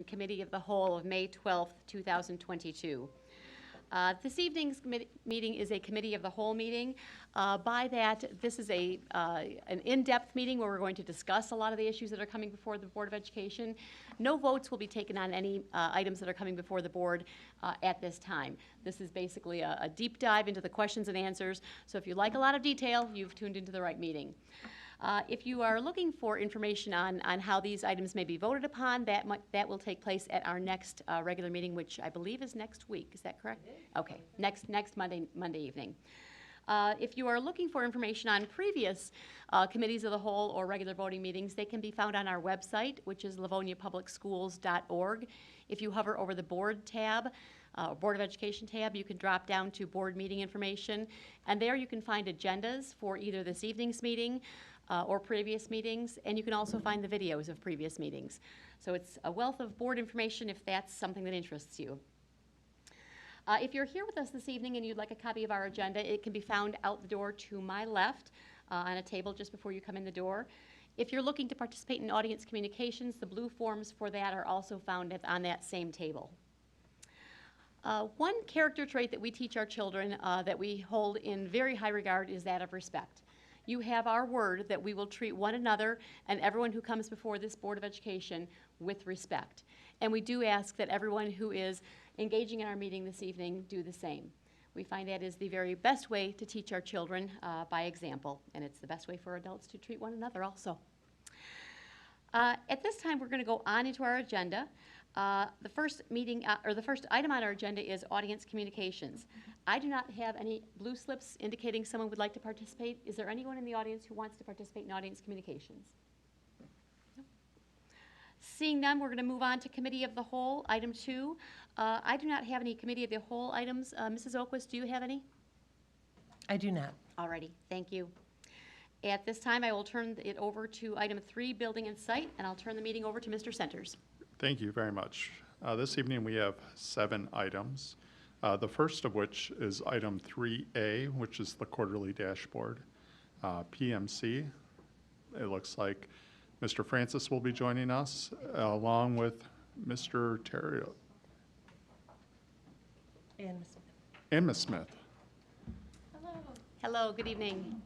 Committee of the Whole of May 12th, 2022. This evening's meeting is a Committee of the Whole meeting. By that, this is an in-depth meeting where we're going to discuss a lot of the issues that are coming before the Board of Education. No votes will be taken on any items that are coming before the board at this time. This is basically a deep dive into the questions and answers, so if you like a lot of detail, you've tuned into the right meeting. If you are looking for information on how these items may be voted upon, that will take place at our next regular meeting, which I believe is next week. Is that correct? Okay, next Monday evening. If you are looking for information on previous committees of the whole or regular voting meetings, they can be found on our website, which is livoniapublicschools.org. If you hover over the board tab, Board of Education tab, you can drop down to board meeting information, and there you can find agendas for either this evening's meeting or previous meetings, and you can also find the videos of previous meetings. So it's a wealth of board information if that's something that interests you. If you're here with us this evening and you'd like a copy of our agenda, it can be found out the door to my left on a table just before you come in the door. If you're looking to participate in audience communications, the blue forms for that are also found on that same table. One character trait that we teach our children that we hold in very high regard is that of respect. You have our word that we will treat one another and everyone who comes before this Board of Education with respect. And we do ask that everyone who is engaging in our meeting this evening do the same. We find that is the very best way to teach our children by example, and it's the best way for adults to treat one another also. At this time, we're going to go on into our agenda. The first item on our agenda is audience communications. I do not have any blue slips indicating someone would like to participate. Is there anyone in the audience who wants to participate in audience communications? No. Seeing none, we're going to move on to Committee of the Whole, item 2. I do not have any Committee of the Whole items. Mrs. Oquist, do you have any? I do not. Alrighty, thank you. At this time, I will turn it over to item 3, Building and Site, and I'll turn the meeting over to Mr. Centers. Thank you very much. This evening we have 7 items. The first of which is item 3A, which is the quarterly dashboard. PMC, it looks like Mr. Francis will be joining us along with Mr. Terrio. And Ms. Smith. And Ms. Smith. Hello. Hello, good evening.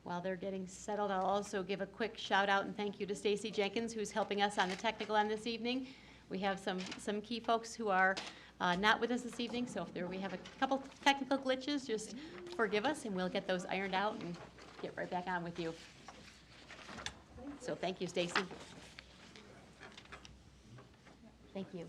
While they're getting settled, I'll also give a quick shout out and thank you to Stacy Jenkins, who's helping us on the technical end this evening. We have some key folks who are not with us this evening, so if we have a couple technical glitches, just forgive us and we'll get those ironed out and get right back on with you. So thank you, Stacy. Thank you.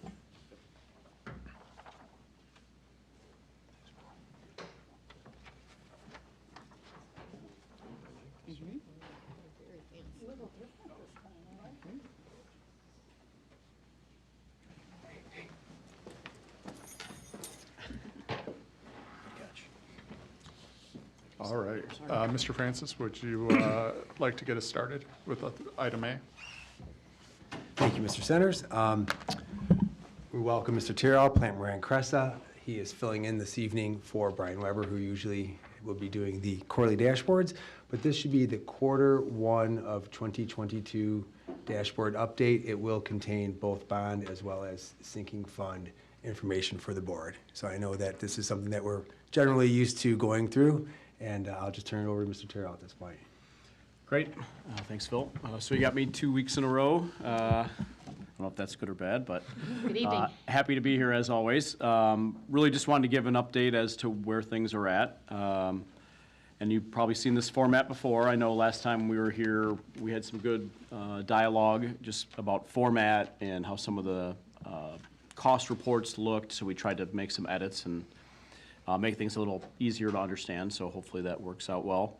All right. Mr. Francis, would you like to get us started with item A? Thank you, Mr. Centers. We welcome Mr. Terrell, Plant Moran Cressa. He is filling in this evening for Brian Weber, who usually will be doing the quarterly dashboards, but this should be the Q1 of 2022 dashboard update. It will contain both bond as well as sinking fund information for the board. So I know that this is something that we're generally used to going through, and I'll just turn it over to Mr. Terrell at this point. Great. Thanks, Phil. So you got me 2 weeks in a row. I don't know if that's good or bad, but Good evening. Happy to be here as always. Really just wanted to give an update as to where things are at. And you've probably seen this format before. I know last time we were here, we had some good dialogue just about format and how some of the cost reports looked. So we tried to make some edits and make things a little easier to understand. So hopefully that works out well.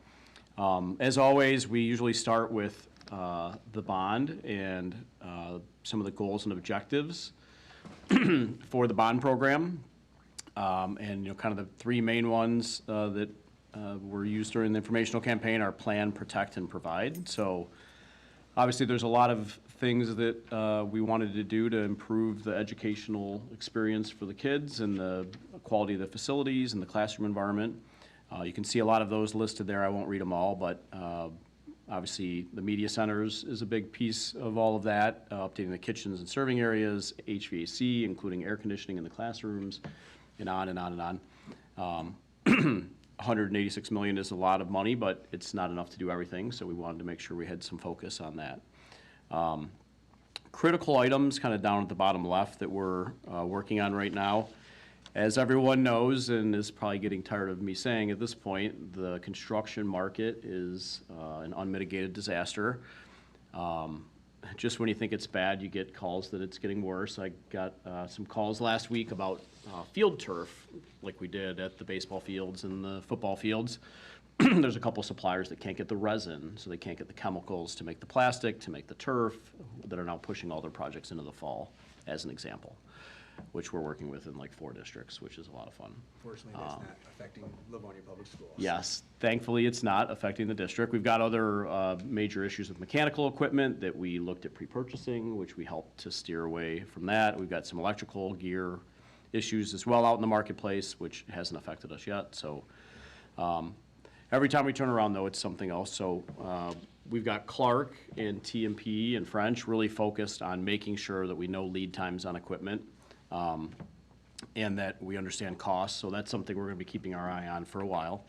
As always, we usually start with the bond and some of the goals and objectives for the bond program. And kind of the 3 main ones that were used during the informational campaign are plan, protect, and provide. So obviously there's a lot of things that we wanted to do to improve the educational experience for the kids and the quality of the facilities and the classroom environment. You can see a lot of those listed there. I won't read them all, but obviously the media centers is a big piece of all of that, updating the kitchens and serving areas, HVAC, including air conditioning in the classrooms, and on and on and on. 186 million is a lot of money, but it's not enough to do everything, so we wanted to make sure we had some focus on that. Critical items, kind of down at the bottom left, that we're working on right now. As everyone knows, and is probably getting tired of me saying at this point, the construction market is an unmitigated disaster. Just when you think it's bad, you get calls that it's getting worse. I got some calls last week about field turf, like we did at the baseball fields and the football fields. There's a couple suppliers that can't get the resin, so they can't get the chemicals to make the plastic, to make the turf, that are now pushing all their projects into the fall, as an example, which we're working with in like 4 districts, which is a lot of fun. Fortunately, that's not affecting Livonia Public Schools. Yes, thankfully, it's not affecting the district. We've got other major issues with mechanical equipment that we looked at pre-purchasing, which we helped to steer away from that. We've got some electrical gear issues as well out in the marketplace, which hasn't affected us yet. So every time we turn around, though, it's something else. So we've got Clark and TMP and French really focused on making sure that we know lead times on equipment. And that we understand costs, so that's something we're gonna be keeping our eye on for a while.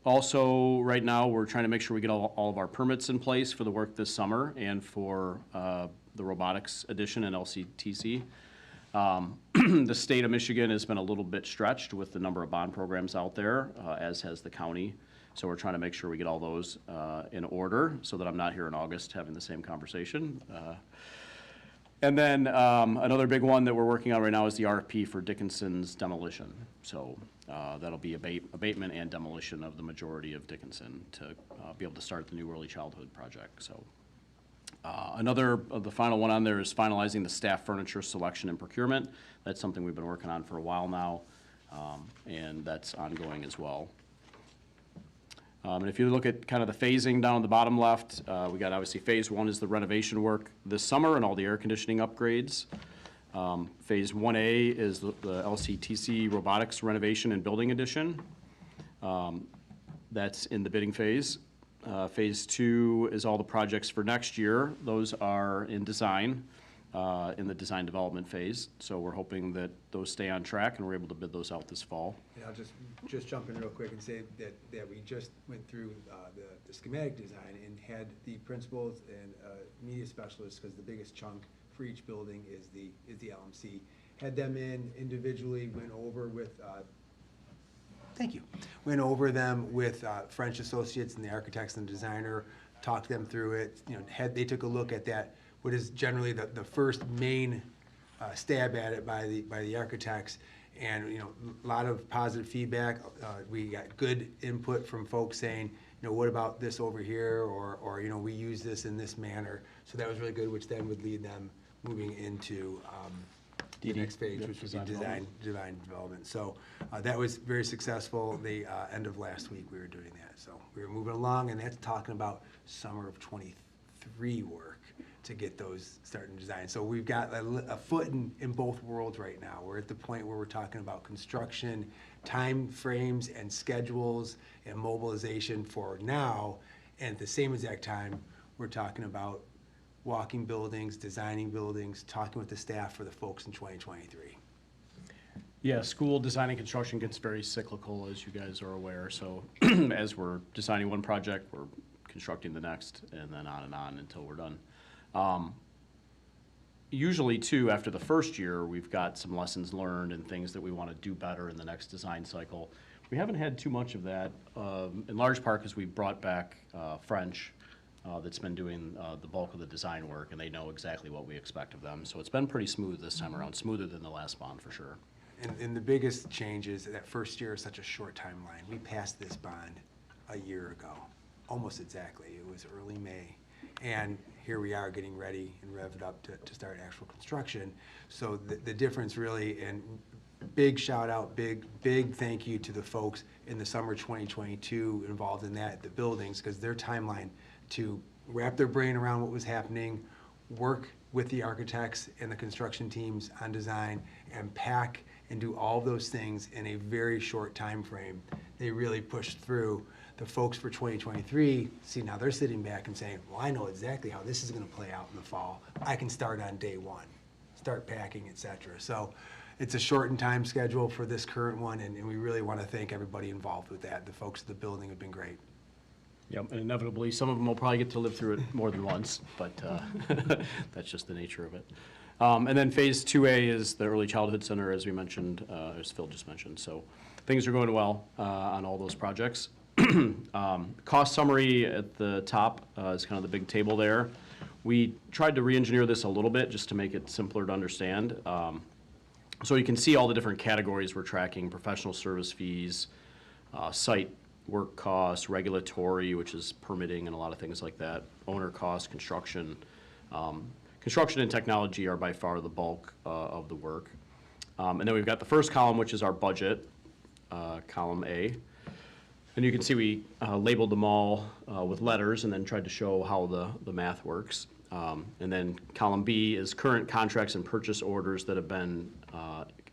Also, right now, we're trying to make sure we get all of our permits in place for the work this summer and for the robotics addition and LCTC. The state of Michigan has been a little bit stretched with the number of bond programs out there, as has the county. So we're trying to make sure we get all those in order so that I'm not here in August having the same conversation. And then another big one that we're working on right now is the RFP for Dickinson's demolition. So that'll be abatement and demolition of the majority of Dickinson to be able to start the new early childhood project. So the final one on there is finalizing the staff furniture selection and procurement. That's something we've been working on for a while now, and that's ongoing as well. And if you look at kind of the phasing down at the bottom left, we got obviously phase 1 is the renovation work this summer and all the air conditioning upgrades. Phase 1A is the LCTC robotics renovation and building addition. That's in the bidding phase. Phase 2 is all the projects for next year. Those are in design, in the design development phase. So we're hoping that those stay on track and we're able to bid those out this fall. And I'll just jump in real quick and say that we just went through the schematic design and had the principals and media specialists, because the biggest chunk for each building is the LMC. Had them in individually, went over with went over them with French associates and the architects and designer, talked them through it. You know, they took a look at that, what is generally the first main stab at it by the architects, and you know, a lot of positive feedback. We got good input from folks saying, you know, what about this over here, or you know, we use this in this manner. So that was really good, which then would lead them moving into the next phase, which would be design development. So that was very successful. The end of last week, we were doing that. So we were moving along, and that's talking about summer of '23 work to get those starting design. So we've got a foot in both worlds right now. We're at the point where we're talking about construction, time frames and schedules and mobilization for now, and at the same exact time, we're talking about walking buildings, designing buildings, talking with the staff for the folks in 2023. Yeah, school design and construction gets very cyclical, as you guys are aware. So as we're designing one project, we're constructing the next, and then on until we're done. Usually, too, after the first year, we've got some lessons learned and things that we want to do better in the next design cycle. We haven't had too much of that, in large part because we brought back French, that's been doing the bulk of the design work, and they know exactly what we expect of them. So it's been pretty smooth this time around, smoother than the last bond for sure. And the biggest change is that first year is such a short timeline. We passed this bond a year ago, almost exactly. It was early May. And here we are getting ready and revved up to start actual construction. So the difference really, and big shout out, big thank you to the folks in the summer 2022 involved in that, the buildings, because their timeline to wrap their brain around what was happening, work with the architects and the construction teams on design, and pack and do all of those things in a very short time frame. They really pushed through. The folks for 2023, see, now they're sitting back and saying, well, I know exactly how this is gonna play out in the fall. I can start on day one, start packing, et cetera. So it's a shortened time schedule for this current one, and we really wanna thank everybody involved with that. The folks at the building have been great. Yep, and inevitably, some of them will probably get to live through it more than once, but that's just the nature of it. And then Phase 2A is the Early Childhood Center, as we mentioned, as Phil just mentioned. So things are going well on all those projects. Cost summary at the top is kind of the big table there. We tried to re-engineer this a little bit just to make it simpler to understand. So you can see all the different categories we're tracking: professional service fees, site work costs, regulatory, which is permitting and a lot of things like that, owner costs, construction. Construction and technology are by far the bulk of the work. And then we've got the first column, which is our budget, column A. And you can see we labeled them all with letters and then tried to show how the math works. And then column B is current contracts and purchase orders that have been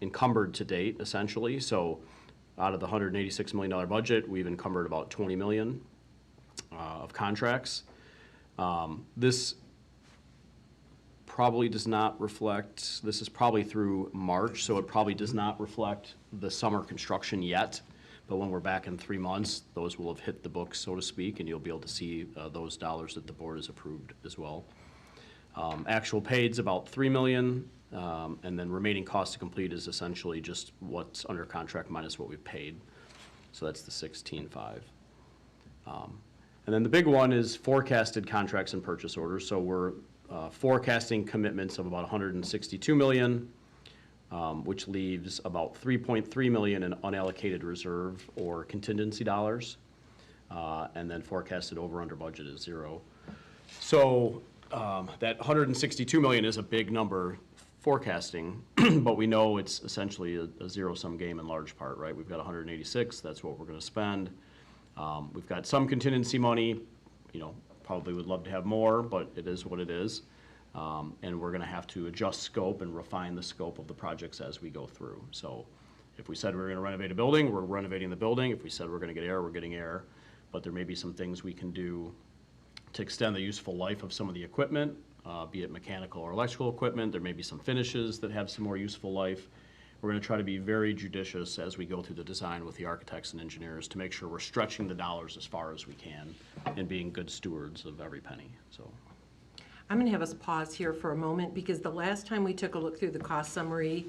encumbered to date, essentially. So out of the $186 million budget, we've encumbered about $20 million of contracts. This probably does not reflect, this is probably through March, so it probably does not reflect the summer construction yet. But when we're back in 3 months, those will have hit the books, so to speak, and you'll be able to see those dollars that the board has approved as well. Actual paid's about $3 million, and then remaining cost to complete is essentially just what's under contract minus what we've paid. So that's the 16.5. And then the big one is forecasted contracts and purchase orders. So we're forecasting commitments of about 162 million, which leaves about 3.3 million in unallocated reserve or contingency dollars, and then forecasted over under budget is 0. So that 162 million is a big number forecasting, but we know it's essentially a zero-sum game in large part, right? We've got 186, that's what we're gonna spend. We've got some contingency money, you know, probably would love to have more, but it is what it is. And we're gonna have to adjust scope and refine the scope of the projects as we go through. So if we said we were gonna renovate a building, we're renovating the building. If we said we're gonna get air, we're getting air. But there may be some things we can do to extend the useful life of some of the equipment, be it mechanical or electrical equipment. There may be some finishes that have some more useful life. We're gonna try to be very judicious as we go through the design with the architects and engineers to make sure we're stretching the dollars as far as we can and being good stewards of every penny, so. I'm going to have us pause here for a moment because the last time we took a look through the cost summary,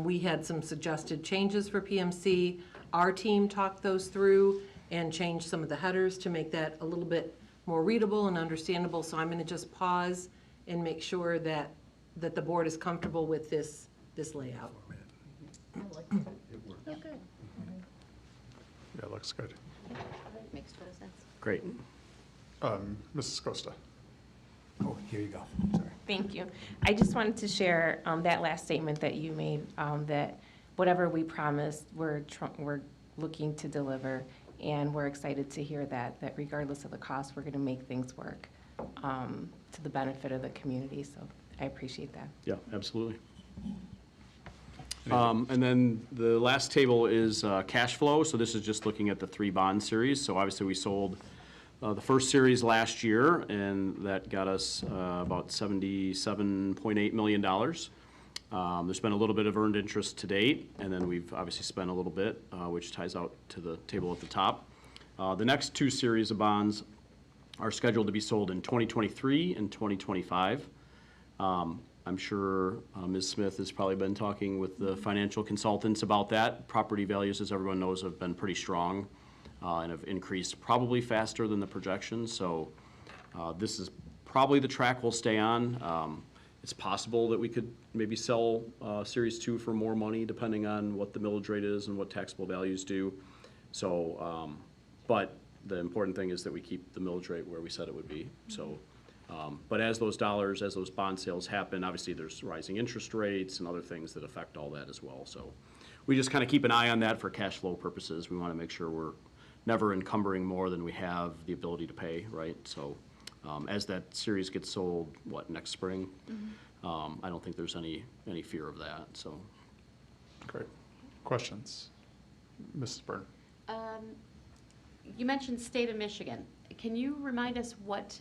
we had some suggested changes for PMC. Our team talked those through and changed some of the headers to make that a little bit more readable and understandable. So I'm going to just pause and make sure that the board is comfortable with this layout. Yeah, good. Yeah, it looks good. Makes total sense. Great. Mrs. Costa. Oh, here you go, sorry. Thank you. I just wanted to share that last statement that you made, that whatever we promised, we're looking to deliver, and we're excited to hear that regardless of the cost, we're going to make things work to the benefit of the community. So I appreciate that. Yeah, absolutely. And then the last table is cash flow. So this is just looking at the 3 bond series. So obviously we sold the first series last year, and that got us about $77.8 million. There's been a little bit of earned interest to date, and then we've obviously spent a little bit, which ties out to the table at the top. The next 2 series of bonds are scheduled to be sold in 2023 and 2025. I'm sure Ms. Smith has probably been talking with the financial consultants about that. Property values, as everyone knows, have been pretty strong and have increased probably faster than the projections. So this is probably the track we'll stay on. It's possible that we could maybe sell Series 2 for more money depending on what the millage rate is and what taxable values do. So, but the important thing is that we keep the millage rate where we said it would be. So. But as those bond sales happen, obviously there's rising interest rates and other things that affect all that as well. So we just kind of keep an eye on that for cash flow purposes. We want to make sure we're never encumbering more than we have the ability to pay, right? So as that series gets sold, next spring? I don't think there's any fear of that. So Great. Questions? Mrs. Byrne? You mentioned state of Michigan. Can you remind us what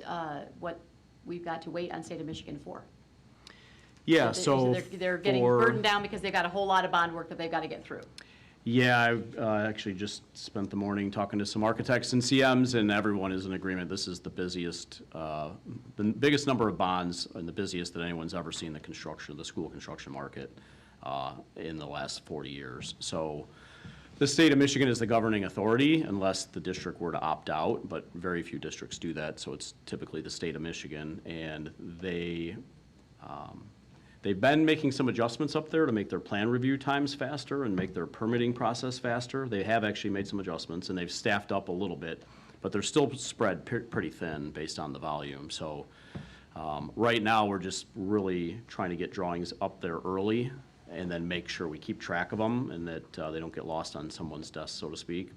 we've got to wait on state of Michigan for? Yeah, They're getting for- burdened down because they've got a whole lot of bond work that they've got to get through. Yeah, I actually just spent the morning talking to some architects and CMs, and everyone is in agreement. This is the busiest, the biggest number of bonds and the busiest that anyone's ever seen the school construction market in the last 40 years. So the state of Michigan is the governing authority unless the district were to opt out, but very few districts do that. So it's typically the state of Michigan, and they've been making some adjustments up there to make their plan review times faster and make their permitting process faster. They have actually made some adjustments, and they've staffed up a little bit, but they're still spread pretty thin based on the volume. So right now, we're just really trying to get drawings up there early and then make sure we keep track of them and that they don't get lost on someone's desk, so to speak.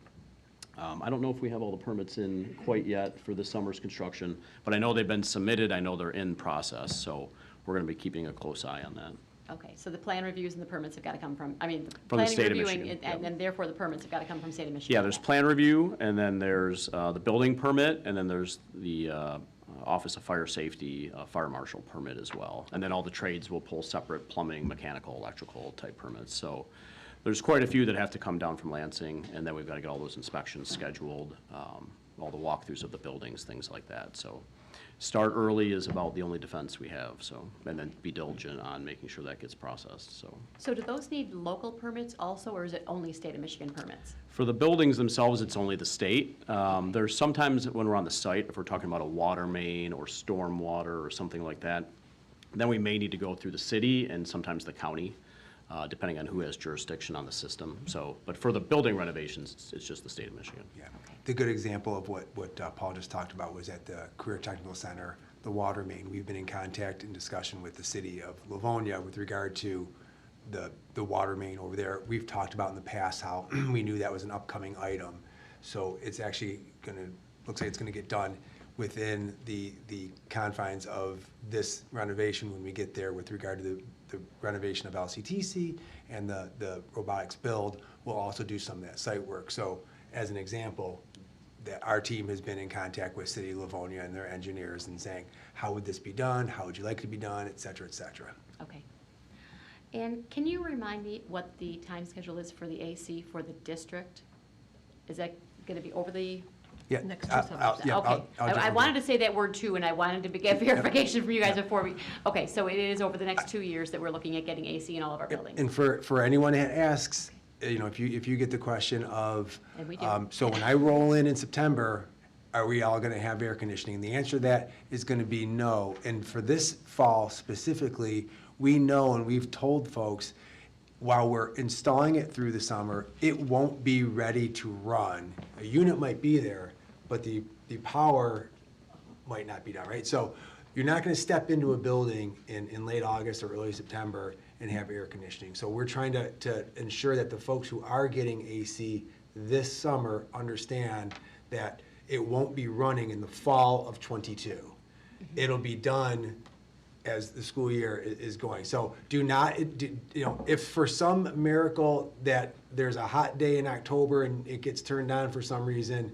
I don't know if we have all the permits in quite yet for this summer's construction, but I know they've been submitted. I know they're in process, so we're going to be keeping a close eye on that. Okay, so the plan reviews and the permits have got to come from, From the planning, state of reviewing, Michigan, and yep. therefore the permits have got to come from state of Michigan. Yeah, there's plan review, and then there's the building permit, and then there's the Office of Fire Safety fire marshal permit as well. And then all the trades will pull separate plumbing, mechanical, electrical type permits. So there's quite a few that have to come down from Lansing, and then we've got to get all those inspections scheduled, all the walkthroughs of the buildings, things like that. So start early is about the only defense we have, so, and then be diligent on making sure that gets processed, so. So do those need local permits also, or is it only state of Michigan permits? For the buildings themselves, it's only the state. There's sometimes when we're on the site, if we're talking about a water main or storm water or something like that, then we may need to go through the city and sometimes the county, depending on who has jurisdiction on the system. So, but for the building renovations, it's just the state of Michigan. Yeah. The good example of what Paul just talked about was at the Career Technical Center, the water main. We've been in contact and discussion with the city of Livonia with regard to the water main over there. We've talked about in the past how we knew that was an upcoming item. So it's actually looks like it's gonna get done within the confines of this renovation when we get there with regard to the renovation of LCTC and the robotics build. We'll also do some of that site work. So as an example, that our team has been in contact with City of Livonia and their engineers and saying, how would this be done? How would you like it to be done, et cetera, et cetera. Okay. And can you remind me what the time schedule is for the AC for the district? Is that going to be over the? Yeah, Next two I'll- summers. yeah, Okay. I wanted to say that word too, and I wanted to get verification from you guys before we, okay, so it is over the next 2 years that we're looking at getting AC in all of our buildings. And for anyone that asks, if you get the question of, And we do. so when I roll in September, are we all gonna have air conditioning? And the answer to that is gonna be no. And for this fall specifically, we know and we've told folks, while we're installing it through the summer, it won't be ready to run. A unit might be there, but the power might not be done, right? So you're not gonna step into a building in late August or early September and have air conditioning. So we're trying to ensure that the folks who are getting AC this summer understand that it won't be running in the fall of '22. It'll be done as the school year is going. So do not, if for some miracle that there's a hot day in October and it gets turned on for some reason,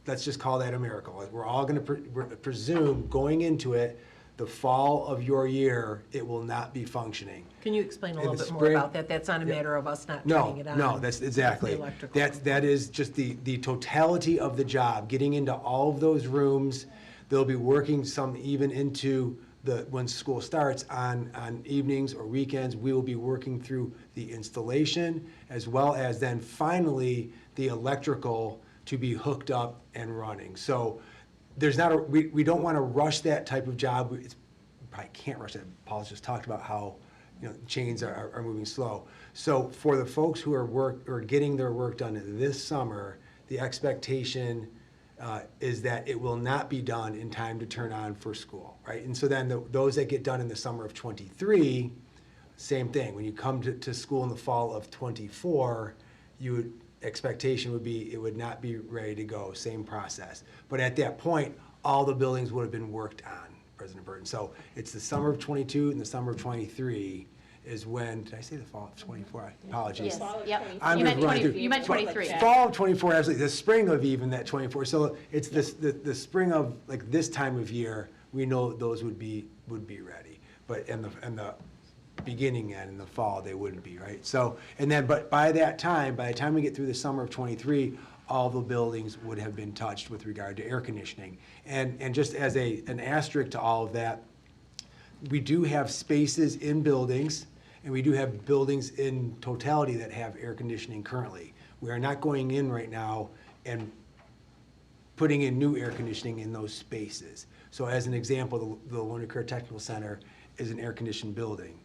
let's just call that a miracle. We're all gonna presume going into it, the fall of your year, it will not be functioning. Can you explain a In little the bit more spring- about that? That's not a matter of us not No, turning it on. no, that's exactly. The electrical. That is just the totality of the job, getting into all of those rooms. They'll be working some even into when school starts on evenings or weekends. We will be working through the installation as well as then finally the electrical to be hooked up and running. So there's not we don't want to rush that type of job. We probably can't rush that. Paul's just talked about how chains are moving slow. So for the folks who are getting their work done this summer, the expectation is that it will not be done in time to turn on for school, right? And so then those that get done in the summer of '23, same thing. When you come to school in the fall of '24, expectation would be it would not be ready to go, same process. But at that point, all the buildings would have been worked on, President Burton. So it's the summer of '22 and the summer of '23 is when, did I say the fall of 24? Apologies. Yes, yep. I'm You meant just running 20 through- you meant 23. Fall of 24, absolutely, the spring of even that 24. So it's this, the spring of, like, this time of year, we know those would be ready. But in the beginning and in the fall, they wouldn't be, right? So, and then, but by the time we get through the summer of 23, all the buildings would have been touched with regard to air conditioning. And just as an asterisk to all of that, we do have spaces in buildings, and we do have buildings in totality that have air conditioning currently. We are not going in right now and putting in new air conditioning in those spaces. So as an example, the Livonia Career Technical Center is an air-conditioned building.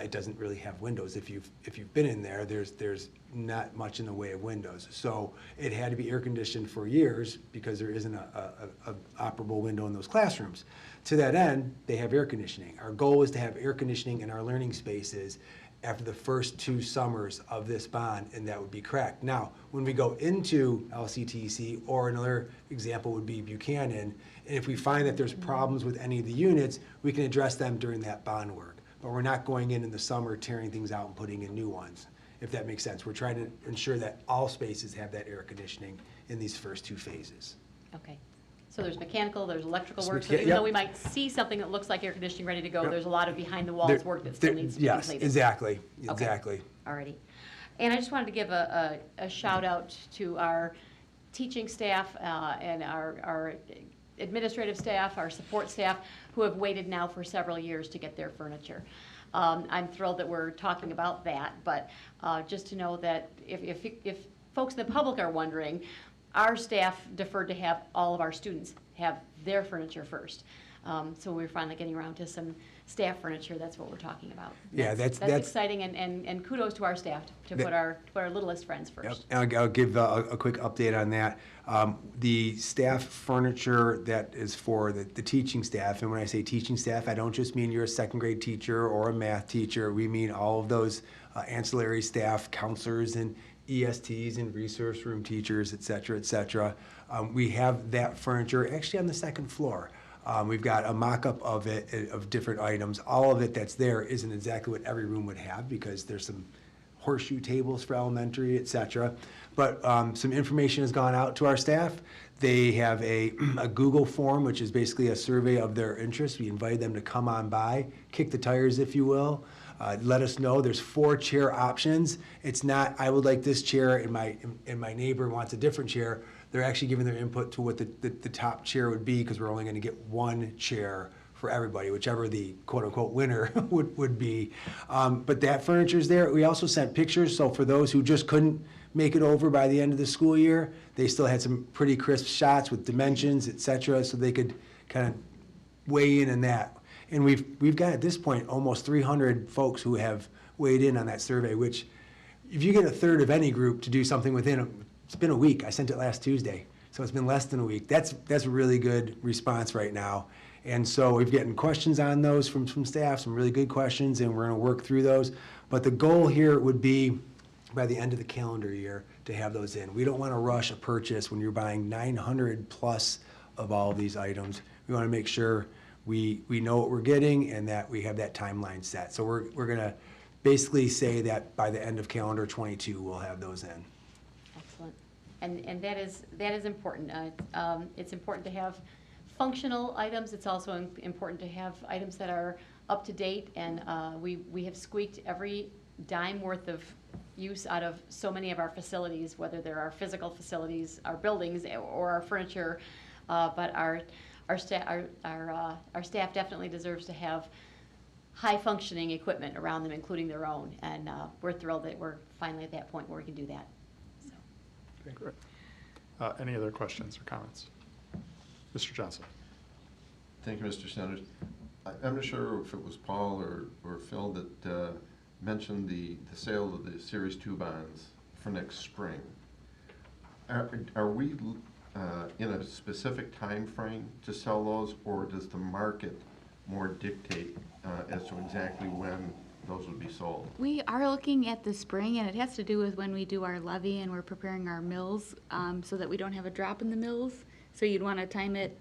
It doesn't really have windows. If you've been in there, there's not much in the way of windows. So it had to be air-conditioned for years because there isn't a operable window in those classrooms. To that end, they have air conditioning. Our goal is to have air conditioning in our learning spaces after the first 2 summers of this bond, and that would be correct. Now, when we go into LCTC, or another example would be Buchanan, and if we find that there's problems with any of the units, we can address them during that bond work. But we're not going in the summer, tearing things out and putting in new ones, if that makes sense. We're trying to ensure that all spaces have that air conditioning in these first 2 phases. Okay. So there's mechanical, there's electrical So work, so mecha- even yep. though we might see something that looks like air conditioning ready to go, Yep. there's a lot of behind-the-walls work that still needs to be completed. Yes, exactly, Okay. exactly. Alrighty. And I just wanted to give a shout out to our teaching staff and our administrative staff, our support staff, who have waited now for several years to get their furniture. I'm thrilled that we're talking about that, but just to know that if folks in the public are wondering, our staff deferred to have all of our students have their furniture first. So we're finally getting around to some staff furniture, that's what we're talking about. Yeah, that's exciting, and kudos to our staff to put our littlest friends Yep, first. and I'll give a quick update on that. The staff furniture that is for the teaching staff, and when I say teaching staff, I don't just mean you're a second grade teacher or a math teacher. We mean all of those ancillary staff, counselors and ESTs and resource room teachers, et cetera, et cetera. We have that furniture actually on the second floor. We've got a mock-up of it, of different items. All of it that's there isn't exactly what every room would have because there's some horseshoe tables for elementary, et cetera. But some information has gone out to our staff. They have a Google form, which is basically a survey of their interests. We invited them to come on by, kick the tires, if you will. Let us know. There's 4 chair options. It's not, I would like this chair and my neighbor wants a different chair. They're actually giving their input to what the top chair would be, because we're only going to get 1 chair for everybody, whichever the quote-unquote winner would be. But that furniture's there. We also sent pictures, so for those who just couldn't make it over by the end of the school year, they still had some pretty crisp shots with dimensions, et cetera, so they could kind of weigh in on that. And we've got, at this point, almost 300 folks who have weighed in on that survey, which if you get a third of any group to do something within, it's been a week. I sent it last Tuesday, so it's been less than a week. That's a really good response right now. And so we've gotten questions on those from staff, some really good questions, and we're gonna work through those. But the goal here would be, by the end of the calendar year, to have those in. We don't wanna rush a purchase when you're buying 900 plus of all of these items. We wanna make sure we know what we're getting and that we have that timeline set. So we're gonna basically say that by the end of calendar 22, we'll have those in. Excellent. And that is important. It's important to have functional items. It's also important to have items that are up to date, and we have squeaked every dime worth of use out of so many of our facilities, whether they're our physical facilities, our buildings, or our furniture. But our staff definitely deserves to have high-functioning equipment around them, including their own. And we're thrilled that we're finally at that point where we can do that. So. Great. Any other questions or comments? Mr. Johnson. Thank you, Mr. Sanders. I'm not sure if it was Paul or Phil that mentioned the sale of the Series 2 bonds for next spring. Are we in a specific time frame to sell those, or does the market more dictate as to exactly when those would be sold? We are looking at the spring, and it has to do with when we do our levy and we're preparing our mills, so that we don't have a drop in the mills. So you'd want to time it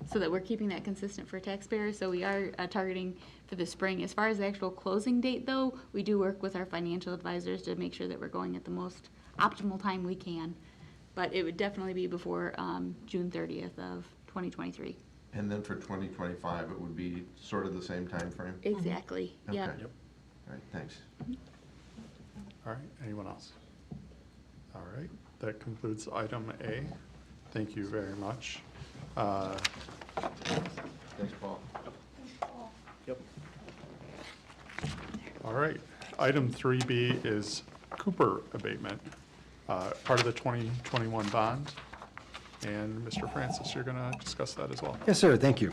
so that we're keeping that consistent for taxpayers. So we are targeting for the spring. As far as the actual closing date, though, we do work with our financial advisors to make sure that we're going at the most optimal time we can. But it would definitely be before June 30th of 2023. And then for 2025, it would be sort of the same time frame. Exactly, yeah. Okay. All right, thanks. All right, anyone else? All right, that concludes item A. Thank you very much. Thanks, Paul. All right, item 3B is Cooper abatement, part of the 2021 bond. And Mr. Francis, you're going to discuss that as well. Yes, sir, thank you.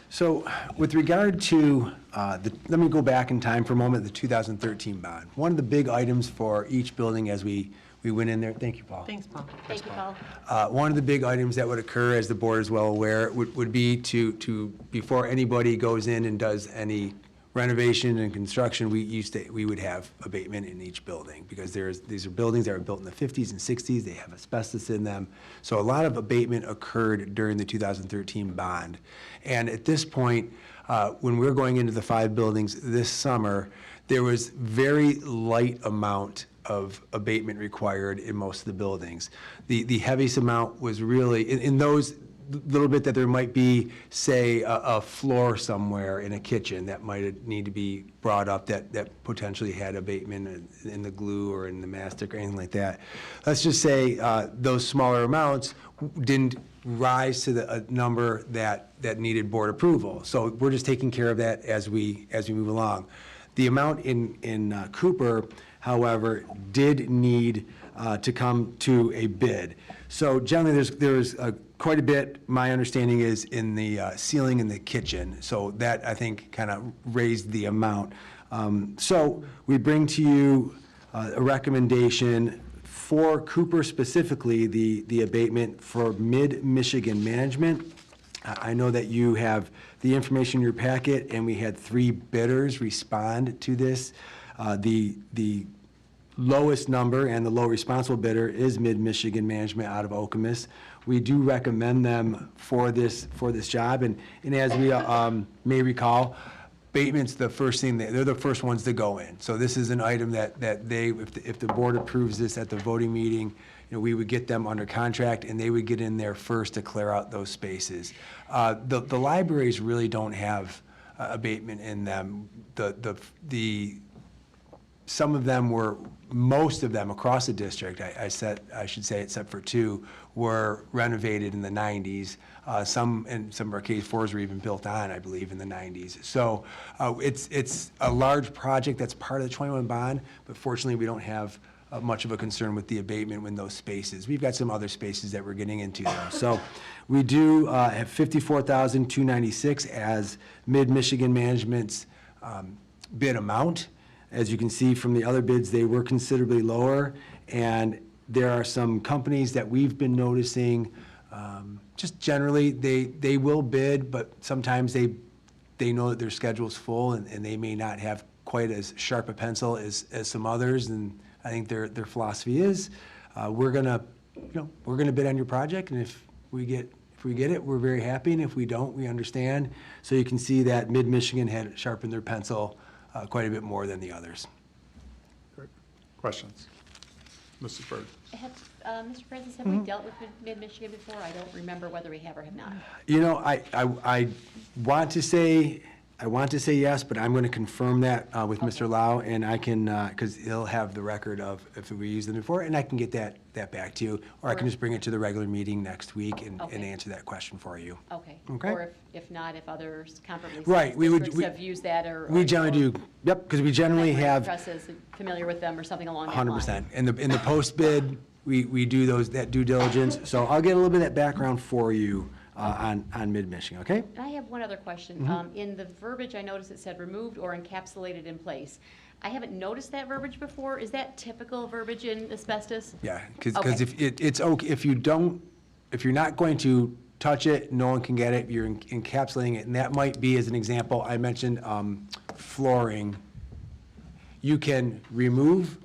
So with regard to, let me go back in time for a moment, the 2013 bond. One of the big items for each building as we went in there, thank you, Paul. Thanks, Paul. Thank you, Paul. One of the big items that would occur, as the board is well aware, would be to, before anybody goes in and does any renovation and construction, we would have abatement in each building, because these are buildings that were built in the 50s and 60s, they have asbestos in them. So a lot of abatement occurred during the 2013 bond. And at this point, when we're going into the 5 buildings this summer, there was very light amount of abatement required in most of the buildings. The heaviest amount was really, in those little bit that there might be, say, a floor somewhere in a kitchen that might need to be brought up that potentially had abatement in the glue or in the mastic or anything like that. Let's just say those smaller amounts didn't rise to a number that needed board approval. So we're just taking care of that as we move along. The amount in Cooper, however, did need to come to a bid. So generally, there's quite a bit, my understanding is, in the ceiling in the kitchen. So that, I think, kind of raised the amount. So we bring to you a recommendation for Cooper specifically, the abatement for Mid-Michigan Management. I know that you have the information in your packet, and we had 3 bidders respond to this. The lowest number and the low responsible bidder is Mid-Michigan Management out of Okemos. We do recommend them for this job, and as we may recall, abatement's the first thing, they're the first ones to go in. So this is an item that they, if the board approves this at the voting meeting, we would get them under contract, and they would get in there first to clear out those spaces. The libraries really don't have abatement in them. Some of them were, most of them across the district, I should say, except for 2, were renovated in the 90s. Some, in some of our K4s were even built on, I believe, in the 90s. So it's a large project that's part of the 21 bond, but fortunately we don't have much of a concern with the abatement in those spaces. We've got some other spaces that we're getting into though. So we do have $54,296 as Mid-Michigan Management's bid amount. As you can see from the other bids, they were considerably lower, and there are some companies that we've been noticing, just generally, they will bid, but sometimes they know that their schedule's full, and they may not have quite as sharp a pencil as some others, and I think their philosophy is, we're gonna bid on your project, and if we get it, we're very happy, and if we don't, we understand. So you can see that Mid-Michigan had sharpened their pencil quite a bit more than the others. Great. Questions? Mrs. Bird? Mr. Francis, have we dealt with Mid-Michigan before? I don't remember whether we have or have not. I want to say yes, but I'm going to confirm that with Mr. Lau, and I can, because he'll have the record of if we used them before, and I can get that back to you, or I can just bring it to the regular meeting next week and answer that question for you. Okay. Okay. Or if not, if others comparably Right, sized we would- districts have used that or. We generally do, yep, because we generally have Press is familiar with them or something along that line. 100%. In the post bid, we do that due diligence, so I'll get a little bit of that background for you on Mid-Michigan, okay? And I have one other question. Mm-hmm. In the verbiage, I noticed it said removed or encapsulated in place. I haven't noticed that verbiage before. Is that typical verbiage in asbestos? Yeah, because Okay. it's okay, if you're not going to touch it, no one can get it, you're encapsulating it, and that might be, as an example, I mentioned flooring. You can remove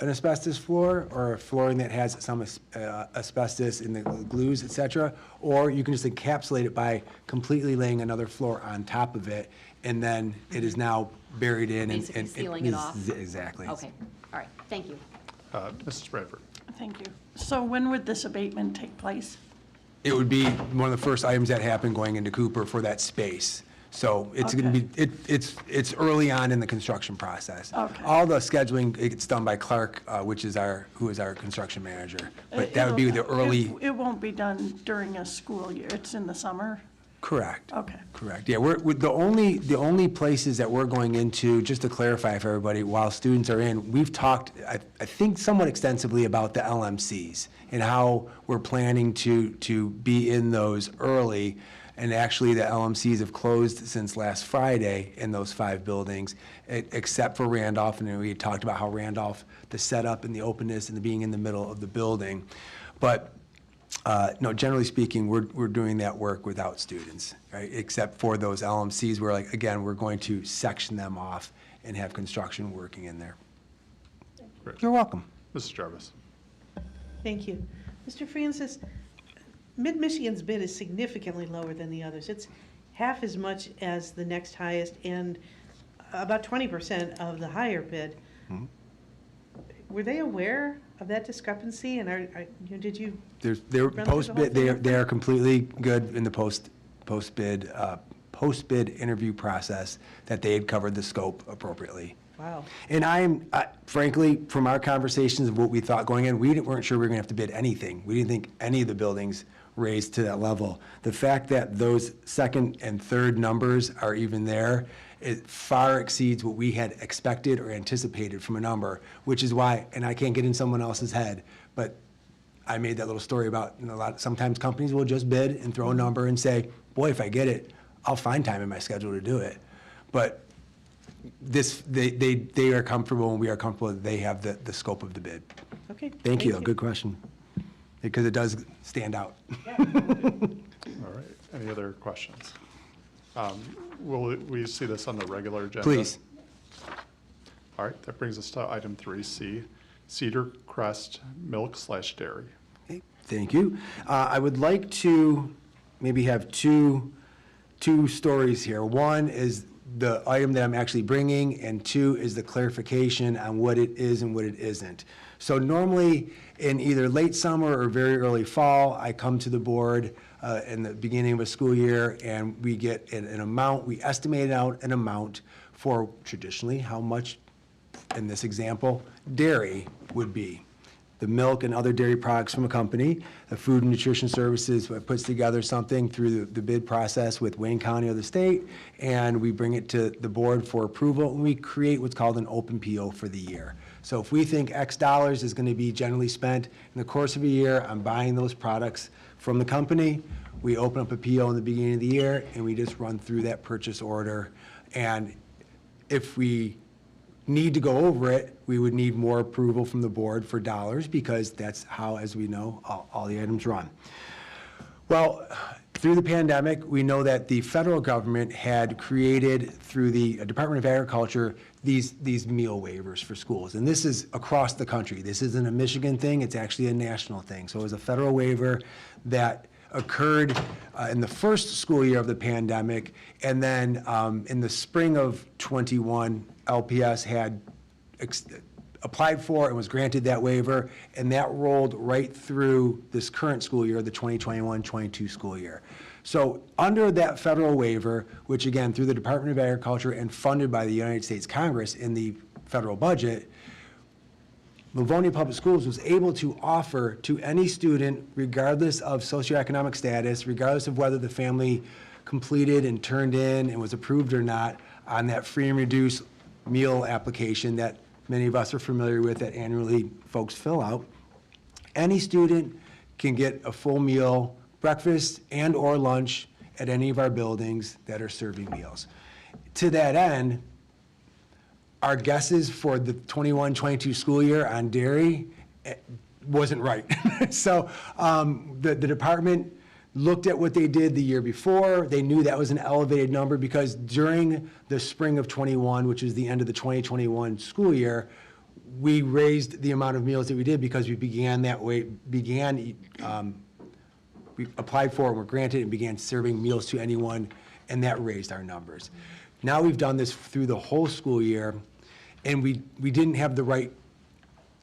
an asbestos floor or a flooring that has some asbestos in the glues, et cetera, or you can just encapsulate it by completely laying another floor on top of it, and then it is now buried in. Basically sealing it off? Exactly. Okay, all right, thank you. Mrs. Bradford? Thank you. So when would this abatement take place? It would be one of the first items that happen going into Cooper for that space. So it's going to be, it's early on in the construction process. Okay. All the scheduling, it gets done by Clark, who is our construction manager. But that would be the early, It won't be done during a school year, it's in the summer? correct. Okay. Correct, yeah, we're the only places that we're going into, just to clarify for everybody, while students are in, we've talked, I think somewhat extensively about the LMCs and how we're planning to be in those early. And actually, the LMCs have closed since last Friday in those 5 buildings, except for Randolph. And we had talked about how Randolph, the setup and the openness and the being in the middle of the building. But no, generally speaking, we're doing that work without students, right? Except for those LMCs where, like, again, we're going to section them off and have construction working in there. Great. You're welcome. Mrs. Jarvis? Thank you. Mr. Francis, Mid-Michigan's bid is significantly lower than the others. It's half as much as the next highest and about 20% of the higher bid. Were they aware of that discrepancy, and did you? They're run through the post-bid, whole thing? they are completely good in the post-bid interview process, that they had covered the scope appropriately. Wow. And frankly, from our conversations of what we thought going in, we weren't sure we were gonna have to bid anything. We didn't think any of the buildings raised to that level. The fact that those second and third numbers are even there, it far exceeds what we had expected or anticipated from a number, which is why, and I can't get in someone else's head, but I made that little story about, sometimes companies will just bid and throw a number and say, boy, if I get it, I'll find time in my schedule to do it. But they are comfortable, and we are comfortable that they have the scope of the bid. Okay. Thank you, good question, because it does stand out. All right, any other questions? Will we see this on the regular agenda? Please. All right, that brings us to item 3C, Cedar Crest Milk/Dairy. Okay, thank you. I would like to maybe have two stories here. One is the item that I'm actually bringing, and 2 is the clarification on what it is and what it isn't. So normally, in either late summer or very early fall, I come to the board in the beginning of a school year, and we get an amount, we estimate out an amount for traditionally how much, in this example, dairy would be. The milk and other dairy products from a company. The Food and Nutrition Services puts together something through the bid process with Wayne County or the state, and we bring it to the board for approval, and we create what's called an open PO for the year. So if we think X dollars is going to be generally spent in the course of a year on buying those products from the company, we open up a PO in the beginning of the year, and we just run through that purchase order. And if we need to go over it, we would need more approval from the board for dollars, because that's how, as we know, all the items run. Well, through the pandemic, we know that the federal government had created, through the Department of Agriculture, these meal waivers for schools. And this is across the country. This isn't a Michigan thing, it's actually a national thing. So it was a federal waiver that occurred in the first school year of the pandemic, and then in the spring of '21, LPS had applied for and was granted that waiver, and that rolled right through this current school year, the 2021-22 school year. So under that federal waiver, which again, through the Department of Agriculture and funded by the United States Congress in the federal budget, Livonia Public Schools was able to offer to any student, regardless of socioeconomic status, regardless of whether the family completed and turned in and was approved or not, on that free and reduced meal application that many of us are familiar with, that annually folks fill out. Any student can get a full meal, breakfast and or lunch, at any of our buildings that are serving meals. To that end, our guesses for the 21-22 school year on dairy wasn't right. So the department looked at what they did the year before. They knew that was an elevated number, because during the spring of '21, which is the end of the 2021 school year, we raised the amount of meals that we did because we began that way, we applied for and were granted and began serving meals to anyone, and that raised our numbers. Now we've done this through the whole school year, and we didn't have the right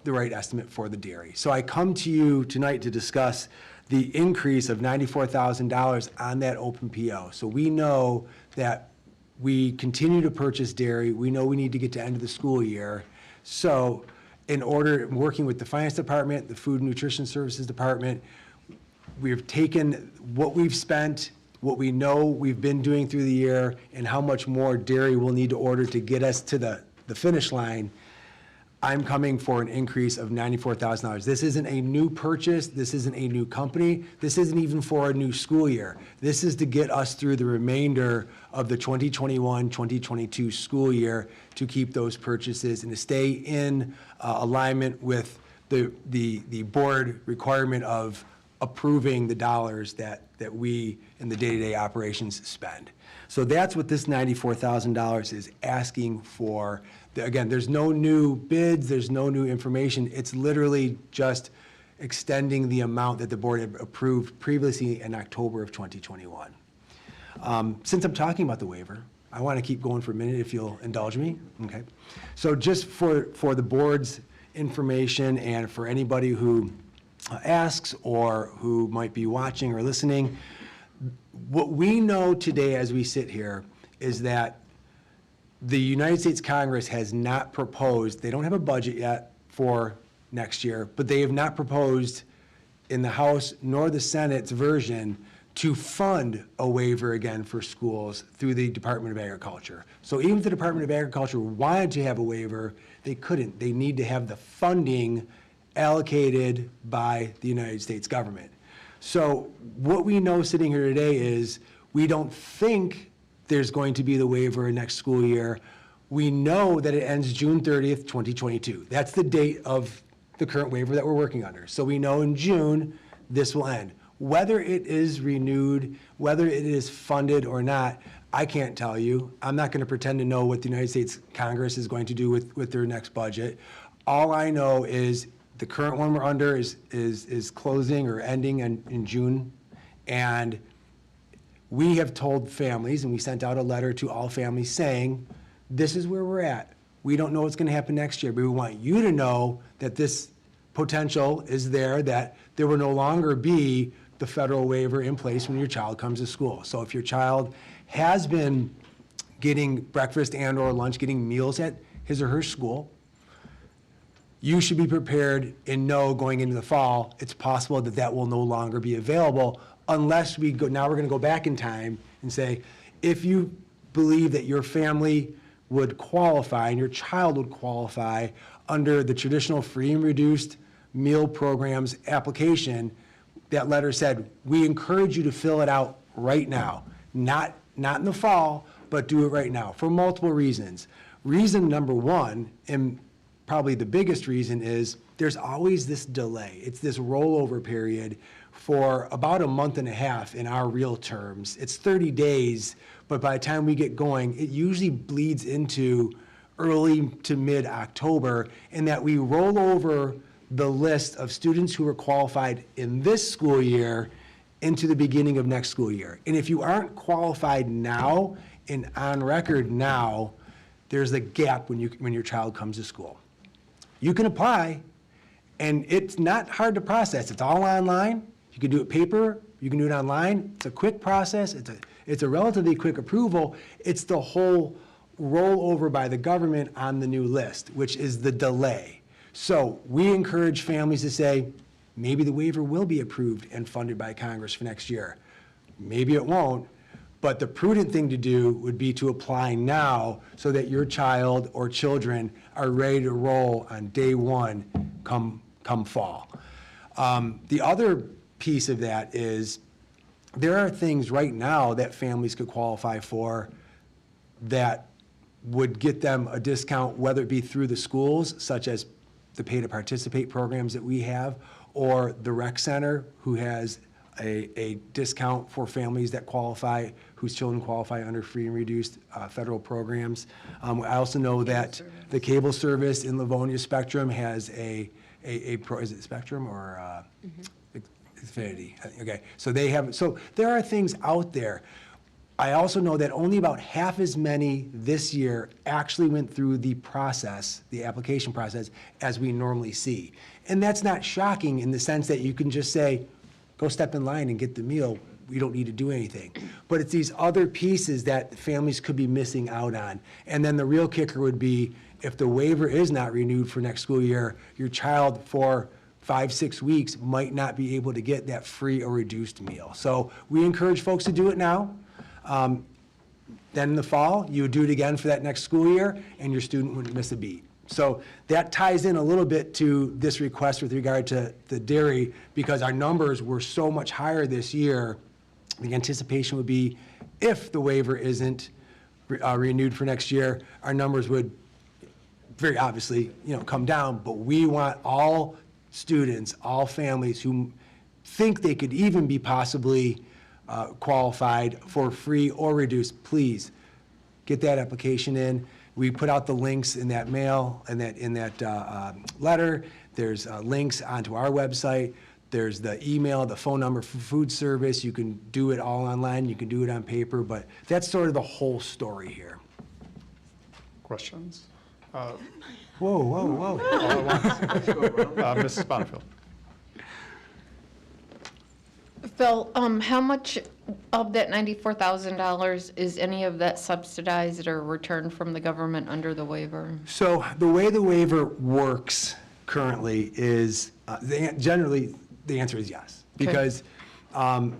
estimate for the dairy. So I come to you tonight to discuss the increase of $94,000 on that open PO. So we know that we continue to purchase dairy. We know we need to get to end of the school year. So in order, working with the finance department, the food and nutrition services department, we've taken what we've spent, what we know we've been doing through the year, and how much more dairy we'll need to order to get us to the finish line. I'm coming for an increase of $94,000. This isn't a new purchase. This isn't a new company. This isn't even for a new school year. This is to get us through the remainder of the 2021-2022 school year to keep those purchases and to stay in alignment with the board requirement of approving the dollars that we in the day-to-day operations spend. So that's what this $94,000 is asking for. Again, there's no new bids, there's no new information. It's literally just extending the amount that the board had approved previously in October of 2021. Since I'm talking about the waiver, I want to keep going for a minute if you'll indulge me, okay? So just for the board's information and for anybody who asks or who might be watching or listening, what we know today as we sit here is that the United States Congress has not proposed, they don't have a budget yet for next year, but they have not proposed in the House nor the Senate's version to fund a waiver again for schools through the Department of Agriculture. So even if the Department of Agriculture wanted to have a waiver, they couldn't. They need to have the funding allocated by the United States government. So what we know sitting here today is we don't think there's going to be the waiver next school year. We know that it ends June 30th, 2022. That's the date of the current waiver that we're working under. So we know in June, this will end. Whether it is renewed, whether it is funded or not, I can't tell you. I'm not going to pretend to know what the United States Congress is going to do with their next budget. All I know is the current one we're under is closing or ending in June. And we have told families, and we sent out a letter to all families saying, this is where we're at. We don't know what's going to happen next year, but we want you to know that this potential is there, that there will no longer be the federal waiver in place when your child comes to school. So if your child has been getting breakfast and or lunch, getting meals at his or her school, you should be prepared and know going into the fall, it's possible that that will no longer be available unless we go, now we're going to go back in time and say, if you believe that your family would qualify and your child would qualify under the traditional free and reduced meal programs application, that letter said, we encourage you to fill it out right now. Not in the fall, but do it right now for multiple reasons. Reason number one, and probably the biggest reason, is there's always this delay. It's this rollover period for about a month and a half in our real terms. It's 30 days, but by the time we get going, it usually bleeds into early to mid-October, and that we roll over the list of students who are qualified in this school year into the beginning of next school year. And if you aren't qualified now and on record now, there's a gap when your child comes to school. You can apply, and it's not hard to process. It's all online. You can do it paper, you can do it online. It's a quick process. It's a relatively quick approval. It's the whole rollover by the government on the new list, which is the delay. So we encourage families to say, maybe the waiver will be approved and funded by Congress for next year. Maybe it won't, but the prudent thing to do would be to apply now so that your child or children are ready to roll on day one come fall. The other piece of that is there are things right now that families could qualify for that would get them a discount, whether it be through the schools, such as the pay to participate programs that we have, or the rec center, who has a discount for families that qualify, whose children qualify under free and reduced federal programs. I also know that the cable service in Livonia Spectrum has is it Spectrum or Xfinity? Okay, so there are things out there. I also know that only about half as many this year actually went through the application process, as we normally see. And that's not shocking in the sense that you can just say, go step in line and get the meal. We don't need to do anything. But it's these other pieces that families could be missing out on. And then the real kicker would be, if the waiver is not renewed for next school year, your child for 5-6 weeks might not be able to get that free or reduced meal. So we encourage folks to do it now. Then in the fall, you would do it again for that next school year, and your student wouldn't miss a beat. So that ties in a little bit to this request with regard to the dairy, because our numbers were so much higher this year. The anticipation would be, if the waiver isn't renewed for next year, our numbers would very obviously, come down. But we want all students, all families who think they could even be possibly qualified for free or reduced, please get that application in. We put out the links in that mail, in that letter. There's links onto our website. There's the email, the phone number for food service. You can do it all online. You can do it on paper, but that's sort of the whole story here. Questions? Whoa. Mrs. Bonnefield. Phil, how much of that $94,000 is any of that subsidized or returned from the government under the waiver? So the way the waiver works currently is, generally, the answer is yes. Because on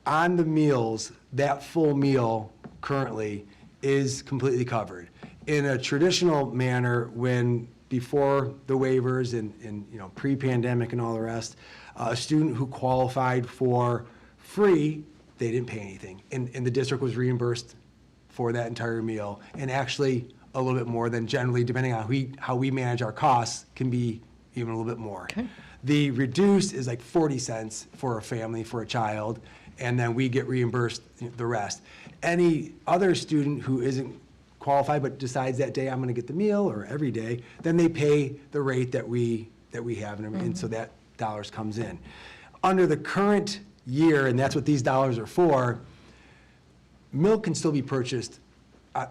the meals, that full meal currently is completely covered. In a traditional manner, before the waivers and pre-pandemic and all the rest, a student who qualified for free, they didn't pay anything. And the district was reimbursed for that entire meal. And actually, a little bit more than generally, depending on how we manage our costs, can be even a little bit more. Okay. The reduced is like 40 cents for a family, for a child, and then we get reimbursed the rest. Any other student who isn't qualified but decides that day I'm going to get the meal, or every day, then they pay the rate that we have, and so that dollars comes in. Under the current year, and that's what these dollars are for, milk can still be purchased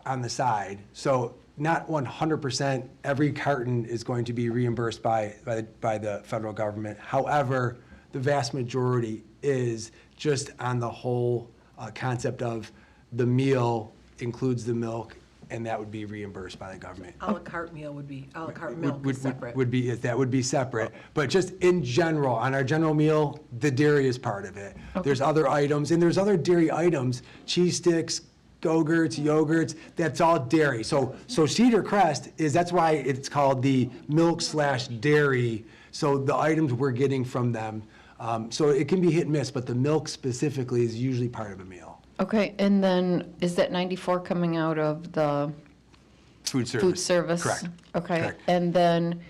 on the side. So not 100% every carton is going to be reimbursed by the federal government. However, the vast majority is, just on the whole concept of the meal includes the milk, and that would be reimbursed by the government. A la carte meal would be, a la carte milk is separate. That would be separate. But just in general, on our general meal, the dairy is part of it. Okay. There's other items, and there's other dairy items, cheese sticks, Go-Gurts, yogurts, that's all dairy. So Cedar Crest that's why it's called the milk/dairy. So the items we're getting from them. So it can be hit and miss, but the milk specifically is usually part of a meal. Okay, and then is that 94 coming out of the Food service. food service? Correct. Okay, Correct. and then,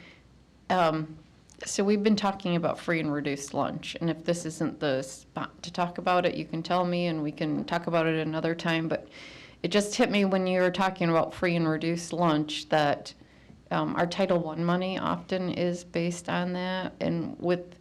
so we've been talking about free and reduced lunch, and if this isn't the spot to talk about it, you can tell me and we can talk about it another time, but it just hit me when you were talking about free and reduced lunch that our Title I money often is based on that, and with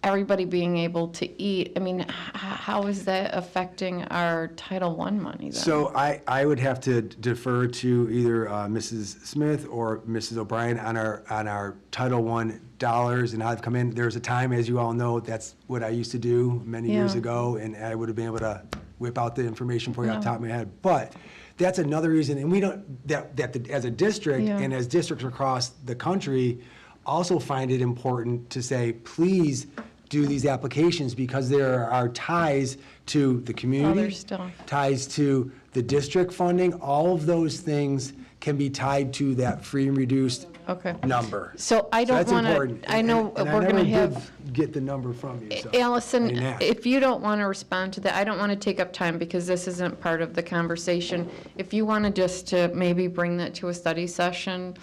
everybody being able to eat, I mean, how is that affecting our Title I money then? So I would have to defer to either Mrs. Smith or Mrs. O'Brien on our Title I dollars and how they've come in. There's a time, as you all know, that's what I used to do many years Yeah. ago, and I would have been able to whip out the information for you off the top of my head. But that's another reason, and we don't, as a district Yeah. and as districts across the country also find it important to say, please do these applications, because there are ties to the community. Other stuff. Ties to the district funding. All of those things can be tied to that free and reduced Okay. number. So I don't that's want to, important. I know And we're going to I never have, did get the number from you, so. Allison, I didn't ask. if you don't want to respond to that, I don't want to take up time because this isn't part of the conversation. If you want to just to maybe bring that to a study session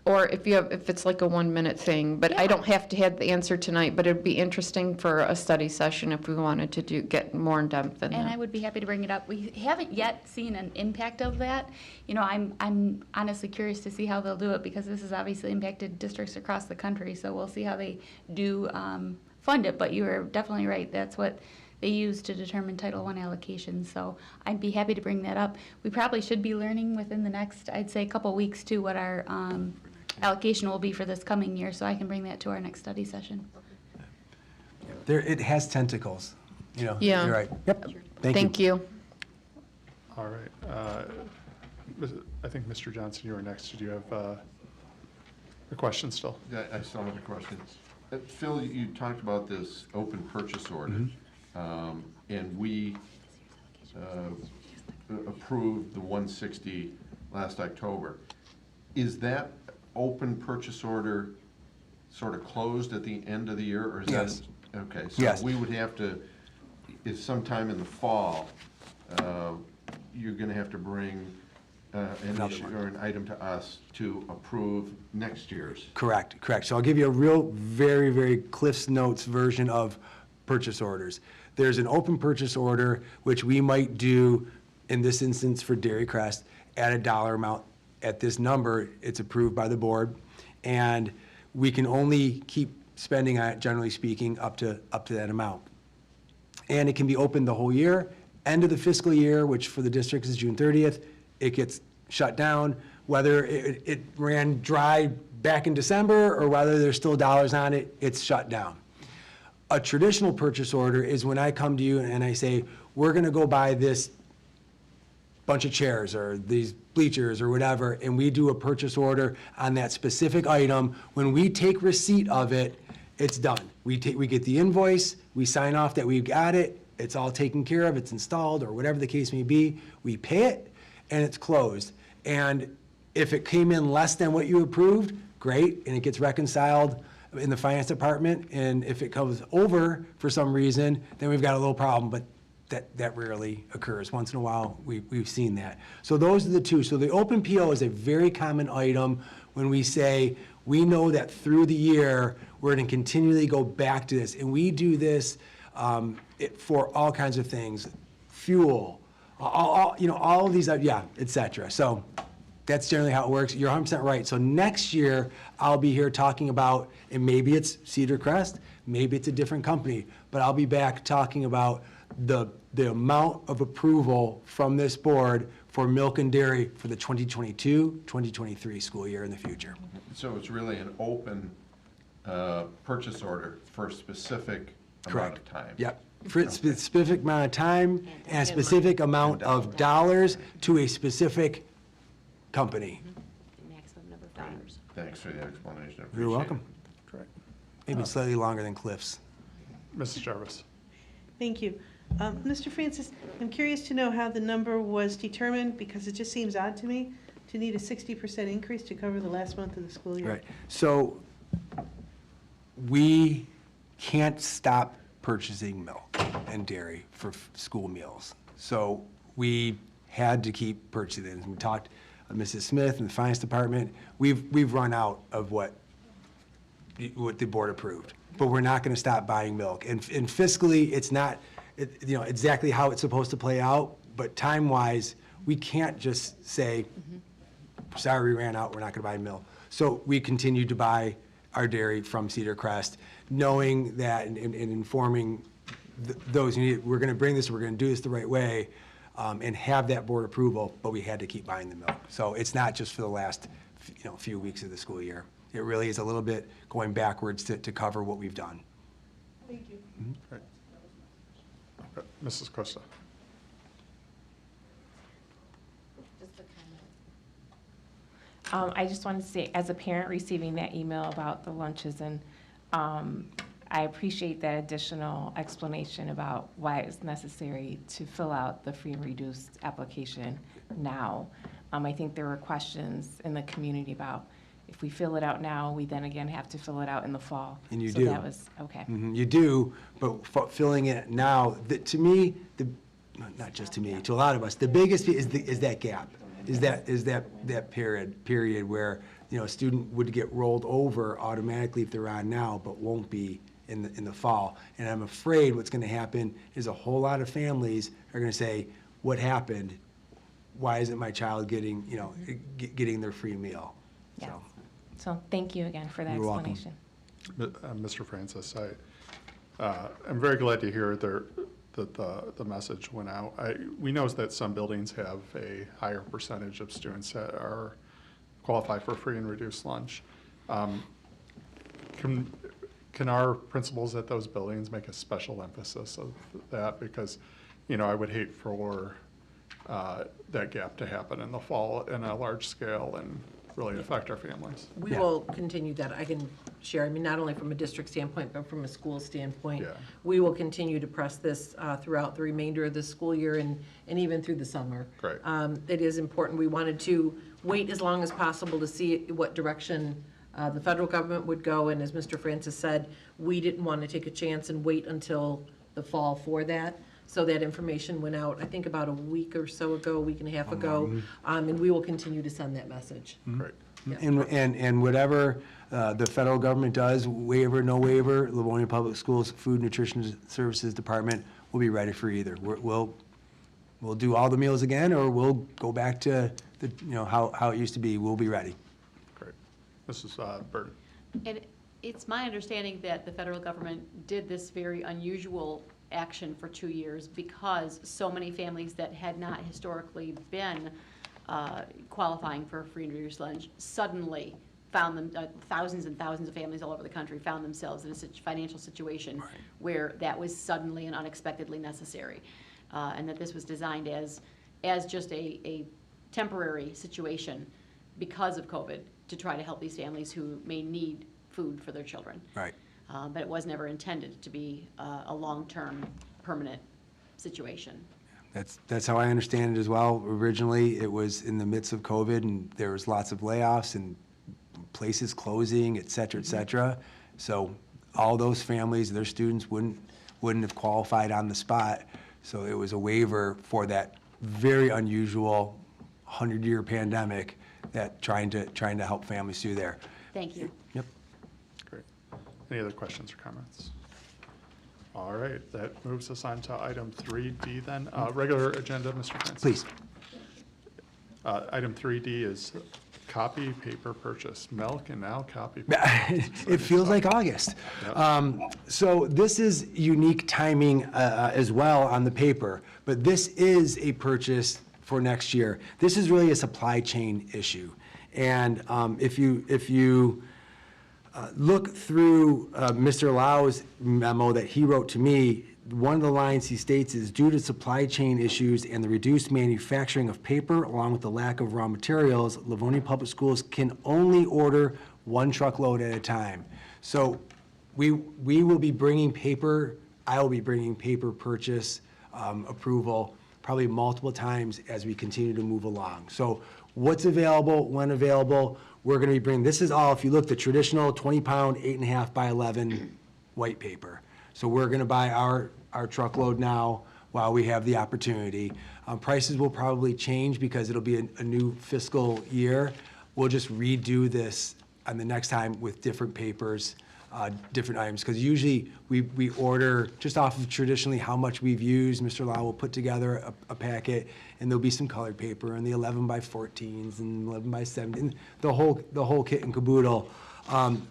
or if it's like a 1-minute thing, but I don't have to have the answer tonight, but it'd be interesting for a study session if we wanted to get more in depth in And I that. would be happy to bring it up. We haven't yet seen an impact of that. You know, I'm honestly curious to see how they'll do it, because this has obviously impacted districts across the country, so we'll see how they do fund it. But you're definitely right, that's what they use to determine Title I allocations, so I'd be happy to bring that up. We probably should be learning within the next, I'd say, couple weeks too, what our allocation will be for this coming year, so I can bring that to our next study session. It has tentacles, you know. Yeah. You're right. Yep. Thank you. Thank you. All right. I think Mr. Johnson, you were next. Did you have a question still? Yeah, I still have a question. Phil, you talked about this open purchase order, and we approved the 160 last October. Is that open purchase order sort of closed at the end of the year, or is Yes. that? Okay, so Yes. we would have to, if sometime in the fall, you're gonna have to bring an Another issue one. or an item to us to approve next year's. Correct. So I'll give you a real, very, very Cliff's Notes version of purchase orders. There's an open purchase order, which we might do, in this instance for Dairy Crest, at a dollar amount. At this number, it's approved by the board, and we can only keep spending on it, generally speaking, up to that amount. And it can be open the whole year. End of the fiscal year, which for the district is June 30th, it gets shut down. Whether it ran dry back in December or whether there's still dollars on it, it's shut down. A traditional purchase order is when I come to you and I say, we're gonna go buy this bunch of chairs or these bleachers or whatever, and we do a purchase order on that specific item. When we take receipt of it, it's done. We get the invoice, we sign off that we've got it, it's all taken care of, it's installed, or whatever the case may be. We pay it, and it's closed. And if it came in less than what you approved, great, and it gets reconciled in the finance department. And if it comes over for some reason, then we've got a little problem, but that rarely occurs. Once in a while, we've seen that. So those are the two. So the open PO is a very common item when we say, we know that through the year, we're gonna continually go back to this. And we do this for all kinds of things, fuel, all of these, et cetera. So that's generally how it works. You're 100% right. So next year, I'll be here talking about, and maybe it's Cedar Crest, maybe it's a different company, but I'll be back talking about the amount of approval from this board for milk and dairy for the 2022-2023 school year in the future. So it's really an open purchase order for a specific amount of time? Yep, for a specific amount of time and a specific amount of dollars to a specific company. Maximum number of dollars. Thanks for the explanation. I appreciate You're it. welcome. Correct. Maybe slightly longer than Cliff's. Mrs. Jarvis? Thank you. Mr. Francis, I'm curious to know how the number was determined, because it just seems odd to me to need a 60% increase to cover the last month of the school year. Right, so we can't stop purchasing milk and dairy for school meals. So we had to keep purchasing it. And we talked to Mrs. Smith and the finance department. We've run out of what the board approved, but we're not gonna stop buying milk. And fiscally, it's not, exactly how it's supposed to play out, but time-wise, we can't just say, sorry, we ran out, we're not gonna buy milk. So we continue to buy our dairy from Cedar Crest, knowing that and informing those, we're gonna bring this, we're gonna do this the right way, and have that board approval, but we had to keep buying the milk. So it's not just for the last, few weeks of the school year. It really is a little bit going backwards to cover what we've done. Thank you. Right. Okay, Mrs. Costa? I just wanted to say, as a parent receiving that email about the lunches, and I appreciate that additional explanation about why it's necessary to fill out the free and reduced application now. I think there were questions in the community about if we fill it out now, we then again have to fill it out in the fall. And you So do. that was, okay. You do, but filling it now, to me, not just to me, to a lot of us, the biggest is that gap, is that period where a student would get rolled over automatically if they're on now, but won't be in the fall. And I'm afraid what's going to happen is a whole lot of families are going to say, what happened? Why isn't my child getting, getting their free meal? Yes. So, So thank you again for that You're welcome. explanation. Mr. Francis, I'm very glad to hear that the message went out. We know that some buildings have a higher percentage of students that qualify for free and reduced lunch. Can our principals at those buildings make a special emphasis of that? Because, I would hate for that gap to happen in the fall in a large scale and really affect our families. We Yeah. will continue that. I can share, not only from a district standpoint, but from a school standpoint. Yeah. We will continue to press this throughout the remainder of the school year and even through the summer. Great. It is important. We wanted to wait as long as possible to see what direction the federal government would go. And as Mr. Francis said, we didn't want to take a chance and wait until the fall for that. So that information went out, I think, about a week or so ago, a week and a half ago. And we will continue to send that message. Great. And whatever the federal government does, waiver, no waiver, Livonia Public Schools Food Nutrition Services Department will be ready for either. We'll do all the meals again, or we'll go back to how it used to be. We'll be ready. Great. Mrs. Burton. And it's my understanding that the federal government did this very unusual action for 2 years because so many families that had not historically been qualifying for free and reduced lunch suddenly found them, thousands and thousands of families all over the country found themselves in a financial situation where that was suddenly and unexpectedly necessary. And that this was designed as just a temporary situation because of COVID to try to help these families who may need food for their children. Right. But it was never intended to be a long-term, permanent situation. That's how I understand it as well. Originally, it was in the midst of COVID, and there was lots of layoffs and places closing, et cetera, So all those families, their students wouldn't have qualified on the spot. So it was a waiver for that very unusual 100-year pandemic that trying to help families through there. Thank you. Yep. Great. Any other questions or comments? All right, that moves us on to item 3D then. Regular agenda, Mr. Francis. Please. Item 3D is copy paper purchase, milk and now copy. It feels like August. So this is unique timing as well on the paper, but this is a purchase for next year. This is really a supply chain issue. And if you look through Mr. Lau's memo that he wrote to me, one of the lines he states is, due to supply chain issues and the reduced manufacturing of paper, along with the lack of raw materials, Livonia Public Schools can only order 1 truckload at a time. So we will be bringing paper, I will be bringing paper purchase approval probably multiple times as we continue to move along. So what's available, when available, we're going to be bringing, this is all, if you look, the traditional 20-pound, 8.5 by 11 white paper. So we're going to buy our truckload now while we have the opportunity. Prices will probably change because it'll be a new fiscal year. We'll just redo this on the next time with different papers, different items, because usually we order just off of traditionally how much we've used. Mr. Lau will put together a packet, and there'll be some colored paper and the 11 by 14s and 11 by 17, the whole kit and caboodle.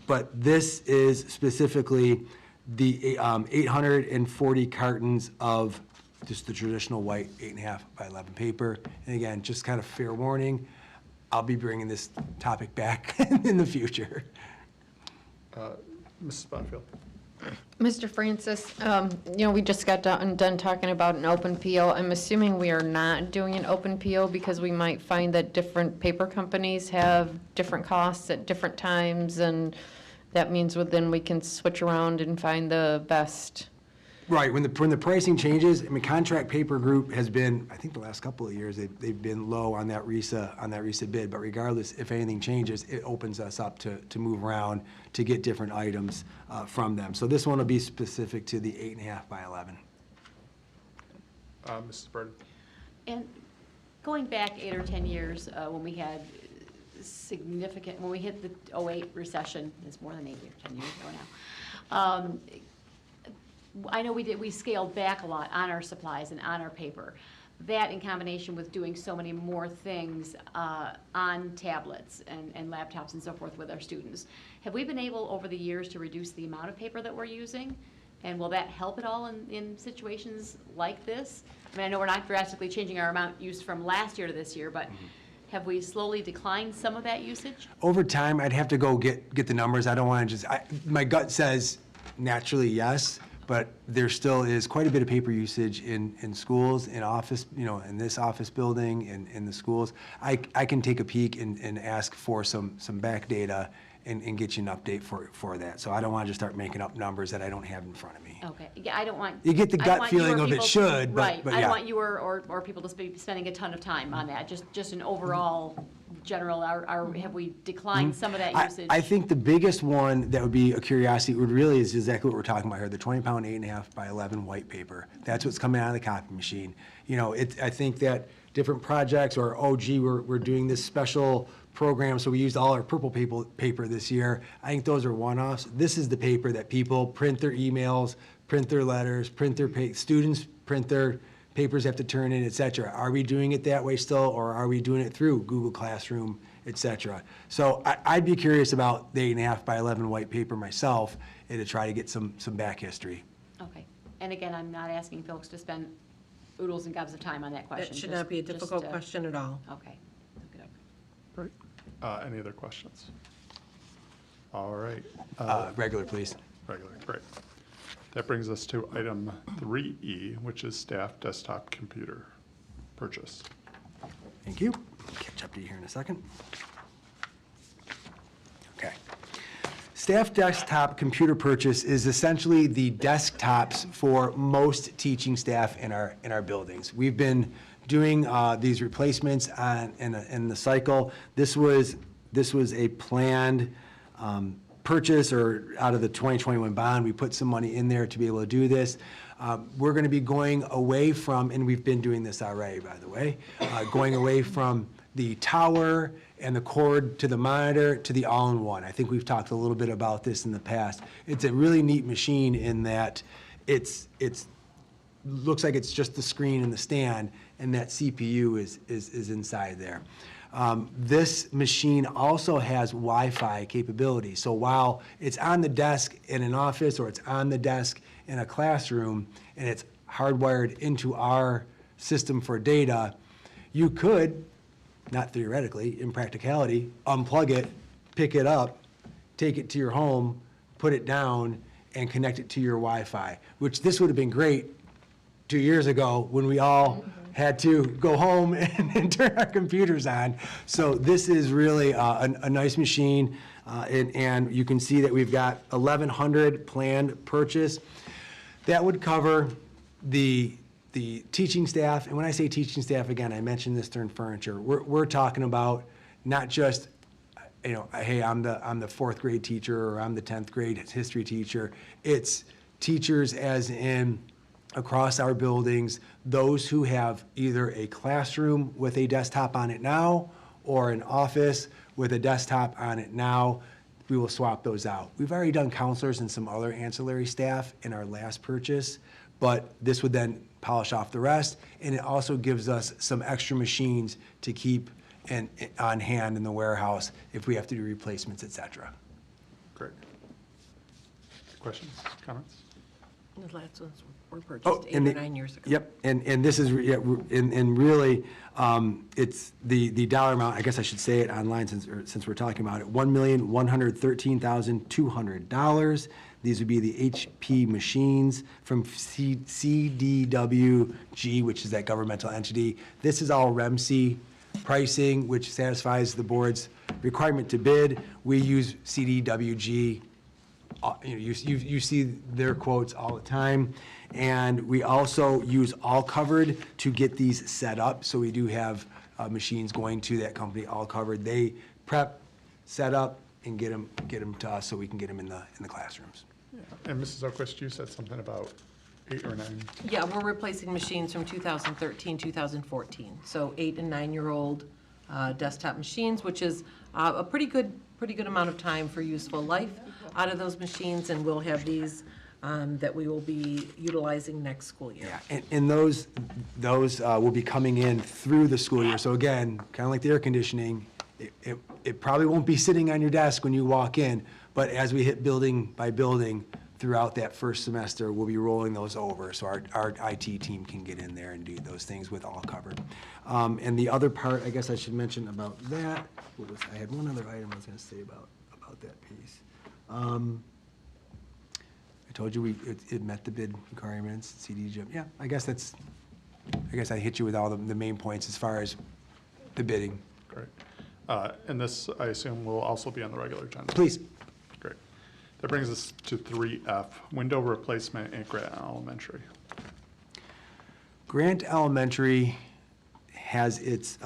But this is specifically the 840 cartons of just the traditional white 8.5 by 11 paper. And again, just kind of fair warning, I'll be bringing this topic back in the future. Mrs. Bonnefield. Mr. Francis, we just got done talking about an open PO. I'm assuming we are not doing an open PO because we might find that different paper companies have different costs at different times, and that means then we can switch around and find the best. Right, when the pricing changes, Contract Paper Group has been, I think the last couple of years, they've been low on that Risa bid, but regardless, if anything changes, it opens us up to move around to get different items from them. So this one will be specific to the 8.5 by 11. Mrs. Burton. And going back 8 or 10 years, when we had significant, when we hit the '08 recession, it's more than 10 years ago now. I know we scaled back a lot on our supplies and on our paper. That in combination with doing so many more things on tablets and laptops and so forth with our students. Have we been able over the years to reduce the amount of paper that we're using? And will that help at all in situations like this? I mean, I know we're not drastically changing our amount used from last year to this year, but have we slowly declined some of that usage? Over time, I'd have to go get the numbers. I don't want to just, my gut says naturally yes, but there still is quite a bit of paper usage in schools, in office, in this office building, in the schools. I can take a peek and ask for some back data and get you an update for that. So I don't want to just start making up numbers that I don't have in front of me. Okay, yeah, I don't want. You get the I don't gut want you or feeling of it people- should, but Right, I yeah. don't want you or people to be spending a ton of time on that, just an overall general, have we declined some of that usage? I think the biggest one that would be a curiosity would really is exactly what we're talking about here, the 20-pound, 8.5 by 11 white paper. That's what's coming out of the copy machine. I think that different projects or, oh gee, we're doing this special program, so we used all our purple paper this year. I think those are one-offs. This is the paper that people print their emails, print their letters, students print their papers have to turn in, et cetera. Are we doing it that way still, or are we doing it through Google Classroom, et cetera? So I'd be curious about the 8.5 by 11 white paper myself and to try to get some back history. Okay, and again, I'm not asking folks to spend oodles and gobs of time on that question. That should not be a difficult question at all. Okay. Great. Any other questions? All right. Regular, please. Regular, great. That brings us to item 3E, which is staff desktop computer purchase. Thank you. Catch up to you here in a second. Okay. Staff desktop computer purchase is essentially the desktops for most teaching staff in our buildings. We've been doing these replacements in the cycle. This was a planned purchase, or out of the 2021 bond, we put some money in there to be able to do this. We're going to be going away from, and we've been doing this already, by the way, going away from the tower and the cord to the monitor to the all-in-one. I think we've talked a little bit about this in the past. It's a really neat machine in that it's looks like it's just the screen and the stand, and that CPU is inside there. This machine also has Wi-Fi capability. So while it's on the desk in an office or it's on the desk in a classroom and it's hardwired into our system for data, you could, not theoretically, in practicality, unplug it, pick it up, take it to your home, put it down, and connect it to your Wi-Fi, which this would have been great 2 years ago when we all had to go home and turn our computers on. So this is really a nice machine, and you can see that we've got 1,100 planned purchase. That would cover the teaching staff, and when I say teaching staff, again, I mentioned this during furniture. We're talking about not just, hey, I'm the fourth grade teacher, or I'm the 10th grade history teacher. It's teachers as in across our buildings, those who have either a classroom with a desktop on it now or an office with a desktop on it now, we will swap those out. We've already done counselors and some other ancillary staff in our last purchase, but this would then polish off the rest, and it also gives us some extra machines to keep on hand in the warehouse if we have to do replacements, et cetera. Great. Questions, comments? The last ones were Oh, purchased 8 and or the- 9 years ago. Yep, and this is, and really, it's the dollar amount, I guess I should say it online since we're talking about it, $1,113,200. These would be the HP machines from CDWG, which is that governmental entity. This is all REMC pricing, which satisfies the board's requirement to bid. We use CDWG. You see their quotes all the time. And we also use All Covered to get these set up. So we do have machines going to that company, All Covered. They prep, set up, and get them to us so we can get them in the classrooms. Yeah. And Mrs. O'Quist, you said something about 8 or 9. Yeah, we're replacing machines from 2013, 2014. So 8 and 9-year-old desktop machines, which is a pretty good amount of time for useful life out of those machines, and we'll have these that we will be utilizing next school year. Yeah, and those will be coming in through the school year. So again, kind of like the air conditioning, it probably won't be sitting on your desk when you walk in, but as we hit building by building throughout that first semester, we'll be rolling those over, so our IT team can get in there and do those things with all covered. And the other part, I guess I should mention about that, I had one other item I was gonna say about that piece. I told you it met the bid requirements, CD gym, yeah, I guess I hit you with all the main points as far as the bidding. Great. And this, I assume, will also be on the regular agenda? Please. Great. That brings us to 3F, window replacement at Grant Elementary. Grant Elementary has its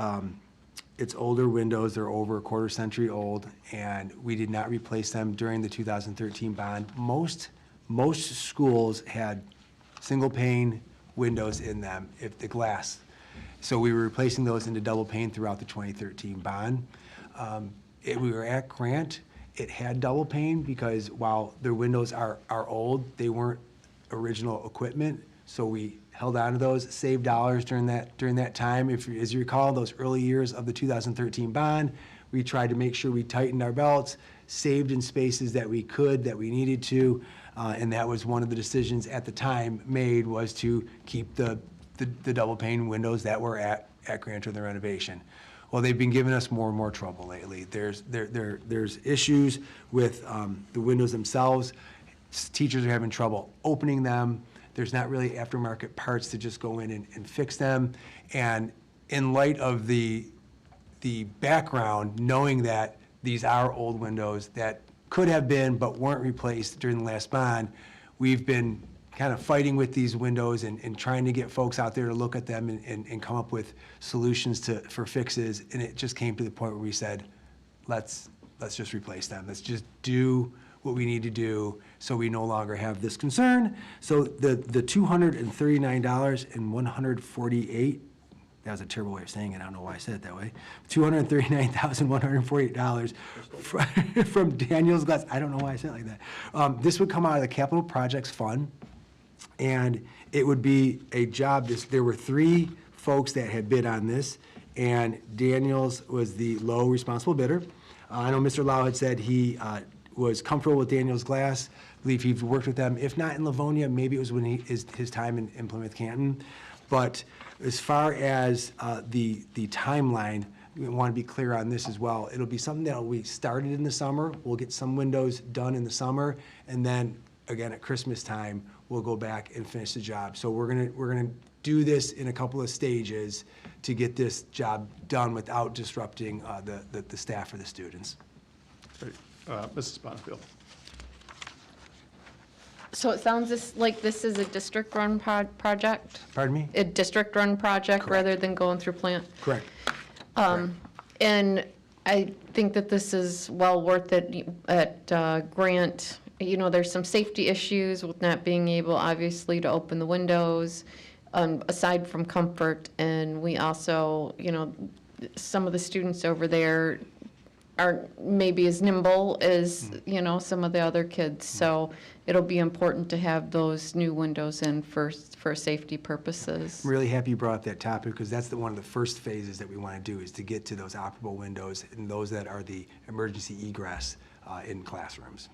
older windows, they're over a quarter century old, and we did not replace them during the 2013 bond. Most schools had single pane windows in them, if the glass. So we were replacing those into double pane throughout the 2013 bond. We were at Grant, it had double pane because while their windows are old, they weren't original equipment. So we held on to those, saved dollars during that time. As you recall, those early years of the 2013 bond, we tried to make sure we tightened our belts, saved in spaces that we could, that we needed to, and that was one of the decisions at the time made, was to keep the double pane windows that were at Grant during the renovation. Well, they've been giving us more and more trouble lately. There's issues with the windows themselves. Teachers are having trouble opening them. There's not really aftermarket parts to just go in and fix them. And in light of the background, knowing that these are old windows that could have been but weren't replaced during the last bond, we've been kind of fighting with these windows and trying to get folks out there to look at them and come up with solutions for fixes. And it just came to the point where we said, let's just replace them. Let's just do what we need to do so we no longer have this concern. So the $239,148, that was a terrible way of saying it, I don't know why I said it that way, $239,148 from Daniel's Glass, I don't know why I said it like that. This would come out of the Capital Projects Fund, and it would be a job, there were 3 folks that had bid on this, and Daniel's was the low responsible bidder. I know Mr. Lau had said he was comfortable with Daniel's Glass. I believe he'd worked with them, if not in Livonia, maybe it was when his time in Plymouth Canton. But as far as the timeline, we want to be clear on this as well. It'll be something that we started in the summer. We'll get some windows done in the summer, and then again at Christmas time, we'll go back and finish the job. So we're gonna do this in a couple of stages to get this job done without disrupting the staff or the students. Great. Mrs. Bonnefield. So it sounds like this is a district-run project? Pardon me? A district-run project Correct. rather than going through plant? Correct. And I think that this is well worth it at Grant. You know, there's some safety issues with not being able, obviously, to open the windows, aside from comfort. And we also, you know, some of the students over there aren't maybe as nimble as, you know, some of the other kids. So it'll be important to have those new windows in for safety purposes. I'm really happy you brought up that topic because that's one of the first phases that we want to do is to get to those operable windows and those that are the emergency egress in classrooms.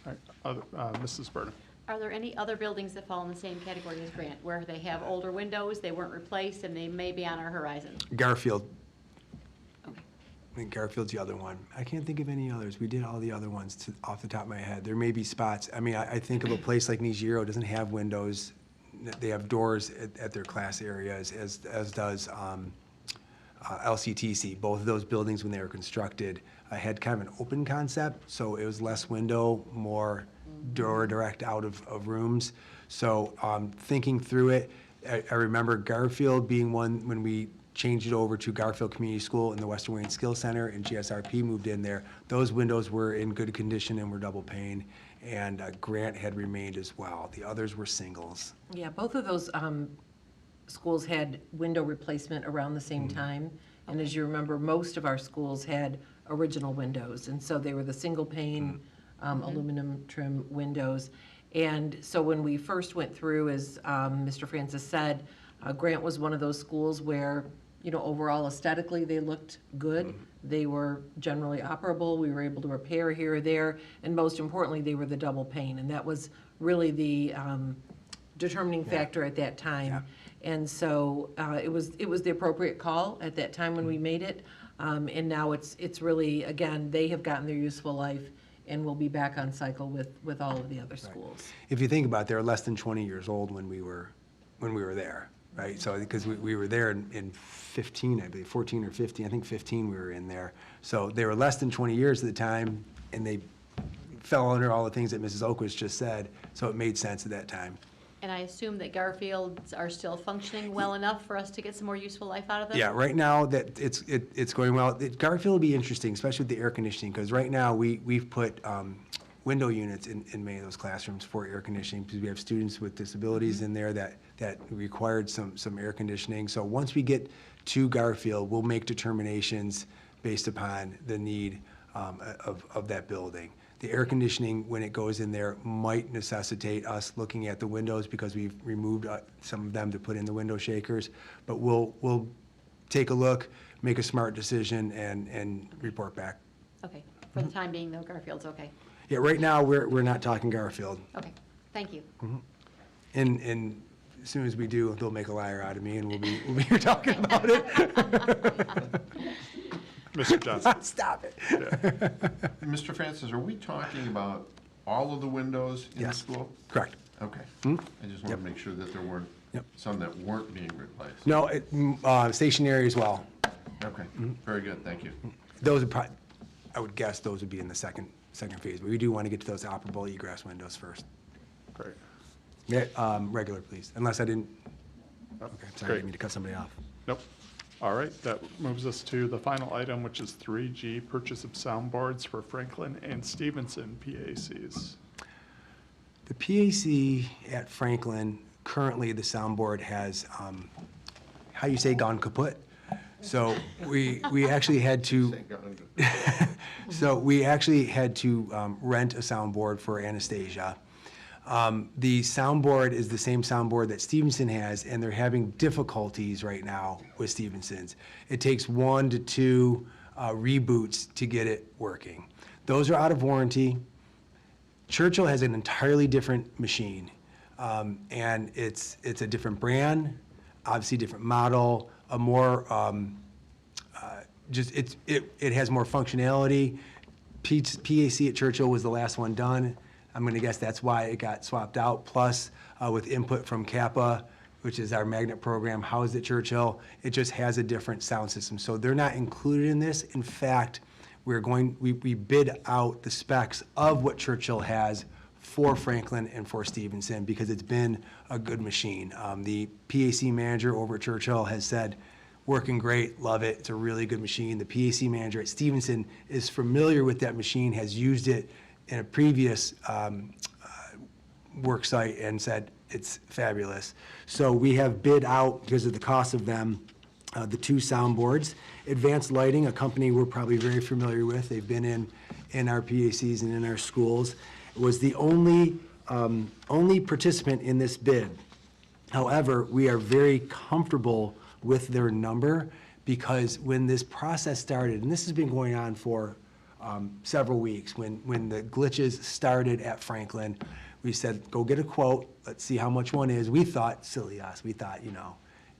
All right. Mrs. Burden. Are there any other buildings that fall in the same category as Grant, where they have older windows, they weren't replaced, and they may be on our horizon? Garfield. Okay. I think Garfield's the other one. I can't think of any others. We did all the other ones off the top of my head. There may be spots. I mean, I think of a place like Nijiro, doesn't have windows. They have doors at their class areas, as does LCTC. Both of those buildings, when they were constructed, had kind of an open concept, so it was less window, more door direct out of rooms. So thinking through it, I remember Garfield being one when we changed it over to Garfield Community School in the Western Wayne Skills Center, and GSRP moved in there. Those windows were in good condition and were double pane, and Grant had remained as well. The others were singles. Yeah, both of those schools had window replacement around the same time. And as you remember, most of our schools had original windows, and so they were the single pane aluminum trim windows. And so when we first went through, as Mr. Francis said, Grant was one of those schools where, you know, overall aesthetically, they looked good. They were generally operable. We were able to repair here or there. And most importantly, they were the double pane. And that was really the determining factor at that time. And so it was the appropriate call at that time when we made it. And now it's really, again, they have gotten their useful life and will be back on cycle with all of the other schools. If you think about it, they were less than 20 years old when we were there, right? So, because we were there in 15, I believe, 14 or 15, I think 15 we were in there. So they were less than 20 years at the time, and they fell under all the things that Mrs. Oquist just said, so it made sense at that time. And I assume that Garfields are still functioning well enough for us to get some more useful life out of them? Yeah, right now that it's going well. Garfield will be interesting, especially with the air conditioning, because right now we've put window units in many of those classrooms for air conditioning, because we have students with disabilities in there that required some air conditioning. So once we get to Garfield, we'll make determinations based upon the need of that building. The air conditioning, when it goes in there, might necessitate us looking at the windows, because we've removed some of them to put in the window shakers. But we'll take a look, make a smart decision, and report back. Okay, for the time being though, Garfield's okay. Yeah, right now, we're not talking Garfield. Okay, thank you. And as soon as we do, they'll make a liar out of me, and we'll be here talking about it. Mr. Johnson. Stop it. Mr. Francis, are we talking about all of the windows in the Yes. school? Correct. Okay. I just wanted to make sure that there weren't some that weren't being replaced. No, stationary as well. Okay, very good, thank you. Those would probably, I would guess those would be in the second phase, but we do want to get to those operable egress windows first. Great. Yeah, regular, please, unless I didn't, okay, sorry, I Great. didn't mean to cut somebody off. Nope. All right, that moves us to the final item, which is 3G, purchase of soundboards for Franklin and Stevenson PACs. The PAC at Franklin, currently the soundboard has, how you say, gone kaput? So we actually had to, rent a soundboard for Anastasia. The soundboard is the same soundboard that Stevenson has, and they're having difficulties right now with Stevenson's. It takes 1 to 2 reboots to get it working. Those are out of warranty. Churchill has an entirely different machine, and it's a different brand, obviously different model, a more it has more functionality. PAC at Churchill was the last one done. I'm going to guess that's why it got swapped out. Plus, with input from Kappa, which is our magnet program housed at Churchill, it just has a different sound system. So they're not included in this. In fact, we bid out the specs of what Churchill has for Franklin and for Stevenson, because it's been a good machine. The PAC manager over at Churchill has said, working great, love it, it's a really good machine. The PAC manager at Stevenson is familiar with that machine, has used it in a previous work site and said it's fabulous. So we have bid out, because of the cost of them, the 2 soundboards. Advanced Lighting, a company we're probably very familiar with, they've been in our PACs and in our schools, was the only participant in this bid. However, we are very comfortable with their number, because when this process started, and this has been going on for several weeks, when the glitches started at Franklin, we said, go get a quote, let's see how much one is. We thought, silly us, we thought,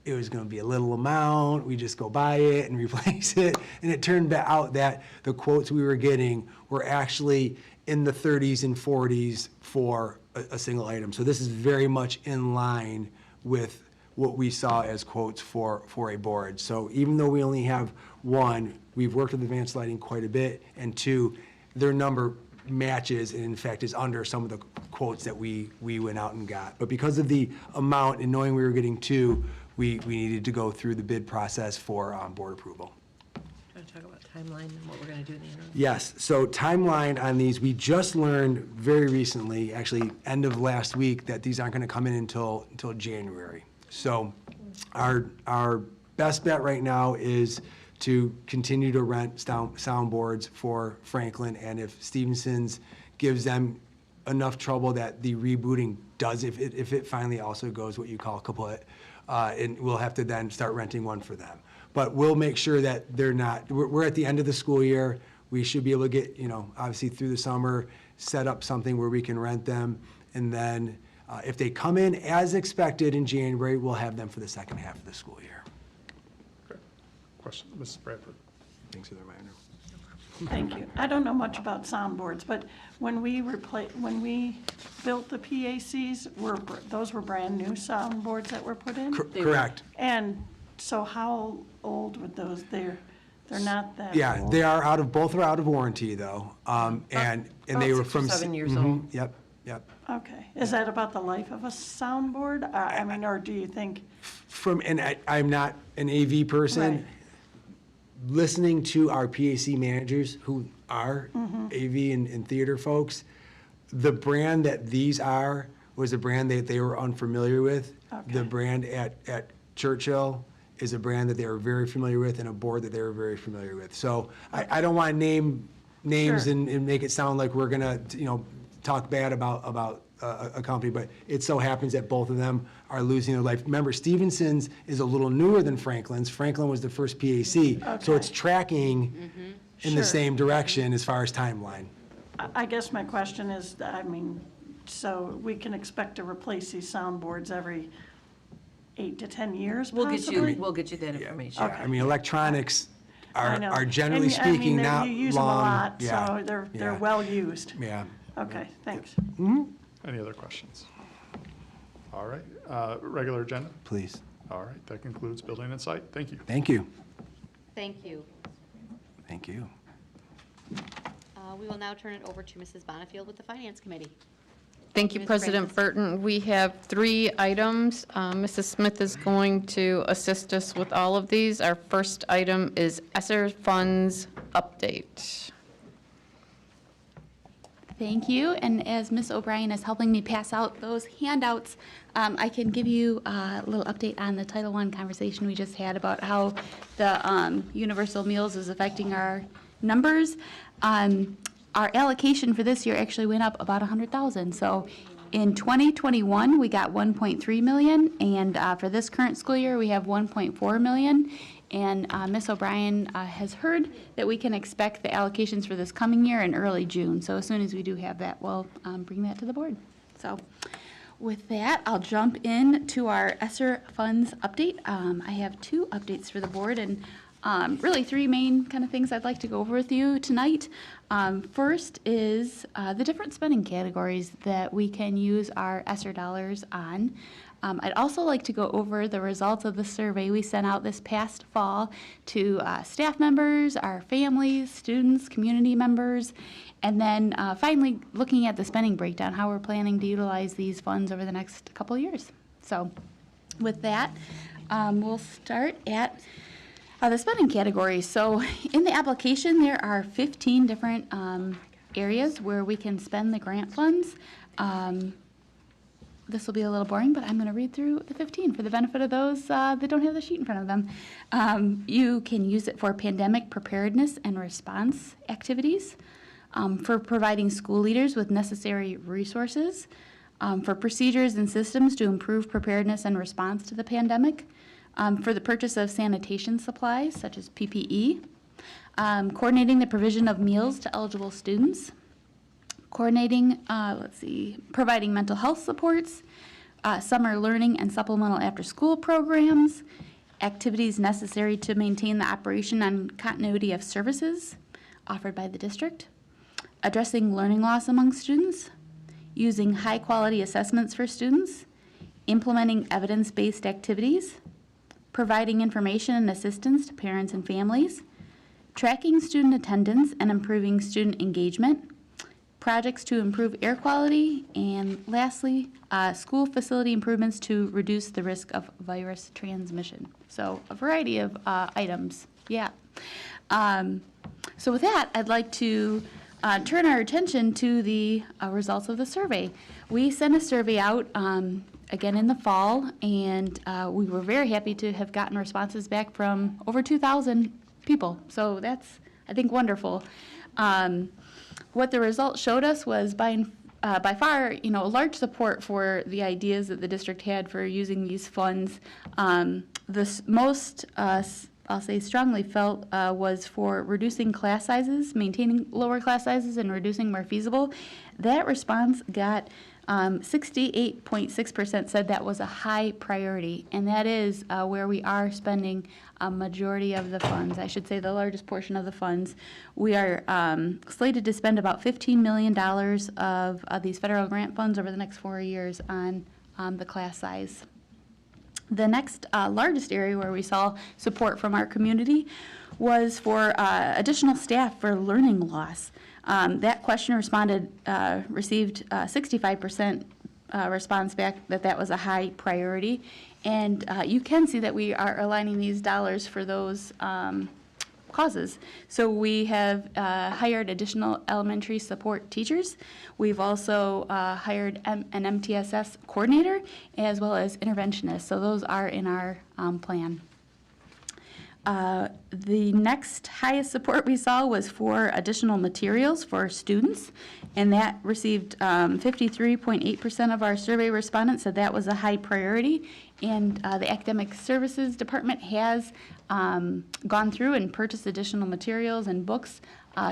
it was gonna be a little amount, we just go buy it and replace it. And it turned out that the quotes we were getting were actually in the 30s and 40s for a single item. So this is very much in line with what we saw as quotes for a board. So even though we only have 1, we've worked with Advanced Lighting quite a bit, and 2, their number matches and in fact is under some of the quotes that we went out and got. But because of the amount and knowing we were getting 2, we needed to go through the bid process for board approval. Want to talk about timeline and what we're going to do in the interim? Yes, so timeline on these, we just learned very recently, actually end of last week, that these aren't going to come in until January. So Our best bet right now is to continue to rent soundboards for Franklin, and if Stevenson's gives them enough trouble that the rebooting does, if it finally also goes what you call kaput, and we'll have to then start renting one for them. But we'll make sure that they're not, we're at the end of the school year. We should be able to get, obviously through the summer, set up something where we can rent them. And then if they come in as expected in January, we'll have them for the second half of the school year. Okay. Question, Mrs. Bradford? Thanks for the reminder. Thank you. I don't know much about soundboards, but when we built the PACs, those were brand-new soundboards that were put in? Correct. And so how old were those? They're not that Yeah, old. they are both are out of warranty though. And they were 6 or from. 7 years Mhm, old. Yep. Okay. Is that about the life of a soundboard? I mean, or do you think? I'm not an AV person. Right. Listening to our PAC managers who are AV and theater folks, the brand that these are was a brand that they were unfamiliar with. Okay. The brand at Churchill is a brand that they were very familiar with, and a board that they were very familiar with. So I don't want to name names Sure. and make it sound like we're gonna, talk bad about a company, but it so happens that both of them are losing their life. Remember, Stevenson's is a little newer than Franklin's. Franklin was the first PAC, so it's tracking in the Sure. same direction as far as timeline. I guess my question is, so we can expect to replace these soundboards every 8 to 10 years possibly? We'll get you that information. Yeah, I mean, electronics I know. are generally And, speaking not long. You use them a lot, Yeah, so they're yeah. well used. Yeah. Okay, thanks. Any other questions? All right, regular agenda? Please. All right, that concludes building and site. Thank you. Thank you. Thank you. Thank you. We will now turn it over to Mrs. Bonifield with the Finance Committee. Thank you, Ms. President Francis. Burton. We have 3 items. Mrs. Smith is going to assist us with all of these. Our first item is Esser Funds Update. Thank you, and as Ms. O'Brien is helping me pass out those handouts, I can give you a little update on the Title I conversation we just had about how the universal meals is affecting our numbers. Our allocation for this year actually went up about 100,000. So in 2021, we got 1.3 million, and for this current school year, we have 1.4 million. And Ms. O'Brien has heard that we can expect the allocations for this coming year in early June. So as soon as we do have that, we'll bring that to the board. So with that, I'll jump in to our Esser funds update. I have 2 updates for the board, and really 3 main kind of things I'd like to go over with you tonight. First is the different spending categories that we can use our Esser dollars on. I'd also like to go over the results of the survey we sent out this past fall to staff members, our families, students, community members, and then finally looking at the spending breakdown, how we're planning to utilize these funds over the next couple of years. So with that, we'll start at the spending categories. So in the application, there are 15 different areas where we can spend the grant funds. This will be a little boring, but I'm going to read through the 15 for the benefit of those that don't have the sheet in front of them. You can use it for pandemic preparedness and response activities, for providing school leaders with necessary resources, for procedures and systems to improve preparedness and response to the pandemic, for the purchase of sanitation supplies such as PPE, coordinating the provision of meals to eligible students, coordinating, providing mental health supports, summer learning and supplemental after-school programs, activities necessary to maintain the operation and continuity of services offered by the district, addressing learning loss among students, using high-quality assessments for students, implementing evidence-based activities, providing information and assistance to parents and families, tracking student attendance and improving student engagement, projects to improve air quality, and lastly, school facility improvements to reduce the risk of virus transmission. So a variety of items, yeah. So with that, I'd like to turn our attention to the results of the survey. We sent a survey out again in the fall, and we were very happy to have gotten responses back from over 2,000 people. So that's, I think, wonderful. What the results showed us was by far, large support for the ideas that the district had for using these funds. The most, I'll say strongly felt, was for reducing class sizes, maintaining lower class sizes, and reducing where feasible. That response got 68.6% said that was a high priority, and that is where we are spending a majority of the funds. I should say the largest portion of the funds. We are slated to spend about $15 million of these federal grant funds over the next 4 years on the class size. The next largest area where we saw support from our community was for additional staff for learning loss. That question received 65% response back that was a high priority. And you can see that we are aligning these dollars for those causes. So we have hired additional elementary support teachers. We've also hired an MTSS coordinator as well as interventionists. So those are in our plan. The next highest support we saw was for additional materials for students, and that received 53.8% of our survey respondents said that was a high priority. And the Academic Services Department has gone through and purchased additional materials and books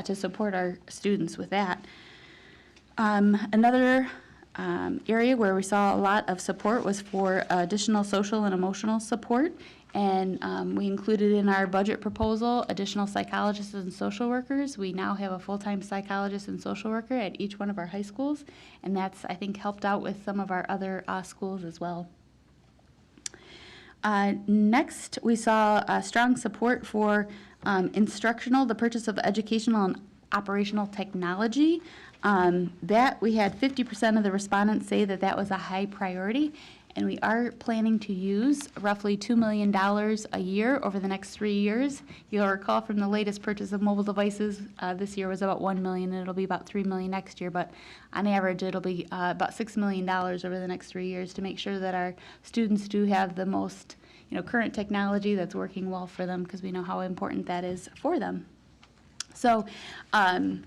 to support our students with that. Another area where we saw a lot of support was for additional social and emotional support. And we included in our budget proposal additional psychologists and social workers. We now have a full-time psychologist and social worker at each one of our high schools, and that's, I think, helped out with some of our other schools as well. Next, we saw strong support for the purchase of educational and operational technology. That we had 50% of the respondents say that that was a high priority. And we are planning to use roughly $2 million a year over the next 3 years. You'll recall from the latest purchase of mobile devices, this year was about $1 million, and it'll be about $3 million next year. But on average, it'll be about $6 million over the next 3 years to make sure that our students do have the most, current technology that's working well for them, because we know how important that is for them. So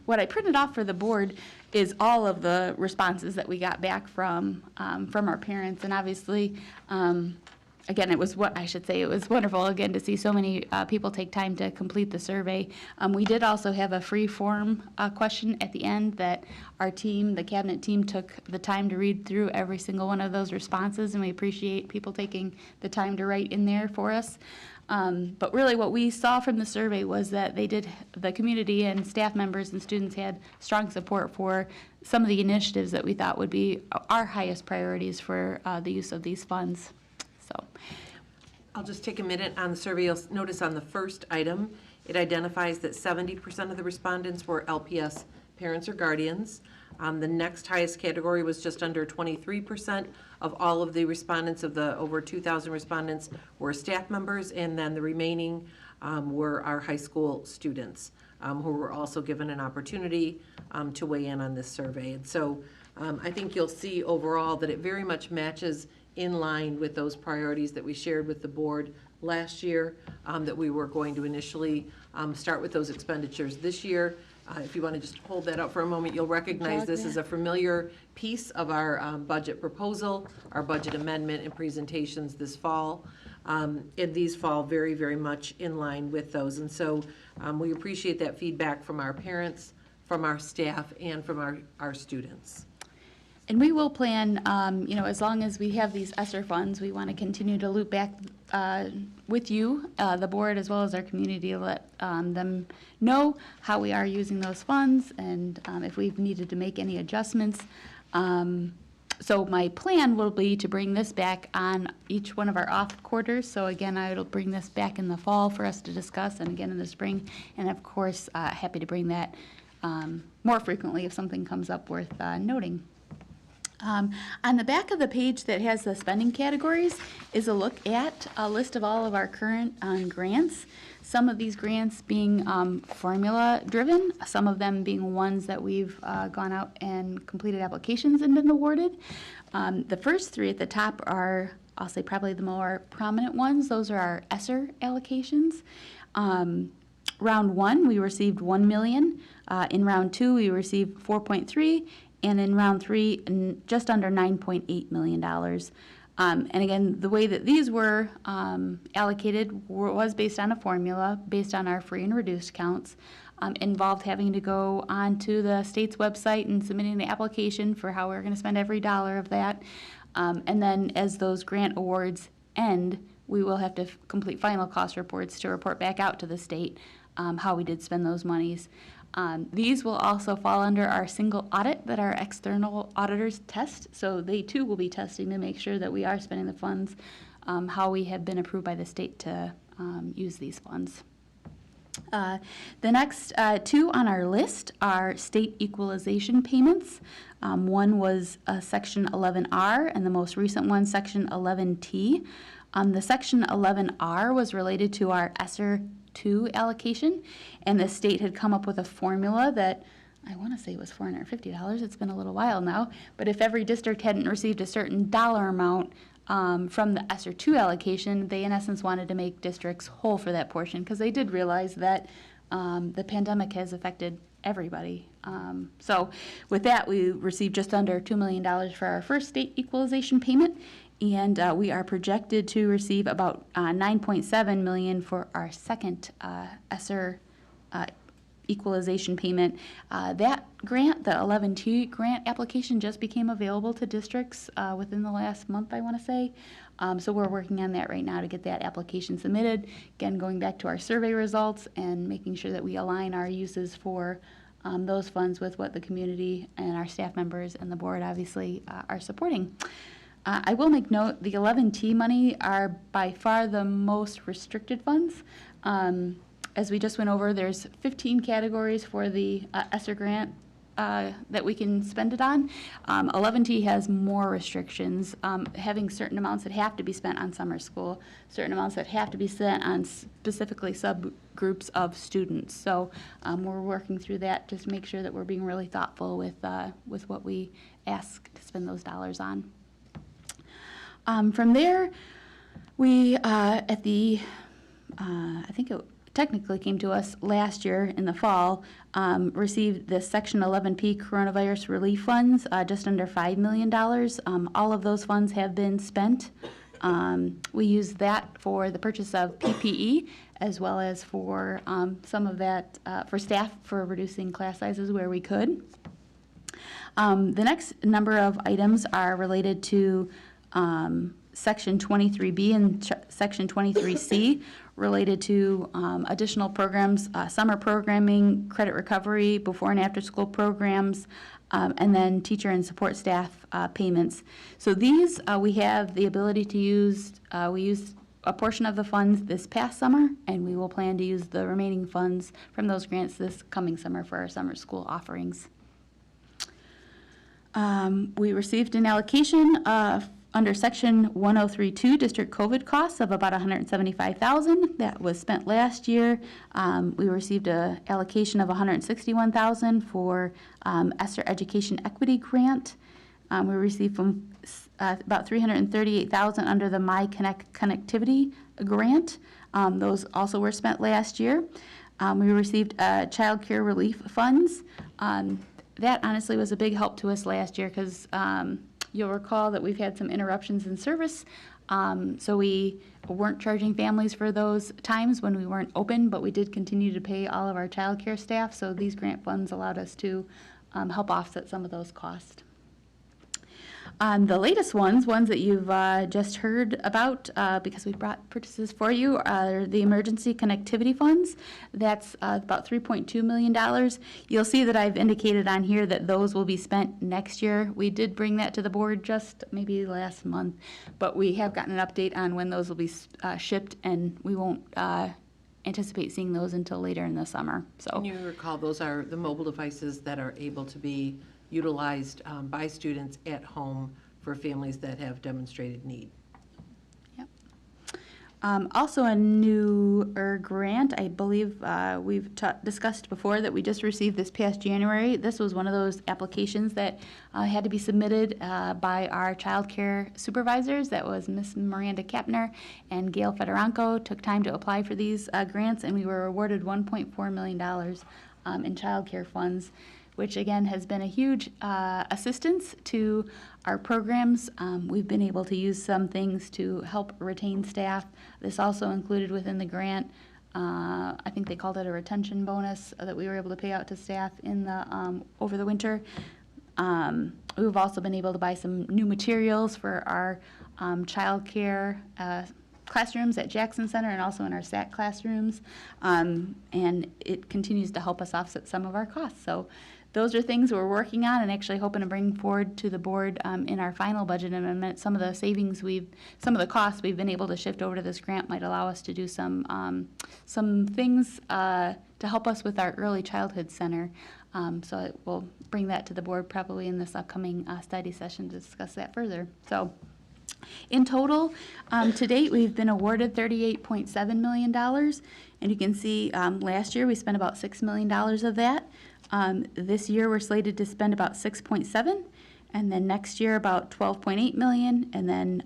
what I printed off for the board is all of the responses that we got back from our parents. And obviously, again, it was wonderful, again, to see so many people take time to complete the survey. We did also have a free form question at the end that our team, the cabinet team, took the time to read through every single one of those responses, and we appreciate people taking the time to write in there for us. But really what we saw from the survey was that the community and staff members and students had strong support for some of the initiatives that we thought would be our highest priorities for the use of these funds. So, I'll just take a minute on the survey. You'll notice on the first item, it identifies that 70% of the respondents were LPS parents or guardians. The next highest category was just under 23% of all of the respondents, of the over 2,000 respondents, were staff members, and then the remaining were our high school students who were also given an opportunity to weigh in on this survey. And so I think you'll see overall that it very much matches in line with those priorities that we shared with the board last year, that we were going to initially start with those expenditures this year. If you want to just hold that up for a moment, you'll recognize this is a familiar piece of our budget proposal, our budget amendment and presentations this fall. And these fall very, very much in line with those. And so we appreciate that feedback from our parents, from our staff, and from our students. And we will plan, as long as we have these Esser funds, we want to continue to loop back with you, the board, as well as our community, to let them know how we are using those funds and if we've needed to make any adjustments. So my plan will be to bring this back on each one of our off quarters. So again, I will bring this back in the fall for us to discuss, and again in the spring. And of course, happy to bring that more frequently if something comes up worth noting. On the back of the page that has the spending categories is a look at a list of all of our current grants. Some of these grants being formula-driven, some of them being ones that we've gone out and completed applications and been awarded. The first three at the top are, I'll say, probably the more prominent ones. Those are our Esser allocations. Round one, we received $1 million. In round two, we received 4.3, and in round three, just under $9.8 million. And again, the way that these were allocated was based on a formula, based on our free and reduced counts, involved having to go onto the state's website and submitting the application for how we're going to spend every dollar of that. And then as those grant awards end, we will have to complete final cost reports to report back out to the state how we did spend those monies. These will also fall under our single audit that our external auditors test. So they too will be testing to make sure that we are spending the funds how we have been approved by the state to use these funds. The next two on our list are state equalization payments. One was Section 11R, and the most recent one, Section 11T. The Section 11R was related to our Esser 2 allocation, and the state had come up with a formula that I want to say it was $450. It's been a little while now, but if every district hadn't received a certain dollar amount from the Esser 2 allocation, they in essence wanted to make districts whole for that portion because they did realize that the pandemic has affected everybody. So with that, we received just under $2 million for our first state equalization payment, and we are projected to receive about $9.7 million for our second Esser equalization payment. That grant, the 11T grant application, just became available to districts within the last month, I want to say. So we're working on that right now to get that application submitted. Again, going back to our survey results and making sure that we align our uses for those funds with what the community and our staff members and the board obviously are supporting. I will make note, the 11T money are by far the most restricted funds. As we just went over, there's 15 categories for the Esser grant that we can spend it on. 11T has more restrictions, having certain amounts that have to be spent on summer school, certain amounts that have to be spent on specifically subgroups of students. So we're working through that just to make sure that we're being really thoughtful with what we ask to spend those dollars on. From there, we, I think it technically came to us last year in the fall, received the Section 11P coronavirus relief funds, just under $5 million. All of those funds have been spent. We used that for the purchase of PPE, as well as for some of that for staff for reducing class sizes where we could. The next number of items are related to Section 23B and Section 23C related to additional programs, summer programming, credit recovery, before and after school programs, and then teacher and support staff payments. So these we have the ability to use, we used a portion of the funds this past summer, and we will plan to use the remaining funds from those grants this coming summer for our summer school offerings. We received an allocation under Section 1032 district COVID costs of about $175,000. That was spent last year. We received an allocation of $161,000 for Esser Education Equity Grant. We received from about $338,000 under the My Connect Connectivity Grant. Those also were spent last year. We received child care relief funds. That honestly was a big help to us last year because you'll recall that we've had some interruptions in service. So we weren't charging families for those times when we weren't open, but we did continue to pay all of our child care staff. So these grant funds allowed us to help offset some of those costs. The latest ones that you've just heard about because we brought purchases for you are the emergency connectivity funds. That's about $3.2 million. You'll see that I've indicated on here that those will be spent next year. We did bring that to the board just maybe last month, but we have gotten an update on when those will be shipped, and we won't anticipate seeing those until later in the summer. So. Can you recall those are the mobile devices that are able to be utilized by students at home for families that have demonstrated need. Also a newer grant, I believe we've discussed before that we just received this past January. This was one of those applications that had to be submitted by our child care supervisors. That was Miss Miranda Kapner and Gail Federanco took time to apply for these grants, and we were awarded $1.4 million in child care funds, which again has been a huge assistance to our programs. We've been able to use some things to help retain staff. This also included within the grant, I think they called it a retention bonus that we were able to pay out to staff in the over the winter. We've also been able to buy some new materials for our child care classrooms at Jackson Center and also in our SAC classrooms, and it continues to help us offset some of our costs. So those are things we're working on and actually hoping to bring forward to the board in our final budget amendment. Some of the savings some of the costs we've been able to shift over to this grant might allow us to do some things to help us with our early childhood center. So we'll bring that to the board probably in this upcoming study session to discuss that further. So in total, to date, we've been awarded $38.7 million. And you can see last year we spent about $6 million of that. This year we're slated to spend about 6.7, and then next year about 12.8 million, and then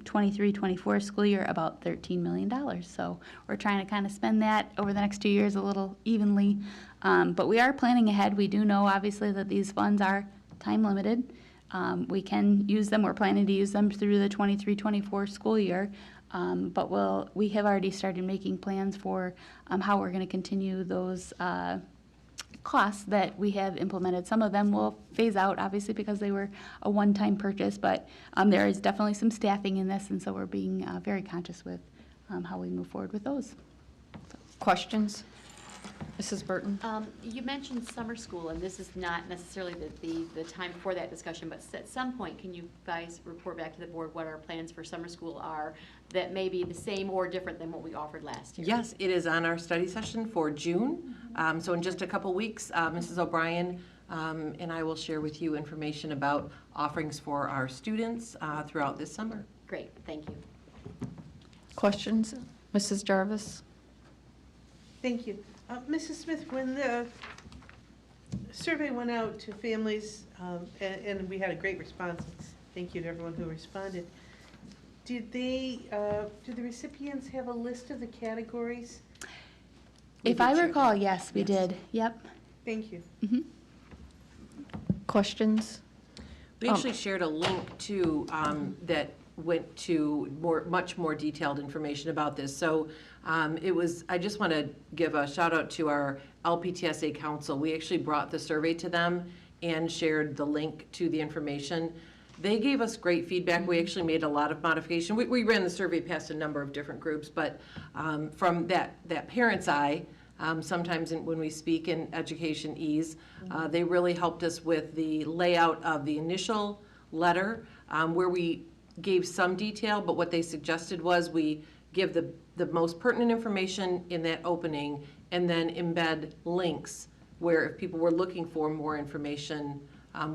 23-24 school year about $13 million. So we're trying to kind of spend that over the next 2 years a little evenly, but we are planning ahead. We do know obviously that these funds are time limited. We can use them. We're planning to use them through the 23-24 school year. But we have already started making plans for how we're going to continue those costs that we have implemented. Some of them will phase out, obviously, because they were a one-time purchase, but there is definitely some staffing in this, and so we're being very conscious with how we move forward with those. Questions? Mrs. Burton? You mentioned summer school, and this is not necessarily the time for that discussion, but at some point, can you guys report back to the board what our plans for summer school are that may be the same or different than what we offered last year? Yes, it is on our study session for June. So in just a couple weeks, Mrs. O'Brien and I will share with you information about offerings for our students throughout this summer. Great, thank you. Questions? Mrs. Jarvis? Thank you. Mrs. Smith, when the survey went out to families, and we had a great response, thank you to everyone who responded, did the recipients have a list of the categories? If I recall, yes, we did. Yep. Thank you. Questions? We actually shared a link to that went to much more detailed information about this. So I just want to give a shout out to our LPTSA council. We actually brought the survey to them and shared the link to the information. They gave us great feedback. We actually made a lot of modification. We ran the survey past a number of different groups, but from that parent's eye, sometimes when we speak in education ease, they really helped us with the layout of the initial letter, where we gave some detail, but what they suggested was we give the most pertinent information in that opening and then embed links where if people were looking for more information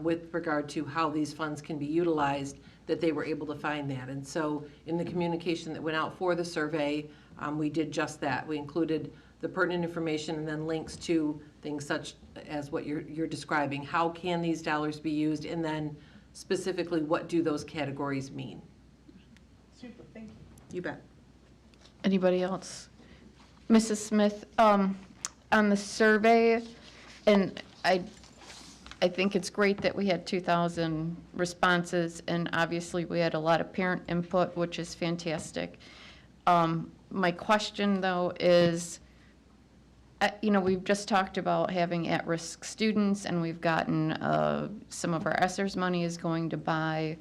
with regard to how these funds can be utilized, that they were able to find that. And so in the communication that went out for the survey, we did just that. We included the pertinent information and then links to things such as what you're describing. How can these dollars be used? And then specifically, what do those categories mean? Super, thank you. You bet. Anybody else? Mrs. Smith, on the survey, and I think it's great that we had 2,000 responses, and obviously we had a lot of parent input, which is fantastic. My question, though, is, we've just talked about having at-risk students, and we've gotten some of our Esser's money is going to buy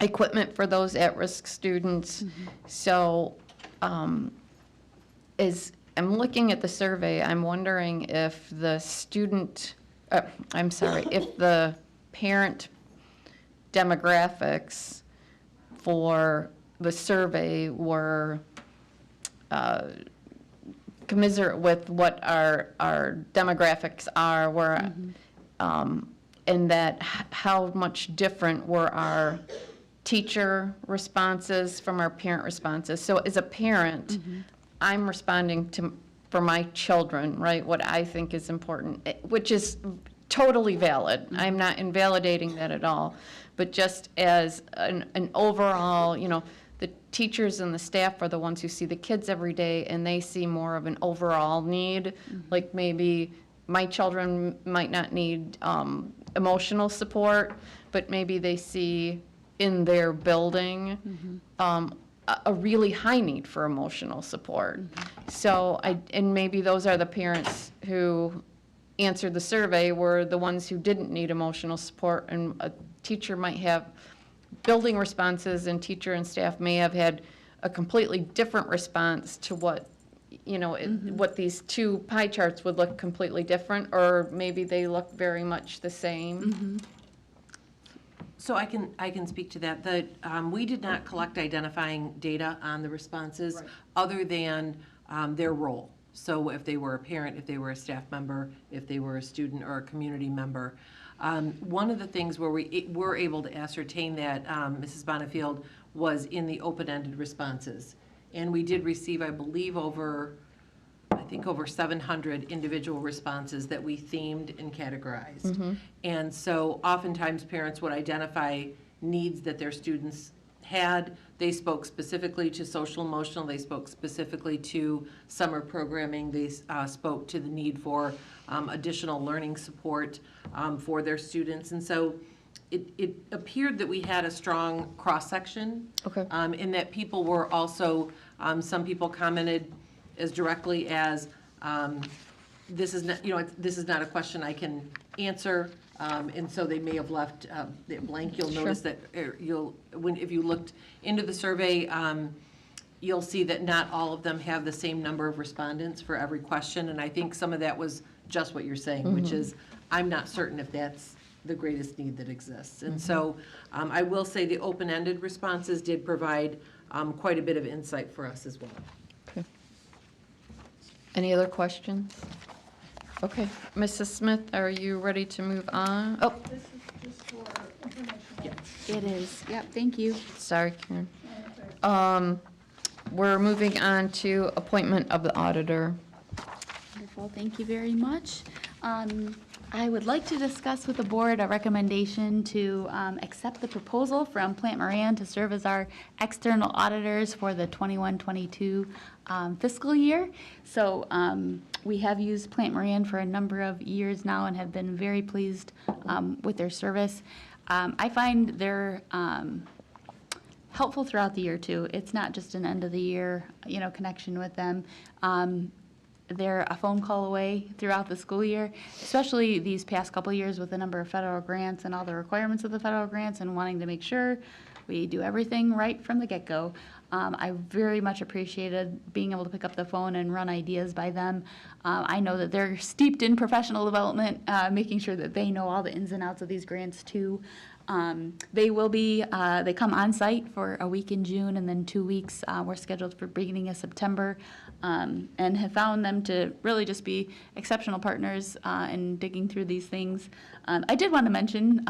equipment for those at-risk students. So I'm looking at the survey, I'm wondering if the if the parent demographics for the survey were commiserate with what our demographics are, where and that how much different were our teacher responses from our parent responses. So as a parent, I'm responding for my children, right, what I think is important, which is totally valid. I'm not invalidating that at all. But just as an overall, the teachers and the staff are the ones who see the kids every day, and they see more of an overall need. Like maybe my children might not need emotional support, but maybe they see in their building a really high need for emotional support. So and maybe those are the parents who answered the survey were the ones who didn't need emotional support, and a teacher might have building responses, and teacher and staff may have had a completely different response to what, what these two pie charts would look completely different, or maybe they look very much the same. So I can speak to that. We did not collect identifying data on the responses other than their role. So if they were a parent, if they were a staff member, if they were a student or a community member. One of the things where we were able to ascertain that, Mrs. Bonifield, was in the open-ended responses. And we did receive, I believe, over 700 individual responses that we themed and categorized. And so oftentimes parents would identify needs that their students had. They spoke specifically to social emotional, they spoke specifically to summer programming, they spoke to the need for additional learning support for their students. And so it appeared that we had a strong cross-section. Okay. In that people were also, some people commented as directly as, this is not, this is not a question I can answer. And so they may have left it blank. You'll notice that if you looked into the survey, you'll see that not all of them have the same number of respondents for every question. And I think some of that was just what you're saying, which is, I'm not certain if that's the greatest need that exists. And so I will say the open-ended responses did provide quite a bit of insight for us as well. Okay. Any other questions? Okay, Mrs. Smith, are you ready to move on? Oh, This is just for information. It is, yep, thank you. sorry, Karen. We're moving on to appointment of the auditor. Wonderful, thank you very much. I would like to discuss with the board a recommendation to accept the proposal from Plant Moran to serve as our external auditors for the 21-22 fiscal year. So we have used Plant Moran for a number of years now and have been very pleased with their service. I find they're helpful throughout the year too. It's not just an end of the year, connection with them. They're a phone call away throughout the school year, especially these past couple of years with the number of federal grants and all the requirements of the federal grants and wanting to make sure we do everything right from the get-go. I very much appreciated being able to pick up the phone and run ideas by them. I know that they're steeped in professional development, making sure that they know all the ins and outs of these grants too. They will be, they come on site for a week in June and then 2 weeks. We're scheduled for beginning of September, and have found them to really just be exceptional partners in digging through these things. I did want to mention,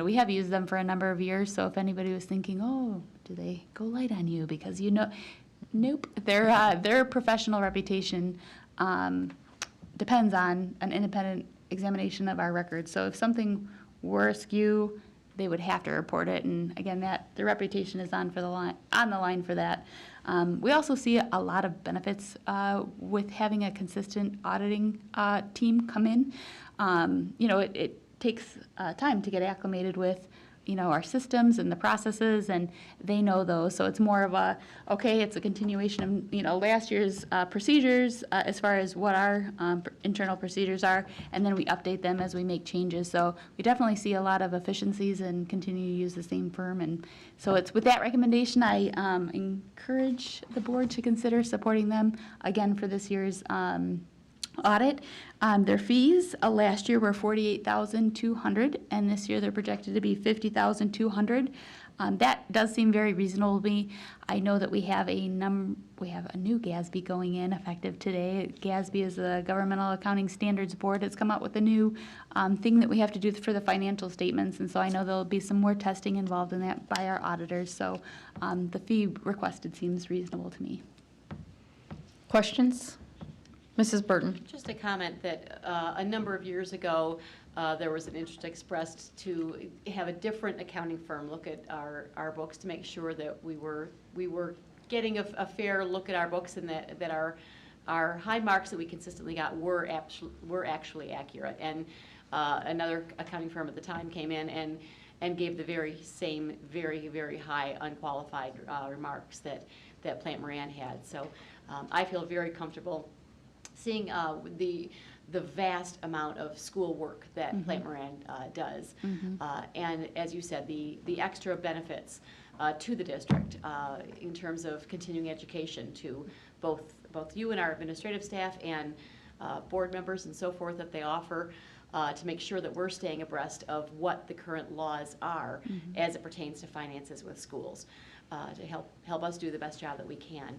we have used them for a number of years, so if anybody was thinking, oh, do they go light on you? Because nope, their professional reputation depends on an independent examination of our records. So if something were askew, they would have to report it, and again, their reputation is on the line for that. We also see a lot of benefits with having a consistent auditing team come in. It takes time to get acclimated with our systems and the processes, and they know those. So it's more of it's a continuation of, last year's procedures as far as what our internal procedures are, and then we update them as we make changes. So we definitely see a lot of efficiencies and continue to use the same firm. And so it's with that recommendation, I encourage the board to consider supporting them again for this year's audit. Their fees last year were $48,200, and this year they're projected to be $50,200. That does seem very reasonable to me. I know that we have a new GASB going in effective today. GASB is the Governmental Accounting Standards Board. It's come up with a new thing that we have to do for the financial statements, and so I know there'll be some more testing involved in that by our auditors. So the fee requested seems reasonable to me. Questions? Mrs. Burton? Just a comment that a number of years ago, there was an interest expressed to have a different accounting firm look at our books to make sure that we were getting a fair look at our books and that our high marks that we consistently got were actually accurate. And another accounting firm at the time came in and gave the very same, very, very high unqualified remarks that Plant Moran had. So I feel very comfortable seeing the vast amount of school work that Plant Moran does. And as you said, the extra benefits to the district in terms of continuing education to both you and our administrative staff and board members and so forth that they offer to make sure that we're staying abreast of what the current laws are as it pertains to finances with schools to help us do the best job that we can.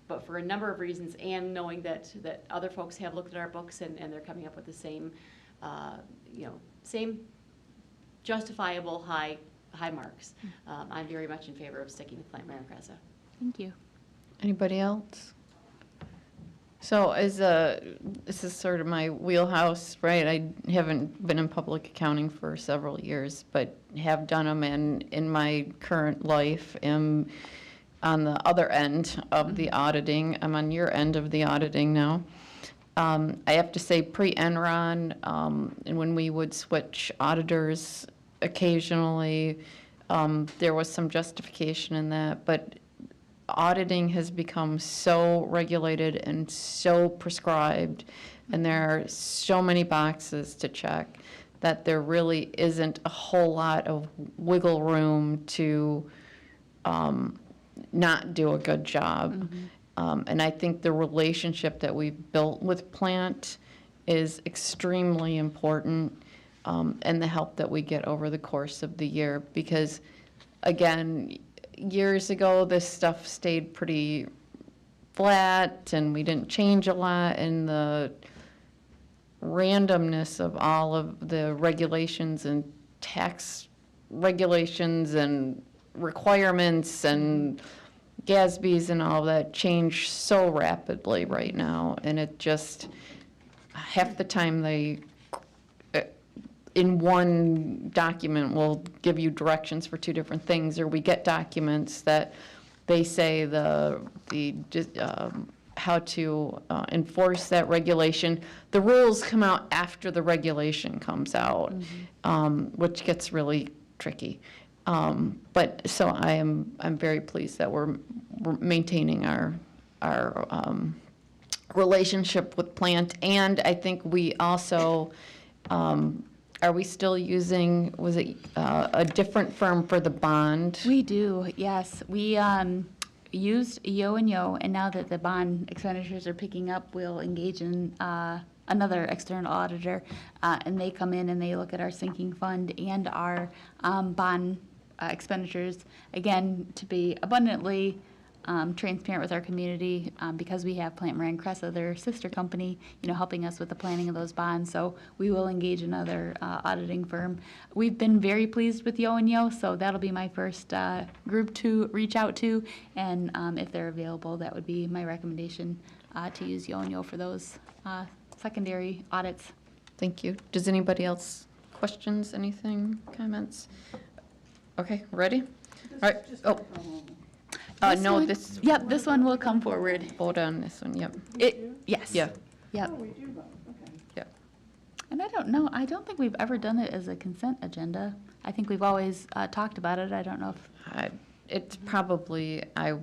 But for a number of reasons, and knowing that other folks have looked at our books and they're coming up with the same, same justifiable high marks, I'm very much in favor of sticking with Plant Moran Cressa. Thank you. Anybody else? So this is sort of my wheelhouse, right? I haven't been in public accounting for several years, but have done them in my current life. Am on the other end of the auditing. I'm on your end of the auditing now. I have to say pre-Enron, and when we would switch auditors occasionally, there was some justification in that, but auditing has become so regulated and so prescribed, and there are so many boxes to check that there really isn't a whole lot of wiggle room to not do a good job. And I think the relationship that we've built with Plant is extremely important, and the help that we get over the course of the year. Because, again, years ago, this stuff stayed pretty flat, and we didn't change a lot, and the randomness of all of the regulations and tax regulations and requirements and GASBs and all that change so rapidly right now, and it just, half the time they, in one document, will give you directions for two different things, or we get documents that they say how to enforce that regulation. The rules come out after the regulation comes out, which gets really tricky. But so I'm very pleased that we're maintaining our relationship with Plant, and I think we also are we still using, was it a different firm for the bond? We do, yes. We used Yo and Yo, and now that the bond expenditures are picking up, we'll engage in another external auditor, and they come in and they look at our sinking fund and our bond expenditures, again, to be abundantly transparent with our community, because we have Plant Moran Cressa, their sister company, helping us with the planning of those bonds. So we will engage another auditing firm. We've been very pleased with Yo and Yo, so that'll be my first group to reach out to, and if they're available, that would be my recommendation to use Yo and Yo for those secondary audits. Thank you. Does anybody else, questions, anything, comments? Okay, ready? All right. Oh. No, this. Yep, this one will come forward. Vote on this one, yep. Yes. Yeah. Yep. Oh, we do vote, okay. Yeah. And I don't know, I don't think we've ever done it as a consent agenda. I think we've always talked about it. I don't know if. It's probably, I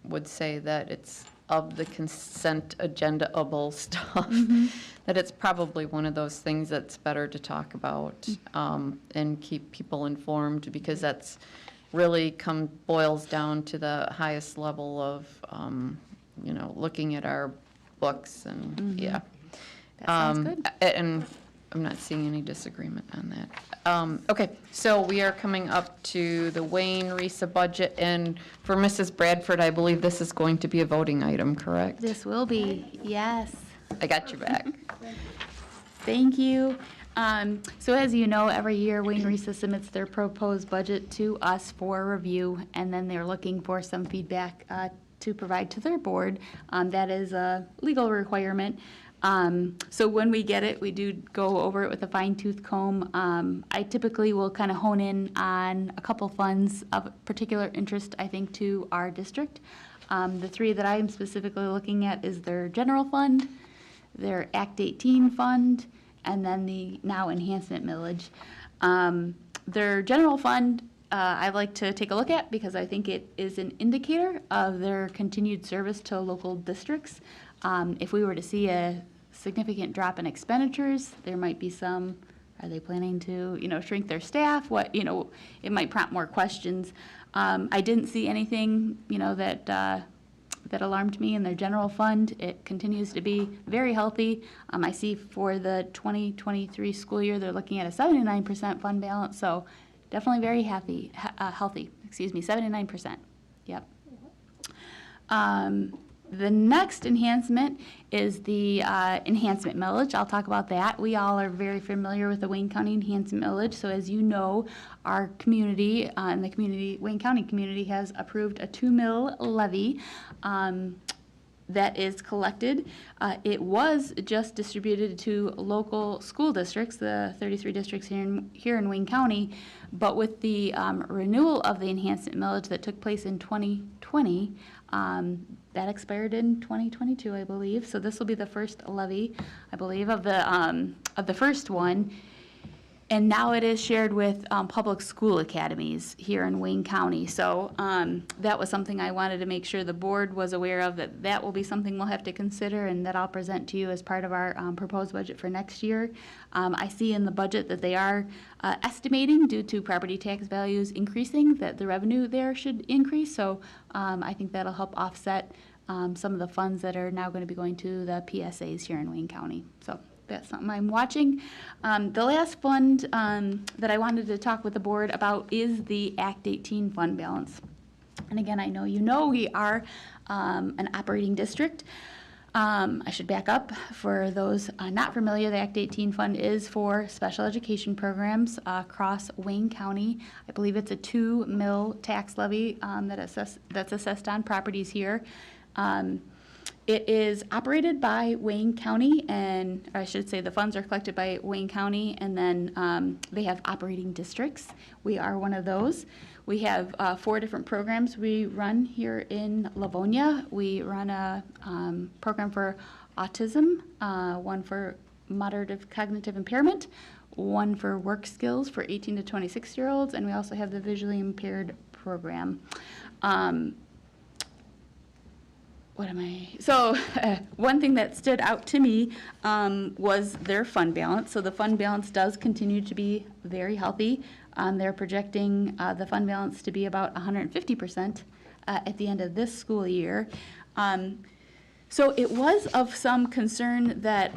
would say that it's of the consent agenda-able stuff, that it's probably one of those things that's better to talk about and keep people informed, because that's really boils down to the highest level of, looking at our books and, yeah. That sounds good. And I'm not seeing any disagreement on that. Okay, so we are coming up to the Wayne Risa budget, and for Mrs. Bradford, I believe this is going to be a voting item, correct? This will be, yes. I got your back. Thank you. So as you know, every year Wayne Risa submits their proposed budget to us for review, and then they're looking for some feedback to provide to their board. That is a legal requirement. So when we get it, we do go over it with a fine-tooth comb. I typically will kind of hone in on a couple funds of particular interest, I think, to our district. The three that I'm specifically looking at is their general fund, their Act 18 fund, and then the now enhancement millage. Their general fund, I like to take a look at because I think it is an indicator of their continued service to local districts. If we were to see a significant drop in expenditures, there might be some, are they planning to, shrink their staff? What, it might prompt more questions. I didn't see anything, that alarmed me in their general fund. It continues to be very healthy. I see for the 2023 school year, they're looking at a 79% fund balance, so definitely very healthy, 79%. Yep. The next enhancement is the enhancement millage. I'll talk about that. We all are very familiar with the Wayne County enhancement millage. So as you know, our community and the Wayne County community has approved a 2 mil levy that is collected. It was just distributed to local school districts, the 33 districts here in Wayne County, but with the renewal of the enhancement millage that took place in 2020, that expired in 2022, I believe. So this will be the first levy, I believe, of the first one. And now it is shared with public school academies here in Wayne County. So that was something I wanted to make sure the board was aware of, that will be something we'll have to consider and that I'll present to you as part of our proposed budget for next year. I see in the budget that they are estimating, due to property tax values increasing, that the revenue there should increase. So I think that'll help offset some of the funds that are now going to be going to the PSAs here in Wayne County. So that's something I'm watching. The last fund that I wanted to talk with the board about is the Act 18 fund balance. And again, I know we are an operating district. I should back up for those not familiar. The Act 18 fund is for special education programs across Wayne County. I believe it's a 2 mil tax levy that's assessed on properties here. It is operated by Wayne County, or I should say the funds are collected by Wayne County, and then they have operating districts. We are one of those. We have 4 different programs we run here in Livonia. We run a program for autism, one for moderate cognitive impairment, one for work skills for 18 to 26-year-olds, and we also have the visually impaired program. One thing that stood out to me was their fund balance. So the fund balance does continue to be very healthy. They're projecting the fund balance to be about 150% at the end of this school year. So it was of some concern that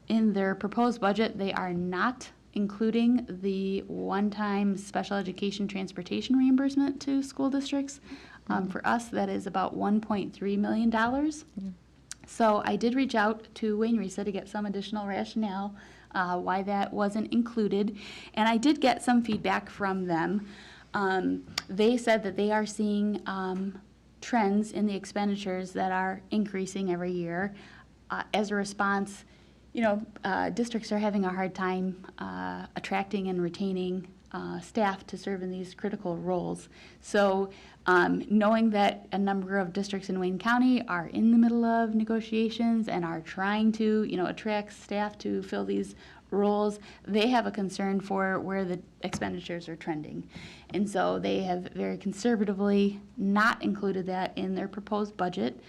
in their proposed budget, they are not including the one-time special education transportation reimbursement to school districts. For us, that is about $1.3 million. So I did reach out to Wayne Risa to get some additional rationale why that wasn't included. And I did get some feedback from them. They said that they are seeing trends in the expenditures that are increasing every year. As a response, districts are having a hard time attracting and retaining staff to serve in these critical roles. So knowing that a number of districts in Wayne County are in the middle of negotiations and are trying to, attract staff to fill these roles, they have a concern for where the expenditures are trending. And so they have very conservatively not included that in their proposed budget.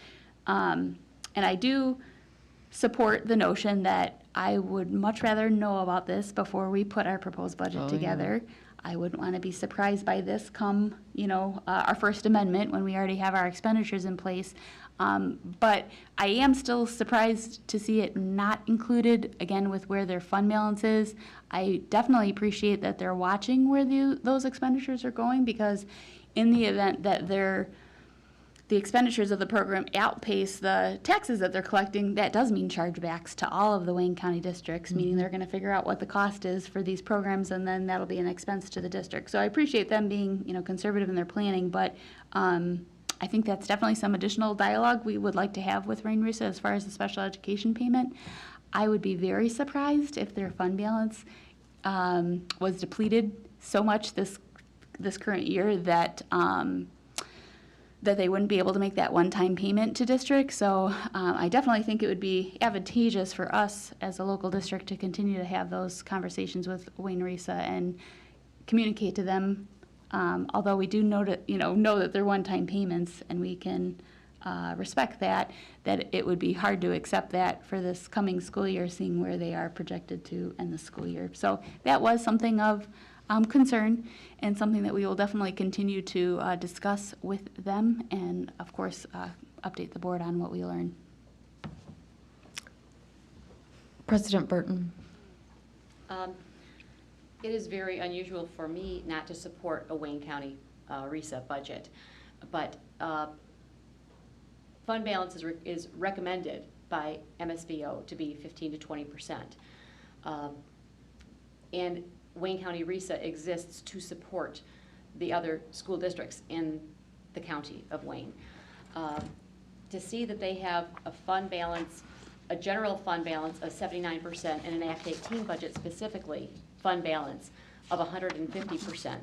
And I do support the notion that I would much rather know about this before we put our proposed budget together. I wouldn't want to be surprised by this come, our first amendment when we already have our expenditures in place. But I am still surprised to see it not included, again, with where their fund balance is. I definitely appreciate that they're watching where those expenditures are going, because in the event that the expenditures of the program outpace the taxes that they're collecting, that does mean chargebacks to all of the Wayne County districts, meaning they're going to figure out what the cost is for these programs, and then that'll be an expense to the district. So I appreciate them being, conservative in their planning, but I think that's definitely some additional dialogue we would like to have with Wayne Risa as far as the special education payment. I would be very surprised if their fund balance was depleted so much this current year that that they wouldn't be able to make that one-time payment to districts. So I definitely think it would be advantageous for us as a local district to continue to have those conversations with Wayne Risa and communicate to them. Although we do know that they're one-time payments, and we can respect that it would be hard to accept that for this coming school year, seeing where they are projected to end the school year. So that was something of concern, and something that we will definitely continue to discuss with them, and of course update the board on what we learn. President Burton. It is very unusual for me not to support a Wayne County RISA budget, but fund balance is recommended by MSVO to be 15 to 20%. And Wayne County RISA exists to support the other school districts in the county of Wayne. To see that they have a fund balance, a general fund balance of 79%, and an Act 18 budget specifically, fund balance of 150%,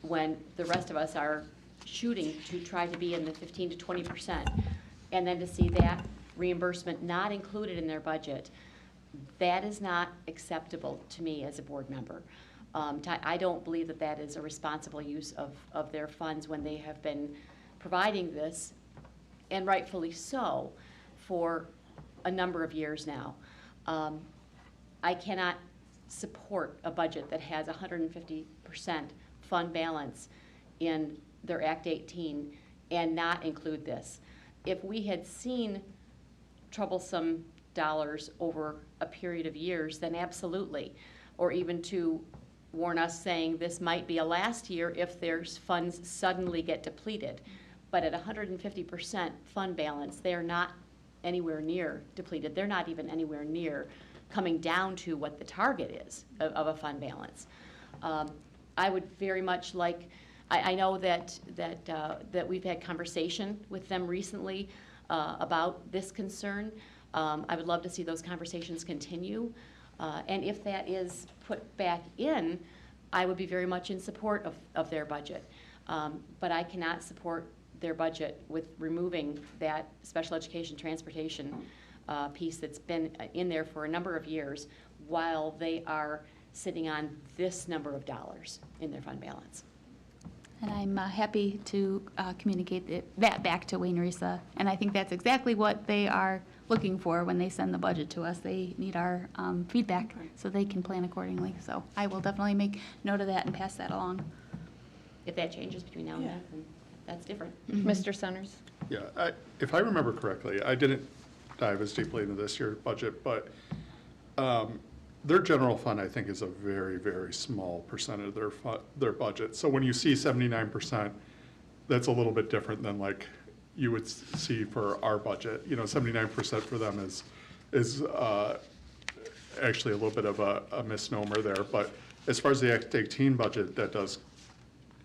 when the rest of us are shooting to try to be in the 15 to 20%, and then to see that reimbursement not included in their budget, that is not acceptable to me as a board member. I don't believe that that is a responsible use of their funds when they have been providing this, and rightfully so, for a number of years now. I cannot support a budget that has 150% fund balance in their Act 18 and not include this. If we had seen troublesome dollars over a period of years, then absolutely, or even to warn us saying this might be a last year if their funds suddenly get depleted. But at 150% fund balance, they're not anywhere near depleted. They're not even anywhere near coming down to what the target is of a fund balance. I would very much like, I know that we've had conversation with them recently about this concern. I would love to see those conversations continue. And if that is put back in, I would be very much in support of their budget. But I cannot support their budget with removing that special education transportation piece that's been in there for a number of years, while they are sitting on this number of dollars in their fund balance. And I'm happy to communicate that back to Wayne Risa. And I think that's exactly what they are looking for when they send the budget to us. They need our feedback so they can plan accordingly. So I will definitely make note of that and pass that along. If that changes between now and then, that's different. Mr. Centers? Yeah, if I remember correctly, I didn't dive as deeply into this year's budget, but their general fund, I think, is a very, very small percent of their budget. So when you see 79%, that's a little bit different than like you would see for our budget. 79% for them is actually a little bit of a misnomer there. But as far as the Act 18 budget,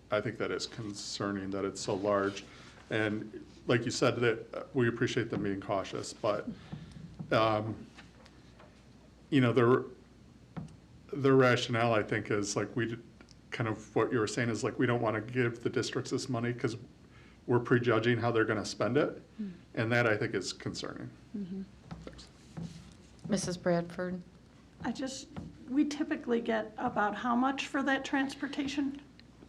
I think that is concerning that it's so large. And like you said, that we appreciate them being cautious, but their rationale, I think, is like kind of what you were saying is like we don't want to give the districts this money because we're prejudging how they're going to spend it, and that I think is concerning. Thanks. Mrs. Bradford? We typically get about how much for that transportation?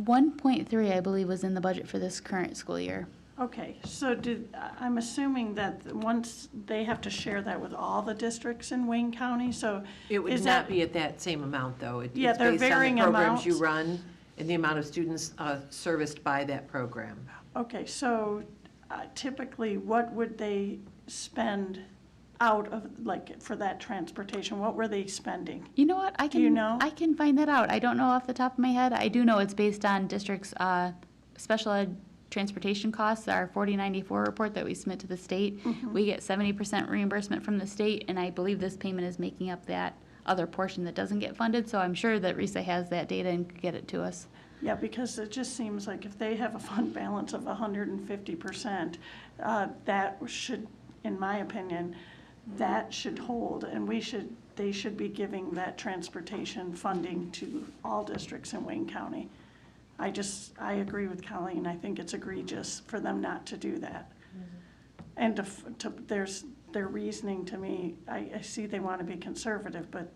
1.3, I believe, was in the budget for this current school year. Okay, so I'm assuming that once they have to share that with all the districts in Wayne County, so It would is not that, be at that same amount, though. Yeah, It's they're based on the varying programs amounts. you run, and the amount of students serviced by that program. Okay, so typically, what would they spend out of, like, for that transportation? What were they spending? You know what? Do you know? I can find that out. I don't know off the top of my head. I do know it's based on districts' special ed transportation costs, our 4094 report that we submit to the state. We get 70% reimbursement from the state, and I believe this payment is making up that other portion that doesn't get funded. So I'm sure that Risa has that data and could get it to us. Yeah, because it just seems like if they have a fund balance of 150%, that should, in my opinion, that should hold, and they should be giving that transportation funding to all districts in Wayne County. I agree with Colleen. I think it's egregious for them not to do that. And their reasoning to me, I see they want to be conservative, but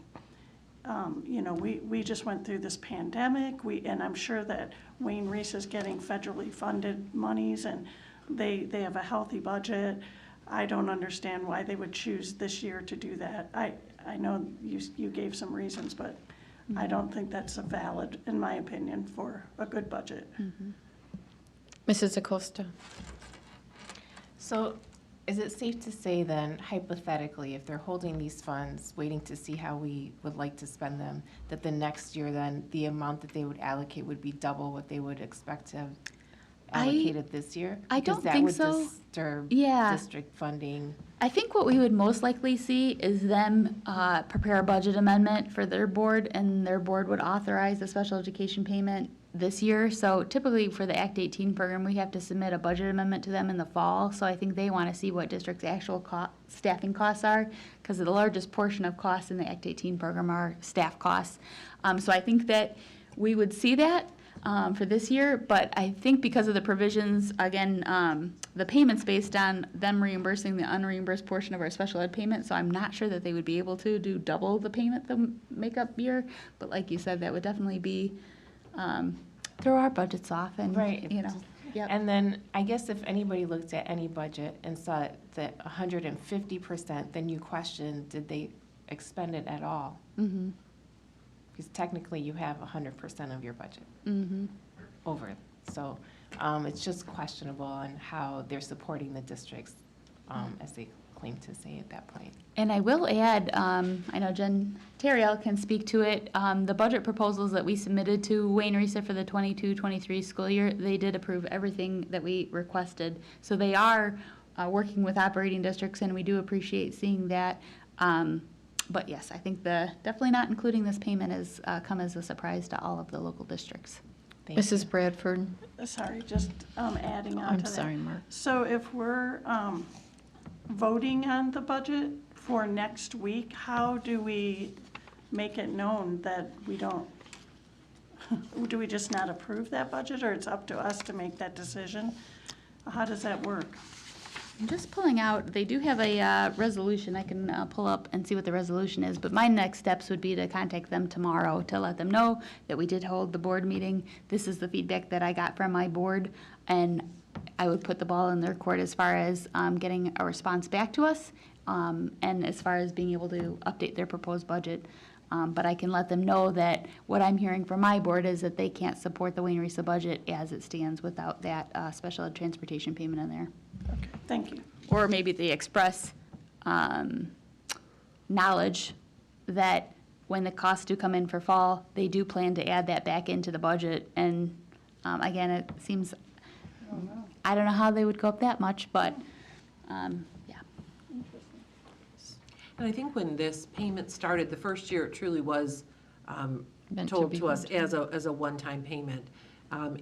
you know, we just went through this pandemic, and I'm sure that Wayne Reese is getting federally funded monies, and they have a healthy budget. I don't understand why they would choose this year to do that. I know you gave some reasons, but I don't think that's a valid, in my opinion, for a good budget. Mrs. Acosta? So is it safe to say then, hypothetically, if they're holding these funds, waiting to see how we would like to spend them, that the next year then, the amount that they would allocate would be double what they would expect to have allocated this year? I don't think so. Because that would disturb Yeah. district funding. I think what we would most likely see is them prepare a budget amendment for their board, and their board would authorize the special education payment this year. So typically for the Act 18 program, we have to submit a budget amendment to them in the fall. So I think they want to see what district's actual staffing costs are, because the largest portion of costs in the Act 18 program are staff costs. So I think that we would see that for this year, but I think because of the provisions, again, the payment's based on them reimbursing the unreimbursed portion of our special ed payment, so I'm not sure that they would be able to do double the payment the makeup year, but like you said, that would definitely be, throw our budgets off and, Right. you know. Yep. And then, I guess if anybody looked at any budget and saw that 150%, then you question, did they expend it at all? Mm-hmm. Because technically, you have 100% of your budget Mm-hmm. over. So it's just questionable on how they're supporting the districts, as they claim to say at that point. And I will add, I know Jen Terriel can speak to it, the budget proposals that we submitted to Wayne Risa for the 22-23 school year, they did approve everything that we requested. So they are working with operating districts, and we do appreciate seeing that. But yes, I think definitely not including this payment has come as a surprise to all of the local districts. Thank Mrs. you. Bradford? Sorry, just adding on to I'm that. sorry, Mark. So if we're voting on the budget for next week, how do we make it known that we don't, do we just not approve that budget, or it's up to us to make that decision? How does that work? I'm just pulling out, they do have a resolution, I can pull up and see what the resolution is, but my next steps would be to contact them tomorrow to let them know that we did hold the board meeting. This is the feedback that I got from my board, and I would put the ball in their court as far as getting a response back to us, and as far as being able to update their proposed budget. But I can let them know that what I'm hearing from my board is that they can't support the Wayne Risa budget as it stands without that special ed transportation payment in there. Okay, thank you. Or maybe they express knowledge that when the costs do come in for fall, they do plan to add that back into the budget. And again, it seems, I don't know how they would go up that much, but yeah. And I think when this payment started, the first year, it truly was Meant to told be to us one-time. as a one-time payment.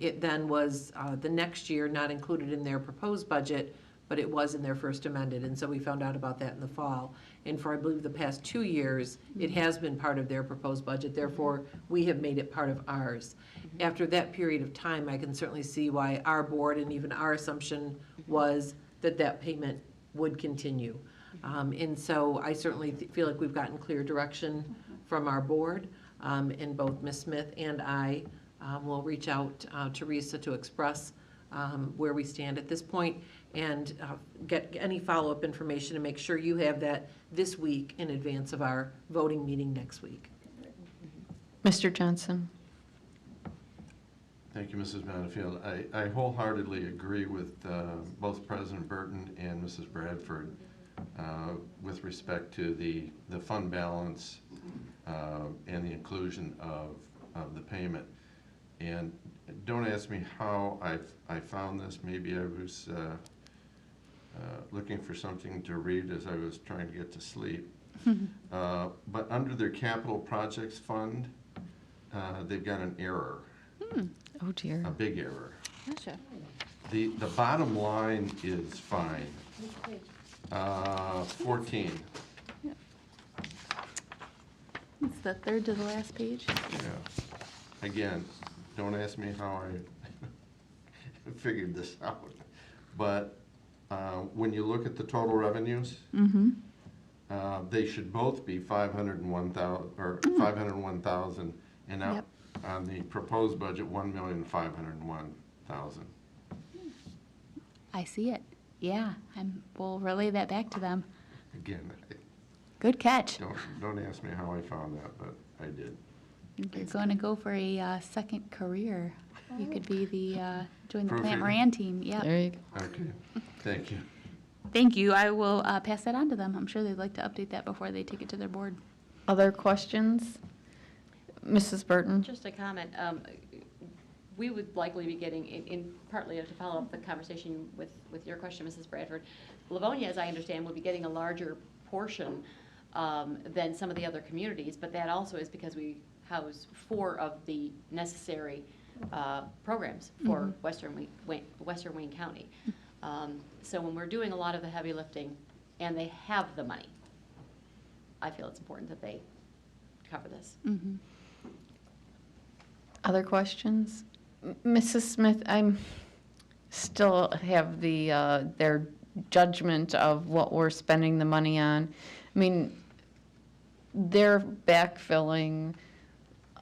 It then was the next year not included in their proposed budget, but it was in their first amended, and so we found out about that in the fall. And for, I believe, the past 2 years, it has been part of their proposed budget, therefore, we have made it part of ours. After that period of time, I can certainly see why our board and even our assumption was that that payment would continue. And so I certainly feel like we've gotten clear direction from our board, and both Ms. Smith and I will reach out to Risa to express where we stand at this point and get any follow-up information and make sure you have that this week in advance of our voting meeting next week. Mr. Johnson? Thank you, Mrs. Manafield. I wholeheartedly agree with both President Burton and Mrs. Bradford with respect to the fund balance and the inclusion of the payment. And don't ask me how I found this. Maybe I was looking for something to read as I was trying to get to sleep. But under their capital projects fund, they've got an error. Oh dear. A big error. Gotcha. The bottom line is fine. 14. It's the third to the last page. Yeah. Again, don't ask me how I figured this out. But when you look at the total revenues, they should both be 501,000 or 501,000, and out Yep. on the proposed budget, 1,501,000. I see it. Yeah, we'll relay that back to them. Again, Good catch. don't ask me how I found that, but I did. If you're going to go for a second career, you could be join the Plant Proofreader. Moran team. Yep. There you go. Okay, thank you. Thank you. I will pass that on to them. I'm sure they'd like to update that before they take it to their board. Other questions? Mrs. Burton? Just a comment. We would likely be getting, in partly to follow up the conversation with your question, Mrs. Bradford, Livonia, as I understand, will be getting a larger portion than some of the other communities, but that also is because we house 4 of the necessary programs for Western Wayne County. So when we're doing a lot of the heavy lifting and they have the money, I feel it's important that they cover this. Other questions? Mrs. Smith, I'm still have their judgment of what we're spending the money on. I mean, they're backfilling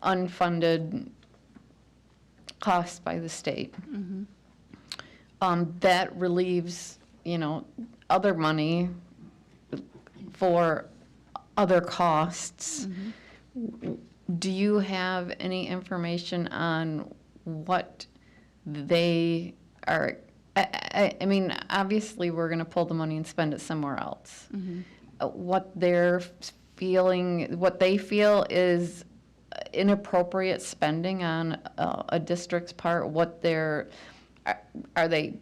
unfunded costs by the state. That relieves, other money for other costs. Do you have any information on what they are? I mean, obviously, we're going to pull the money and spend it somewhere else. What they're feeling, what they feel is inappropriate spending on a district's part, what they're, are they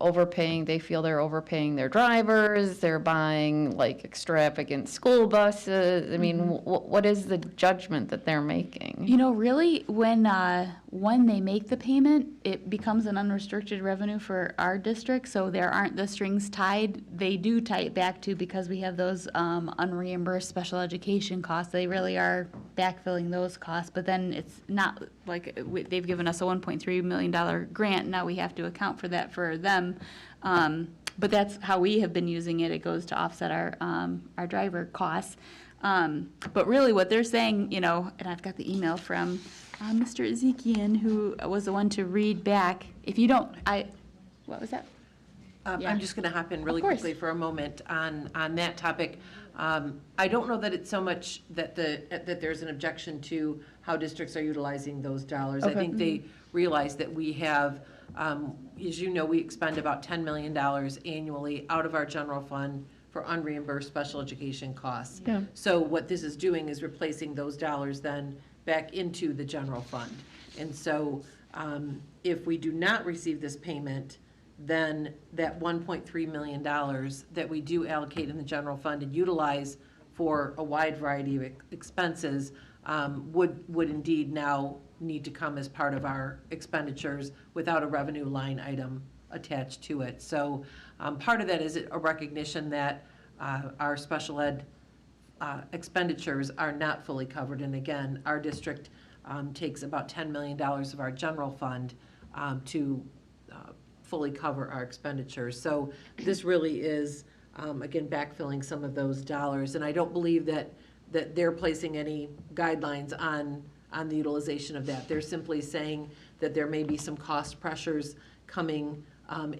overpaying, they feel they're overpaying their drivers, they're buying like extravagant school buses? I mean, what is the judgment that they're making? Really, when they make the payment, it becomes an unrestricted revenue for our district, so there aren't the strings tied. They do tie it back to, because we have those unreimbursed special education costs, they really are backfilling those costs, but then it's not like they've given us a $1.3 million grant, now we have to account for that for them. But that's how we have been using it. It goes to offset our driver costs. But really what they're saying, and I've got the email from Mr. Ezekian, who was the one to read back. If you don't, what was that? Yeah. I'm just going to hop in really Of course. quickly for a moment on that topic. I don't know that it's so much that that there's an objection to how districts are utilizing those dollars. I Okay. think they realize that we have, as you know, we expend about $10 million annually out of our general fund for unreimbursed special education costs. Yeah. So what this is doing is replacing those dollars then back into the general fund. And so if we do not receive this payment, then that $1.3 million that we do allocate in the general fund and utilize for a wide variety of expenses would indeed now need to come as part of our expenditures without a revenue line item attached to it. So part of that is a recognition that our special ed expenditures are not fully covered. And again, our district takes about $10 million of our general fund to fully cover our expenditures. So this really is, again, backfilling some of those dollars. And I don't believe that they're placing any guidelines on the utilization of that. They're simply saying that there may be some cost pressures coming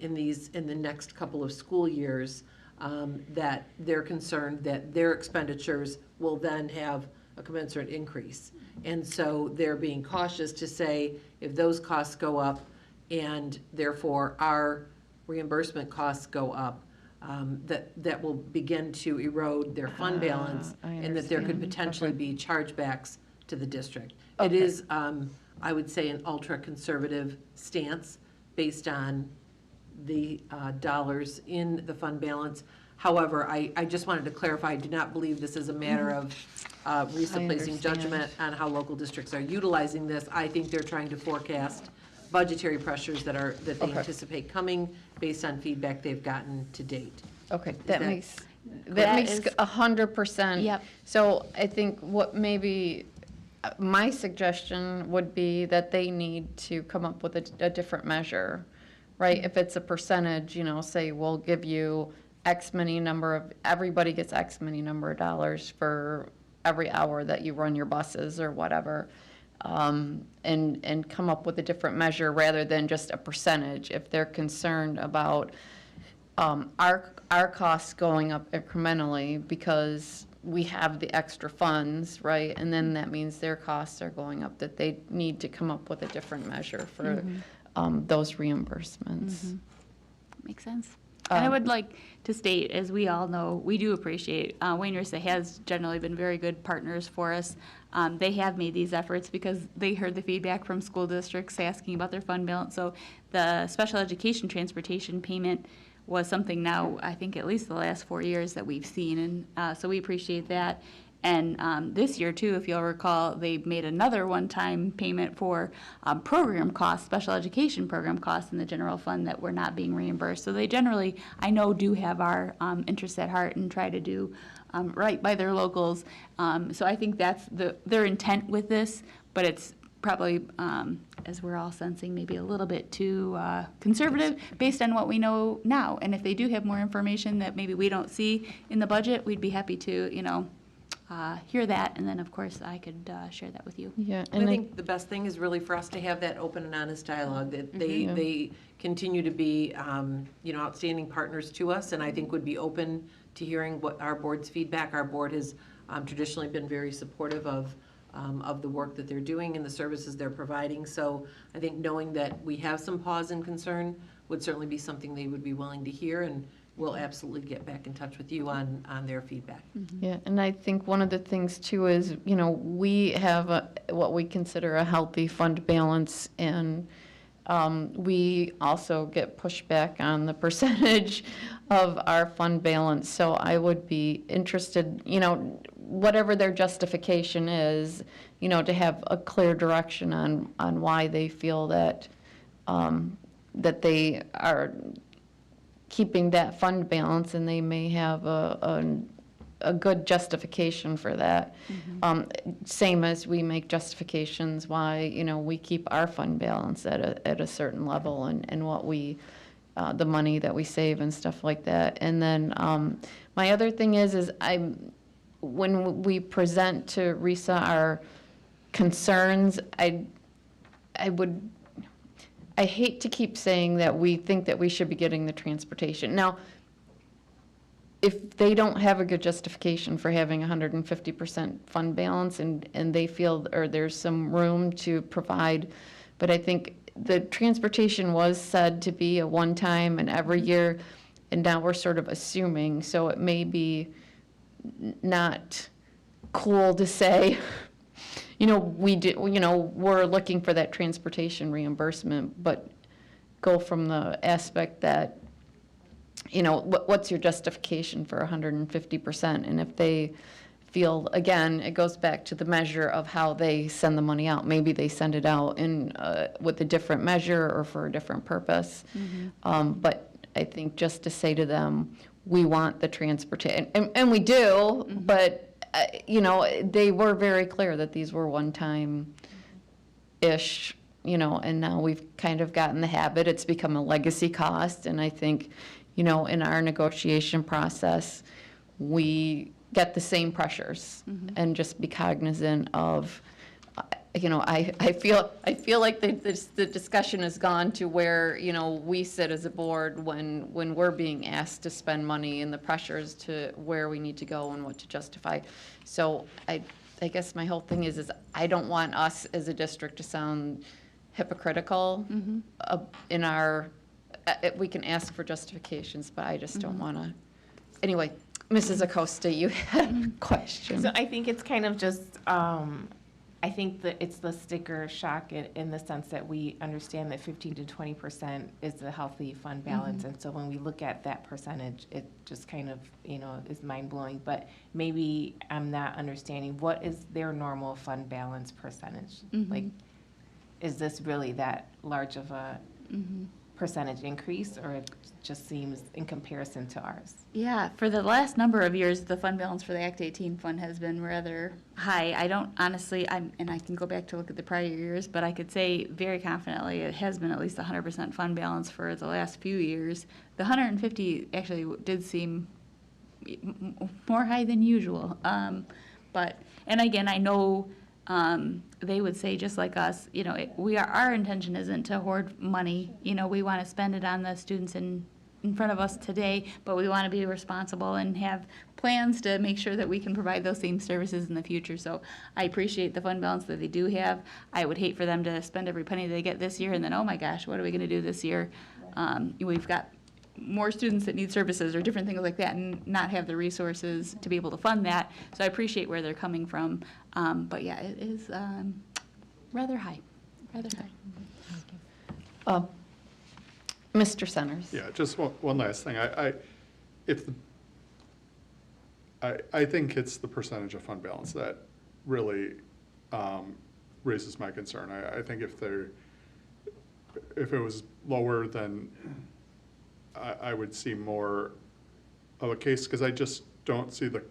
in the next couple of school years, that they're concerned that their expenditures will then have a commensurate increase. And so they're being cautious to say, if those costs go up and therefore our reimbursement costs go up, that will begin to erode their fund balance, I and that there could understand. potentially Okay. be chargebacks to the district. It Okay. is, I would say, an ultra-conservative stance based on the dollars in the fund balance. However, I just wanted to clarify, I do not believe this is a matter of Risa I placing understand. judgment on how local districts are utilizing this. I think they're trying to forecast budgetary pressures that they Okay. anticipate coming based on feedback they've gotten to date. Okay, that that makes is- 100%. Yep. So I think what maybe, my suggestion would be that they need to come up with a different measure, right? If it's a percentage, say, we'll give you X many number of, everybody gets X many number of dollars for every hour that you run your buses or whatever. And come up with a different measure rather than just a percentage. If they're concerned about our costs going up incrementally because we have the extra funds, right? And then that means their costs are going up, that they need to come up with a different measure for those reimbursements. Makes sense. And I Um, would like to state, as we all know, we do appreciate, Wayne Risa has generally been very good partners for us. They have made these efforts because they heard the feedback from school districts asking about their fund balance. So the special education transportation payment was something now, I think at least the last 4 years that we've seen, and so we appreciate that. And this year, too, if you'll recall, they made another one-time payment for program costs, special education program costs in the general fund that were not being reimbursed. So they generally, I know, do have our interests at heart and try to do right by their locals. So I think that's their intent with this, but it's probably, as we're all sensing, maybe a little bit too conservative based on what we know now. And if they do have more information that maybe we don't see in the budget, we'd be happy to, hear that, and then, of course, I could share that with you. Yeah, I and think the best thing is really for us to have that open and honest dialogue, that they, Mhm. they continue to be, outstanding partners to us, and I think would be open to hearing what our board's feedback. Our board has traditionally been very supportive of the work that they're doing and the services they're providing. So I think knowing that we have some pause and concern would certainly be something they would be willing to hear, and we'll absolutely get back in touch with you on their feedback. Yeah, and I think one of the things too is, we have what we consider a healthy fund balance, and we also get pushback on the percentage of our fund balance. So I would be interested, whatever their justification is, to have a clear direction on why they feel that, that they are keeping that fund balance, and they may have a good justification for that. Same as we make justifications why, we keep our fund balance at a certain level, and what we, the money that we save and stuff like that. And then my other thing is when we present to Risa our concerns, I hate to keep saying that we think that we should be getting the transportation. Now, if they don't have a good justification for having 150% fund balance, and they feel, or there's some room to provide, but I think the transportation was said to be a one-time and every year, and now we're sort of assuming, so it may be not cool to say, we're looking for that transportation reimbursement, but go from the aspect that, what's your justification for 150%? And if they feel, again, it goes back to the measure of how they send the money out. Maybe they send it out with a different measure or for a different purpose. But I think just to say to them, we want the transportation, and we do, but they were very clear that these were one-time-ish, and now we've kind of gotten the habit. It's become a legacy cost, and I think, in our negotiation process, we get the same pressures, and just be cognizant of, I feel like the discussion has gone to where, we sit as a board when we're being asked to spend money, and the pressures to where we need to go and what to justify. So I I guess my whole thing is I don't want us as a district to sound hypocritical in our, we can ask for justifications, but I just don't want to. Anyway, Mrs. Acosta, you had a question. So I think it's kind of just, I think that it's the sticker shock in the sense that we understand that 15 to 20% is a healthy fund balance. And so when we look at that percentage, it just kind of, is mind blowing. But maybe I'm not understanding, what is their normal fund balance percentage? Like, is this really that large of a percentage increase, or it just seems in comparison to ours? Yeah, for the last number of years, the fund balance for the Act 18 fund has been rather high. I don't honestly, and I can go back to look at the prior years, but I could say very confidently it has been at least 100% fund balance for the last few years. The 150 actually did seem more high than usual. But, and again, I know they would say, just like us, our intention isn't to hoard money. We want to spend it on the students in front of us today, but we want to be responsible and have plans to make sure that we can provide those same services in the future. So I appreciate the fund balance that they do have. I would hate for them to spend every penny they get this year and then, oh my gosh, what are we going to do this year? We've got more students that need services or different things like that and not have the resources to be able to fund that. So I appreciate where they're coming from. But yeah, it is rather high, Mr. Centers. Yeah, just one last thing. I think it's the percentage of fund balance that really raises my concern. I think if it was lower, then I would see more of a case, because I just don't see the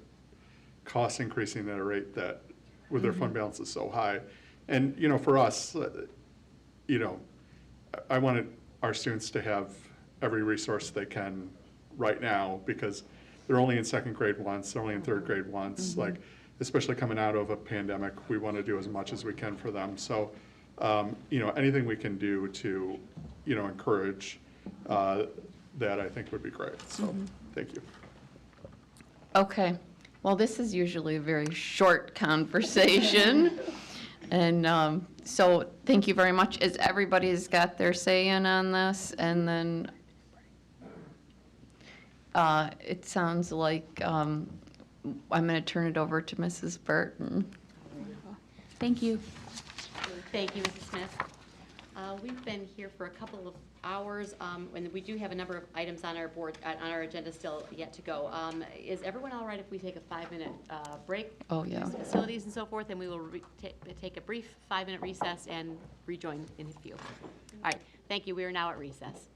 costs increasing at a rate that, where their fund balance is so high. And, for us, I wanted our students to have every resource they can right now, because they're only in second grade once, they're only in third grade once. Like, especially coming out of a pandemic, we want to do as much as we can for them. So, anything we can do to, encourage that, I think would be great. So, thank you. Okay. Well, this is usually a very short conversation. And so thank you very much. As everybody's got their say in on this, and then it sounds like I'm going to turn it over to Mrs. Burton. Thank you. Thank you, Mrs. Smith. We've been here for a couple of hours, and we do have a number of items on our board, on our agenda still yet to go. Is everyone all right if we take a 5-minute break? Oh, yeah. Use facilities and so forth, and we will take a brief 5-minute recess and rejoin in a few. All right, thank you. We are now at recess.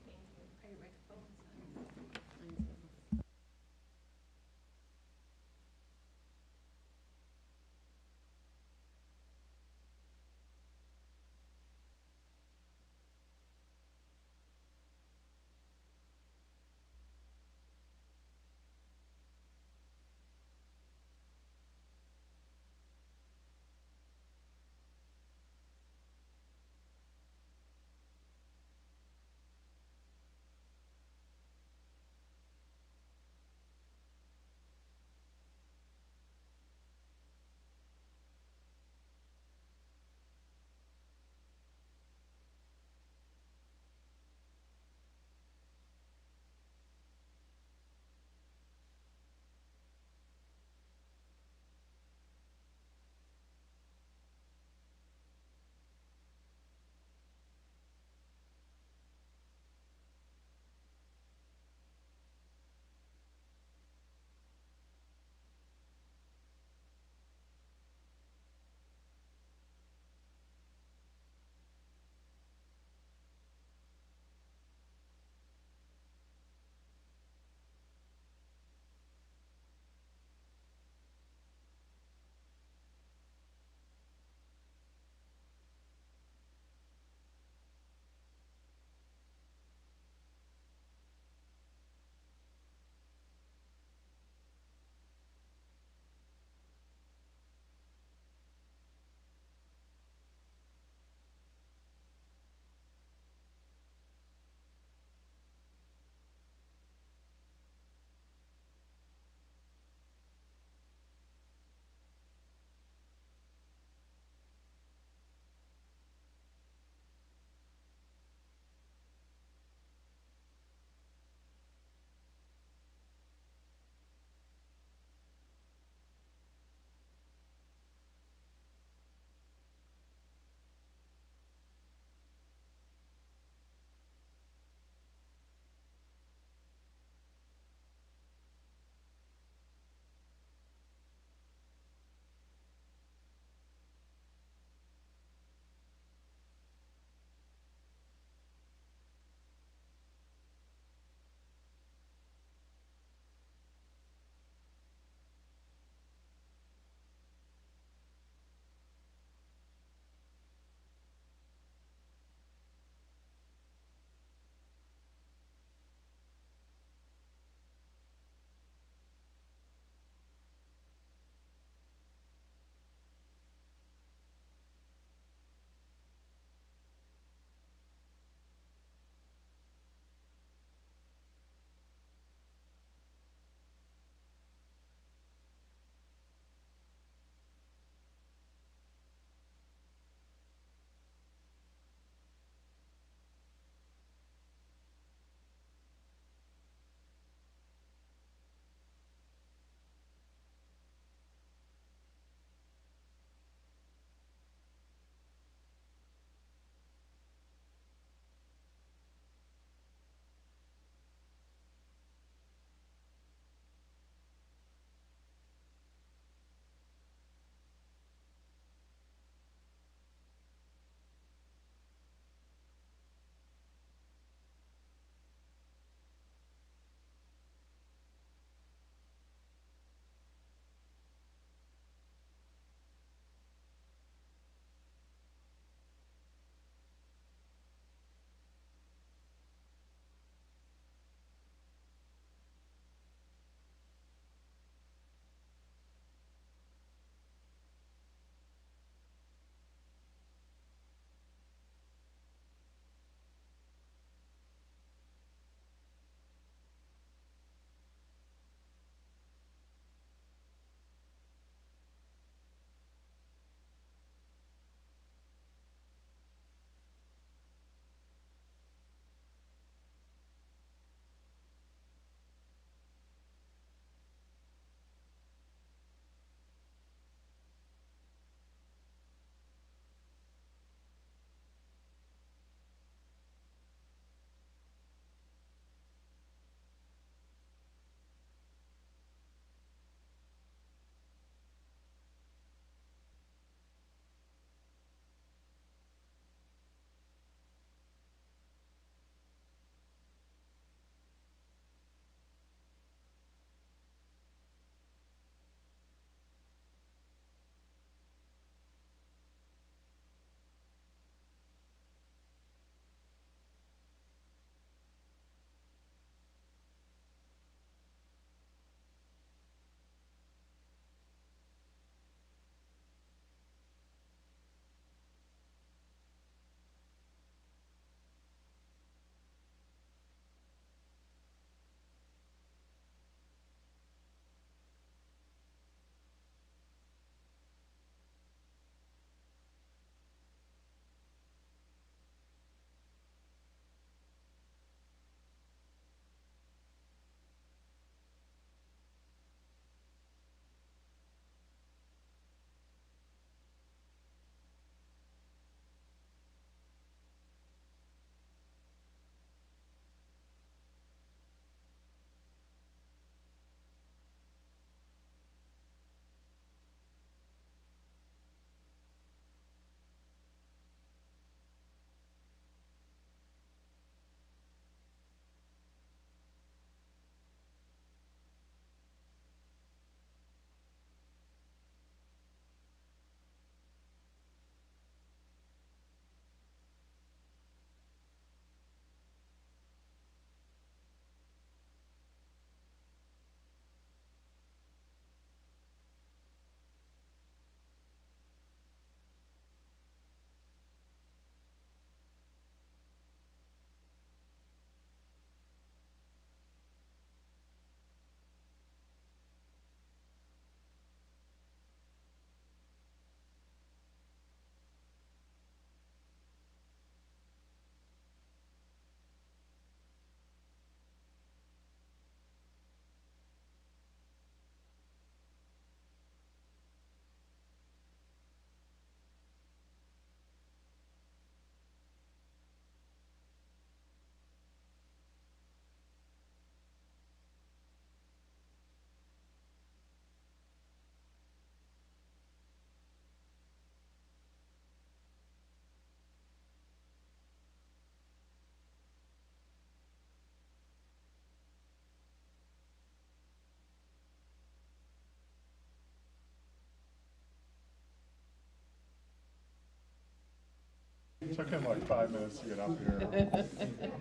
It took him like 5 minutes to get up here.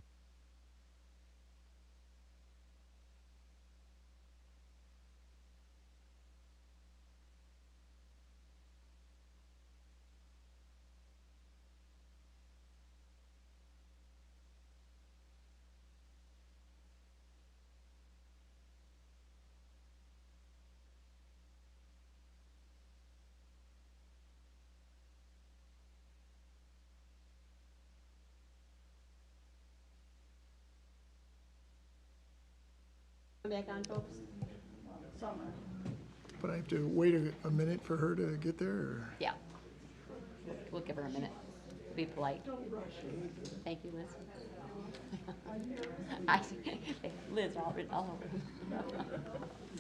Come back on, folks? But I have to wait a minute for her to get there, or? Yeah. We'll give her a minute. Be polite. Thank you, Liz. I see. Liz, all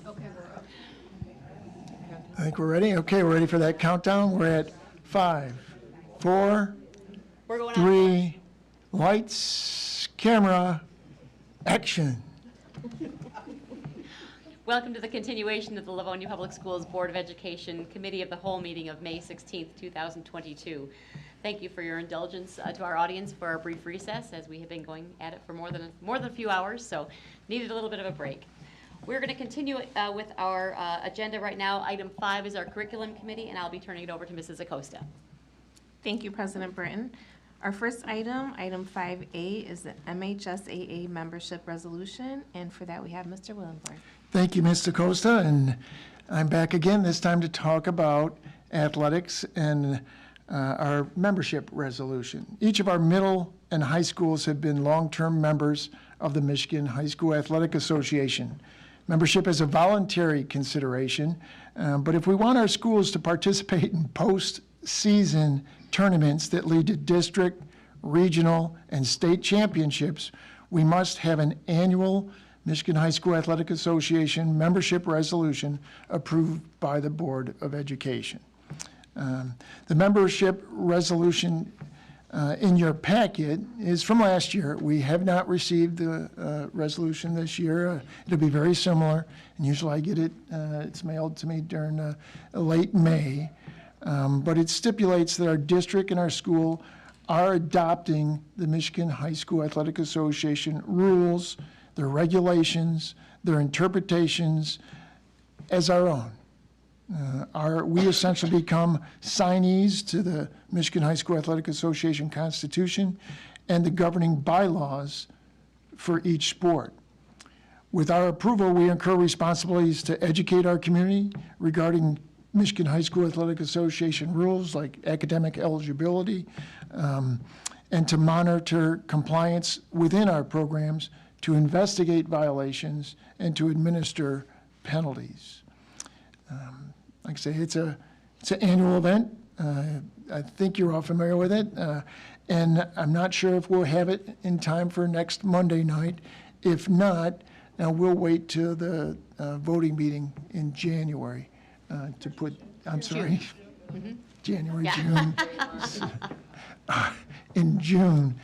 over. I think we're ready. Okay, we're ready for that countdown. We're at 5, 4, We're going on. 3, lights, camera, action. Welcome to the continuation of the Livonia Public Schools Board of Education Committee of the Whole meeting of May 16th, 2022. Thank you for your indulgence to our audience for our brief recess, as we have been going at it for more than a few hours, so needed a little bit of a break. We're going to continue with our agenda right now. Item 5 is our curriculum committee, and I'll be turning it over to Mrs. Acosta. Thank you, President Britton. Our first item, item 5A, is the MHSAA membership resolution, and for that we have Mr. Willenborg. Thank you, Ms. DaCosta, and I'm back again, this time to talk about athletics and our membership resolution. Each of our middle and high schools have been long-term members of the Michigan High School Athletic Association. Membership is a voluntary consideration, but if we want our schools to participate in post-season tournaments that lead to district, regional, and state championships, we must have an annual Michigan High School Athletic Association membership resolution approved by the Board of Education. The membership resolution in your packet is from last year. We have not received the resolution this year. It'll be very similar, and usually I get it, it's mailed to me during late May. But it stipulates that our district and our school are adopting the Michigan High School Athletic Association rules, their regulations, their interpretations as our own. We essentially become signees to the Michigan High School Athletic Association Constitution and the governing bylaws for each sport. With our approval, we incur responsibilities to educate our community regarding Michigan High School Athletic Association rules like academic eligibility, and to monitor compliance within our programs, to investigate violations, and to administer penalties. Like I say, it's an annual event. I think you're all familiar with it. And I'm not sure if we'll have it in time for next Monday night. If not, now we'll wait till the voting meeting in January to put, I'm sorry, January, Yeah. June. In June,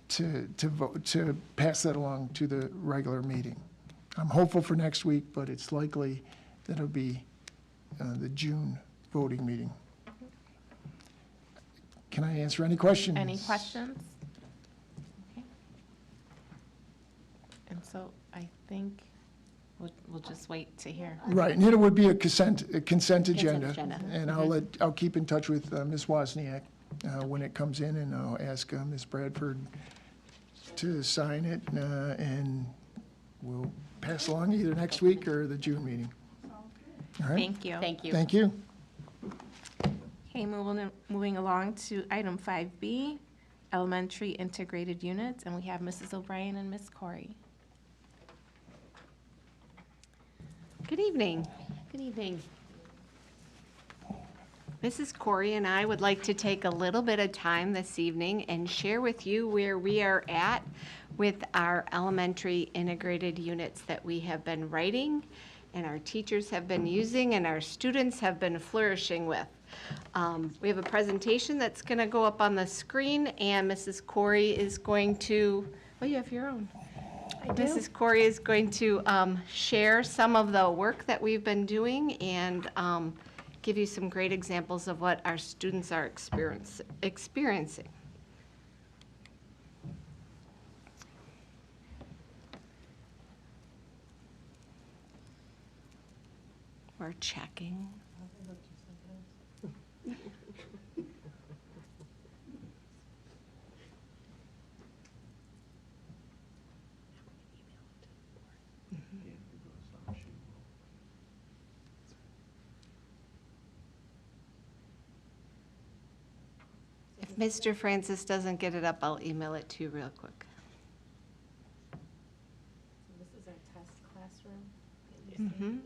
to vote, to pass that along to the regular meeting. I'm hopeful for next week, but it's likely that it'll be the June voting meeting. Can I answer any questions? Any questions? Okay. And so I think we'll just wait to hear. Right, and it would be a consent agenda. agenda. And I'll keep in touch with Ms. Wozniak when it comes in, and I'll ask Ms. Bradford to sign it, and we'll pass along either next week or the June meeting. All right? Thank you. Thank you. Thank you. Okay, moving along to item 5B, elementary integrated units, and we have Mrs. O'Brien and Ms. Corey. Good evening. Good evening. Mrs. Corey and I would like to take a little bit of time this evening and share with you where we are at with our elementary integrated units that we have been writing and our teachers have been using and our students have been flourishing with. We have a presentation that's going to go up on the screen, and Mrs. Corey is going to, oh, you have your own. Mrs. Corey is going to share some of the work that we've been doing and give you some great examples of what our students are experiencing. We're checking. If Mr. Francis doesn't get it up, I'll email it to you real quick. This is our test classroom.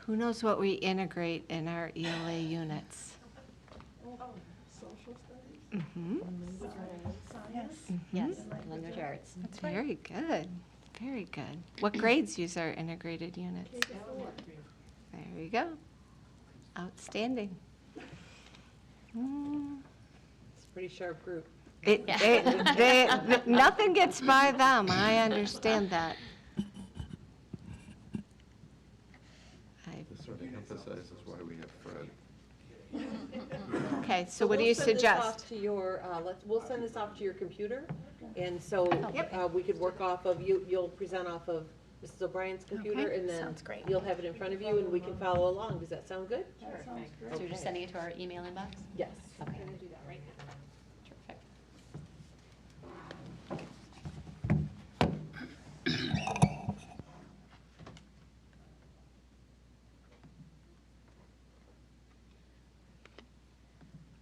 Who knows what we integrate in our ELA units? Yes, language arts. Very good, very good. What grades use our integrated units? There you go. Outstanding. It's a pretty sharp group. Nothing gets by them, I understand that. This sort of emphasizes why we have Fred. Okay, so what do you suggest? We'll send this off to your computer, and so we could work off of, you'll present off of Mrs. O'Brien's computer, and then sounds great. you'll have it in front of you, and we can follow along. Does that sound good? So you're just sending it to our email inbox? Yes. Okay. I'm gonna do that right now. Terrific.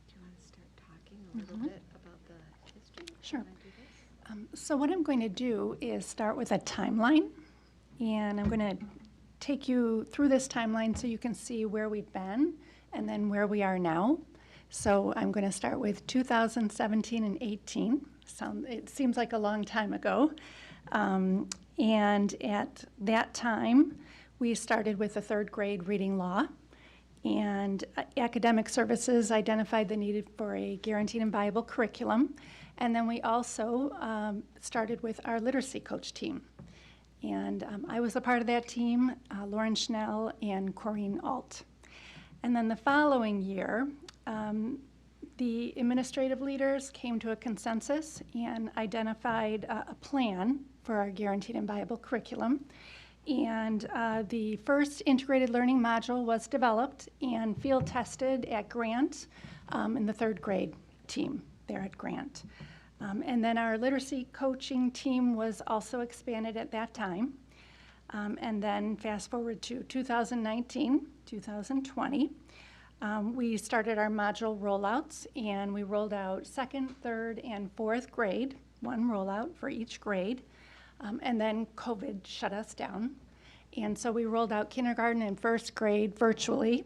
Do you want to start talking a little bit about the history? Sure. Wanna do this? So what I'm going to do is start with a timeline, and I'm going to take you through this timeline so you can see where we've been and then where we are now. So I'm going to start with 2017 and 18. It seems like a long time ago. And at that time, we started with the third grade reading law. And academic services identified the need for a guaranteed and viable curriculum. And then we also started with our literacy coach team. And I was a part of that team, Lauren Schnell and Corrine Alt. And then the following year, the administrative leaders came to a consensus and identified a plan for our guaranteed and viable curriculum. And the first integrated learning module was developed and field tested at Grant in the third grade team there at Grant. And then our literacy coaching team was also expanded at that time. And then fast forward to 2019, 2020, we started our module rollouts, and we rolled out second, third, and fourth grade, one rollout for each grade. And then COVID shut us down. And so we rolled out kindergarten and first grade virtually.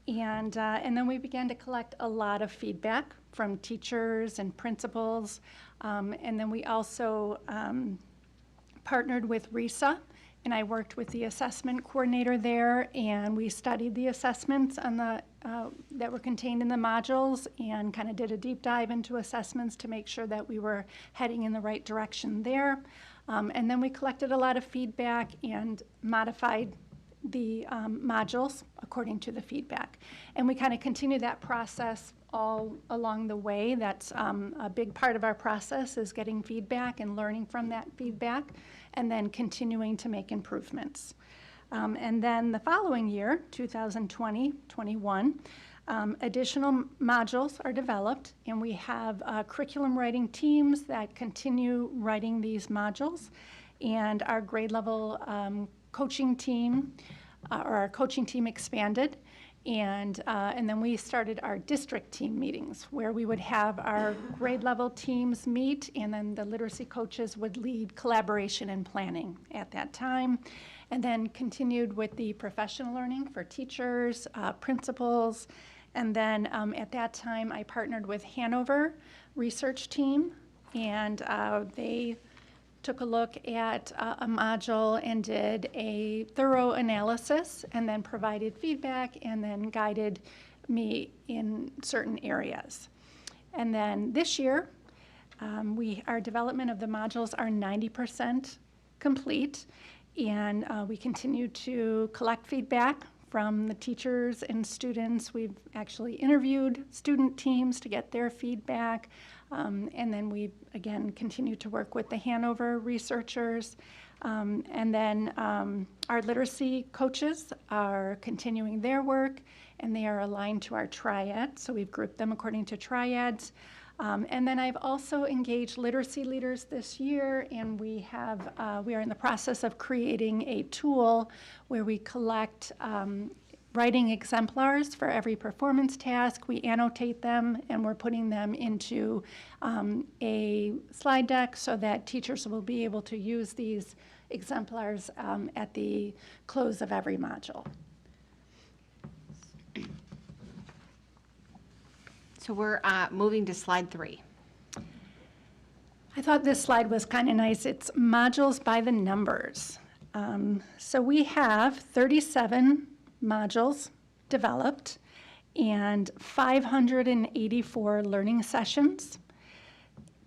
And then we began to collect a lot of feedback from teachers and principals. And then we also partnered with Risa, and I worked with the assessment coordinator there, and we studied the assessments on the, that were contained in the modules and kind of did a deep dive into assessments to make sure that we were heading in the right direction there. And then we collected a lot of feedback and modified the modules according to the feedback. And we kind of continue that process all along the way. That's a big part of our process, is getting feedback and learning from that feedback, and then continuing to make improvements. And then the following year, 2020-21, additional modules are developed, and we have curriculum writing teams that continue writing these modules. And our grade level coaching team, or our coaching team expanded. And then we started our district team meetings, where we would have our grade level teams meet, and then the literacy coaches would lead collaboration and planning at that time. And then continued with the professional learning for teachers, principals. And then at that time, I partnered with Hanover research team, and they took a look at a module and did a thorough analysis, and then provided feedback, and then guided me in certain areas. And then this year, our development of the modules are 90% complete, and we continue to collect feedback from the teachers and students. We've actually interviewed student teams to get their feedback, and then we, again, continue to work with the Hanover researchers. And then our literacy coaches are continuing their work, and they are aligned to our triad, so we've grouped them according to triads. And then I've also engaged literacy leaders this year, and we are in the process of creating a tool where we collect writing exemplars for every performance task. We annotate them, and we're putting them into a slide deck so that teachers will be able to use these exemplars at the close of every module. So we're moving to slide 3. I thought this slide was kind of nice. It's modules by the numbers. So we have 37 modules developed and 584 learning sessions.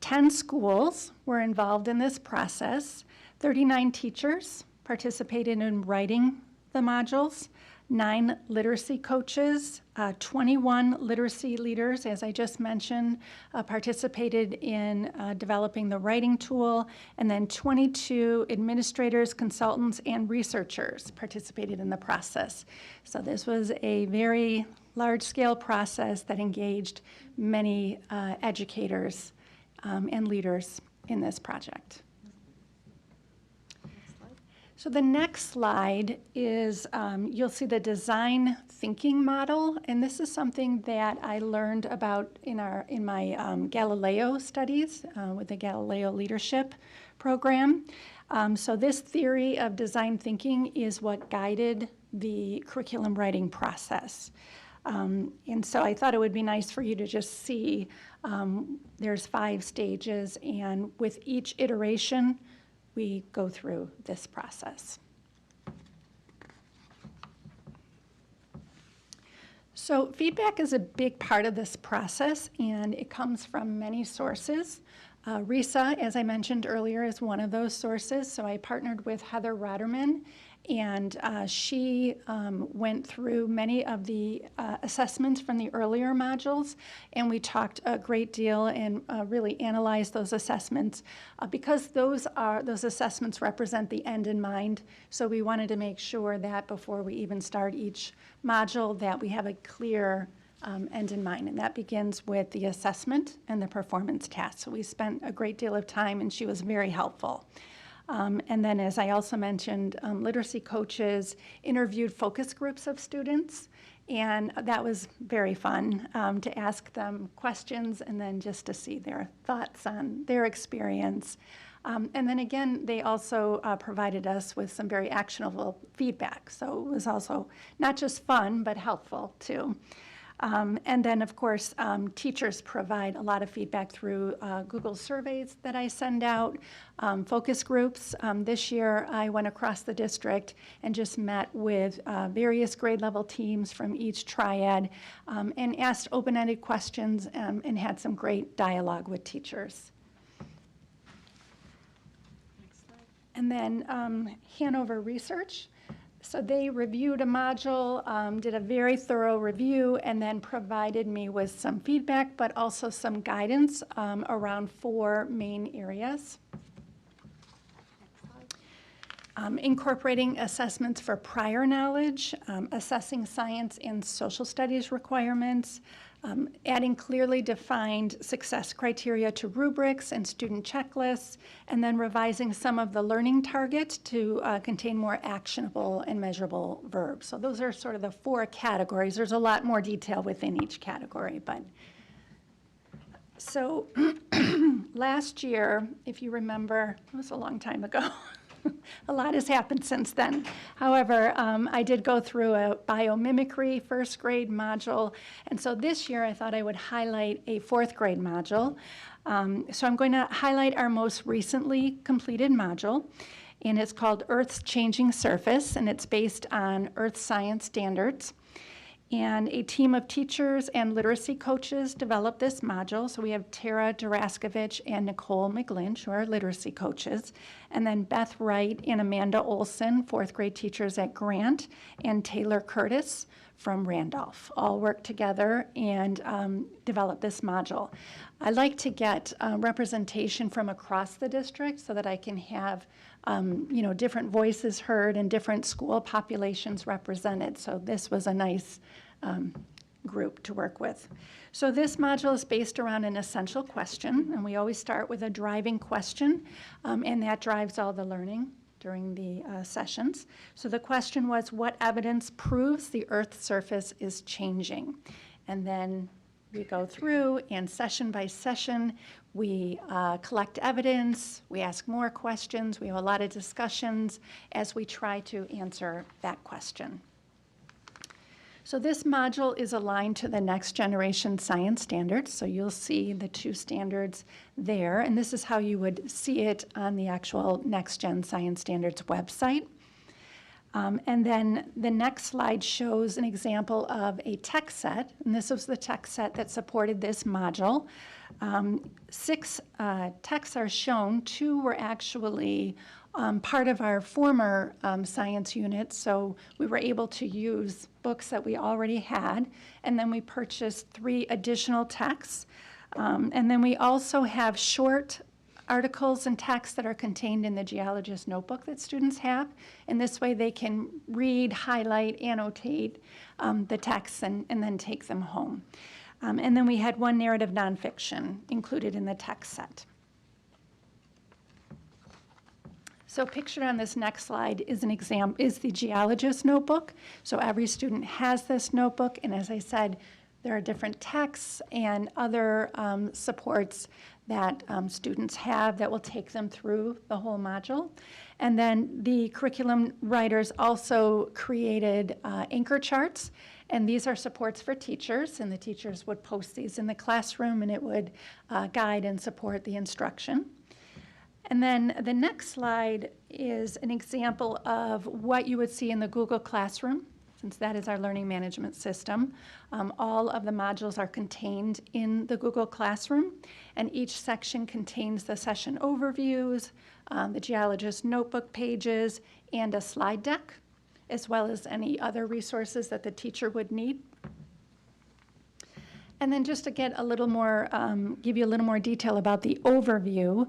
10 schools were involved in this process. 39 teachers participated in writing the modules. 9 literacy coaches, 21 literacy leaders, as I just mentioned, participated in developing the writing tool, and then 22 administrators, consultants, and researchers participated in the process. So this was a very large-scale process that engaged many educators and leaders in this project. So the next slide is, you'll see the design thinking model, and this is something that I learned about in my Galileo studies with the Galileo Leadership Program. So this theory of design thinking is what guided the curriculum writing process. And so I thought it would be nice for you to just see there's 5 stages, and with each iteration, we go through this process. So feedback is a big part of this process, and it comes from many sources. Risa, as I mentioned earlier, is one of those sources. So I partnered with Heather Rotterman, and she went through many of the assessments from the earlier modules, and we talked a great deal and really analyzed those assessments because those assessments represent the end in mind. So we wanted to make sure that before we even start each module that we have a clear end in mind, and that begins with the assessment and the performance task. So we spent a great deal of time, and she was very helpful. And then, as I also mentioned, literacy coaches interviewed focus groups of students, and that was very fun to ask them questions and then just to see their thoughts on their experience. And then again, they also provided us with some very actionable feedback. So it was also not just fun, but helpful too. And then, of course, teachers provide a lot of feedback through Google surveys that I send out, focus groups. This year, I went across the district and just met with various grade level teams from each triad and asked open-ended questions and had some great dialogue with teachers. And then Hanover Research. So they reviewed a module, did a very thorough review, and then provided me with some feedback, but also some guidance around 4 main areas. Incorporating assessments for prior knowledge, assessing science and social studies requirements, adding clearly defined success criteria to rubrics and student checklists, and then revising some of the learning targets to contain more actionable and measurable verbs. So those are sort of the 4 categories. There's a lot more detail within each category, but so last year, if you remember, it was a long time ago. A lot has happened since then. However, I did go through a biomimicry first grade module, and so this year I thought I would highlight a 4th grade module. So I'm going to highlight our most recently completed module, and it's called Earth's Changing Surface, and it's based on Earth science standards. And a team of teachers and literacy coaches developed this module. So we have Tara Daraskovich and Nicole McLynch, who are literacy coaches, and then Beth Wright and Amanda Olson, fourth grade teachers at Grant, and Taylor Curtis from Randolph, all work together and develop this module. I like to get representation from across the district so that I can have different voices heard and different school populations represented. So this was a nice group to work with. So this module is based around an essential question, and we always start with a driving question, and that drives all the learning during the sessions. So the question was, what evidence proves the Earth's surface is changing? And then we go through, and session by session, we collect evidence, we ask more questions, we have a lot of discussions as we try to answer that question. So this module is aligned to the next generation science standards. So you'll see the two standards there, and this is how you would see it on the actual Next Gen Science Standards website. And then the next slide shows an example of a text set, and this was the text set that supported this module. 6 texts are shown. 2 were actually part of our former science unit, so we were able to use books that we already had, and then we purchased 3 additional texts. And then we also have short articles and texts that are contained in the geologist notebook that students have. And this way they can read, highlight, annotate the texts and then take them home. And then we had 1 narrative nonfiction included in the text set. So pictured on this next slide is the geologist notebook. So every student has this notebook, and as I said, there are different texts and other supports that students have that will take them through the whole module. And then the curriculum writers also created anchor charts, and these are supports for teachers, and the teachers would post these in the classroom, and it would guide and support the instruction. And then the next slide is an example of what you would see in the Google Classroom, since that is our learning management system. All of the modules are contained in the Google Classroom, and each section contains the session overviews, the geologist notebook pages, and a slide deck, as well as any other resources that the teacher would need. And then just to get a little more, give you a little more detail about the overview,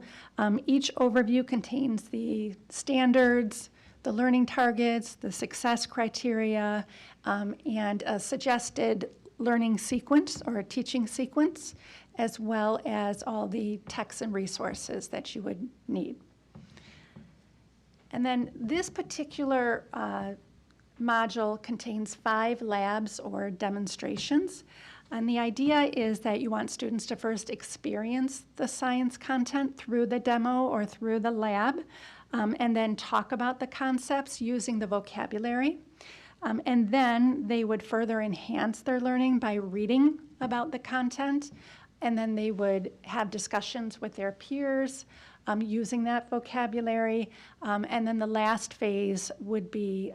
each overview contains the standards, the learning targets, the success criteria, and a suggested learning sequence or a teaching sequence, as well as all the texts and resources that you would need. And then this particular module contains 5 labs or demonstrations. And the idea is that you want students to first experience the science content through the demo or through the lab, and then talk about the concepts using the vocabulary. And then they would further enhance their learning by reading about the content, and then they would have discussions with their peers using that vocabulary. And then the last phase would be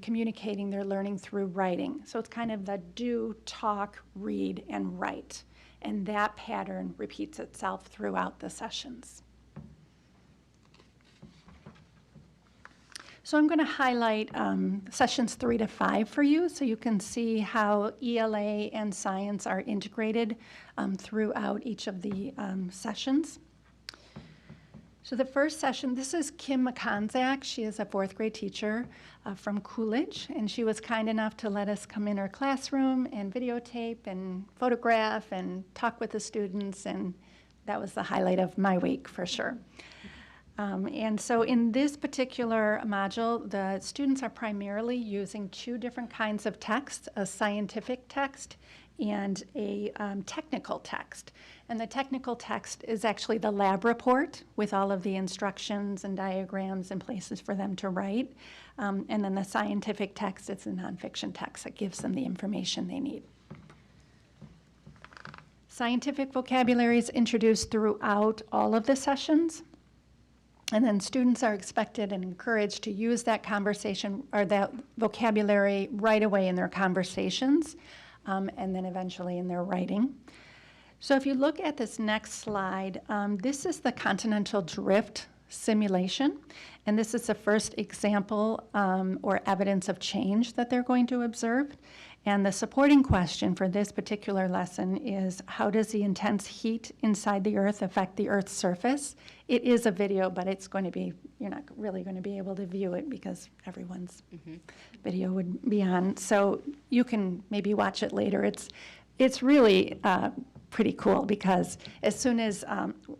communicating their learning through writing. So it's kind of the do, talk, read, and write. And that pattern repeats itself throughout the sessions. So I'm going to highlight sessions 3 to 5 for you so you can see how ELA and science are integrated throughout each of the sessions. So the first session, this is Kim McConzak. She is a 4th grade teacher from Coolidge, and she was kind enough to let us come in her classroom and videotape and photograph and talk with the students, and that was the highlight of my week for sure. And so in this particular module, the students are primarily using 2 different kinds of text, a scientific text and a technical text. And the technical text is actually the lab report with all of the instructions and diagrams and places for them to write. And then the scientific text is the nonfiction text that gives them the information they need. Scientific vocabulary is introduced throughout all of the sessions. And then students are expected and encouraged to use that conversation or that vocabulary right away in their conversations, and then eventually in their writing. So if you look at this next slide, this is the continental drift simulation, and this is the first example or evidence of change that they're going to observe. And the supporting question for this particular lesson is, how does the intense heat inside the Earth affect the Earth's surface? It is a video, but it's going to be, you're not really going to be able to view it because everyone's video would be on. So you can maybe watch it later. It's really pretty cool because as soon as,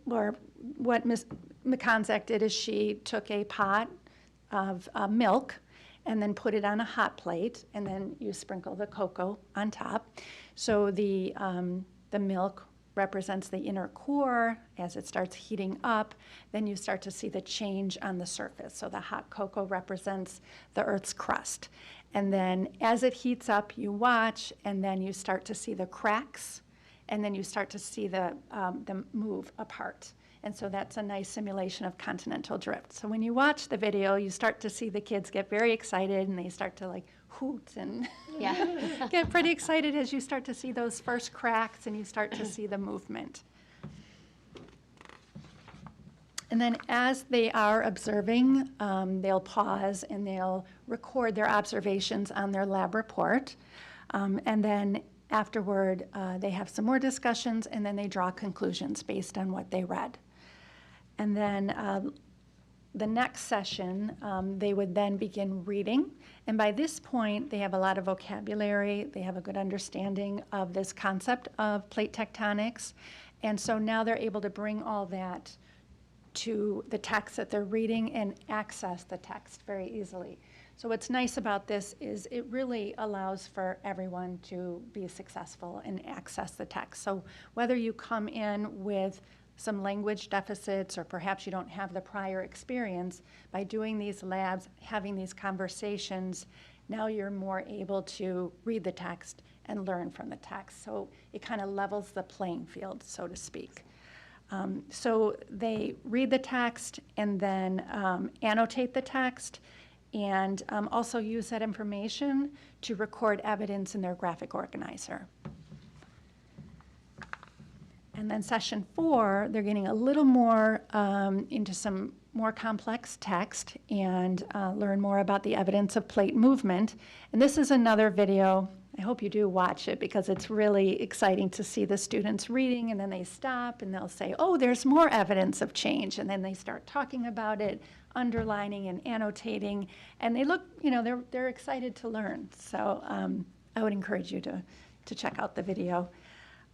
or what Ms. McConsack did is she took a pot of milk and then put it on a hot plate, and then you sprinkle the cocoa on top. So the milk represents the inner core. As it starts heating up, then you start to see the change on the surface. So the hot cocoa represents the Earth's crust. And then as it heats up, you watch, and then you start to see the cracks, and then you start to see them move apart. And so that's a nice simulation of continental drift. So when you watch the video, you start to see the kids get very excited, and they start to like hoot and get pretty excited as you start to see those first cracks and you start to see the movement. And then as they are observing, they'll pause and they'll record their observations on their lab report. And then afterward, they have some more discussions, and then they draw conclusions based on what they read. And then the next session, they would then begin reading. And by this point, they have a lot of vocabulary. They have a good understanding of this concept of plate tectonics. And so now they're able to bring all that to the text that they're reading and access the text very easily. So what's nice about this is it really allows for everyone to be successful and access the text. So whether you come in with some language deficits or perhaps you don't have the prior experience, by doing these labs, having these conversations, now you're more able to read the text and learn from the text. So it kind of levels the playing field, so to speak. So they read the text and then annotate the text, and also use that information to record evidence in their graphic organizer. And then session 4, they're getting a little more into some more complex text and learn more about the evidence of plate movement. And this is another video. I hope you do watch it because it's really exciting to see the students reading, and then they stop and they'll say, oh, there's more evidence of change. And then they start talking about it, underlining and annotating, and they look, they're excited to learn. So I would encourage you to check out the video.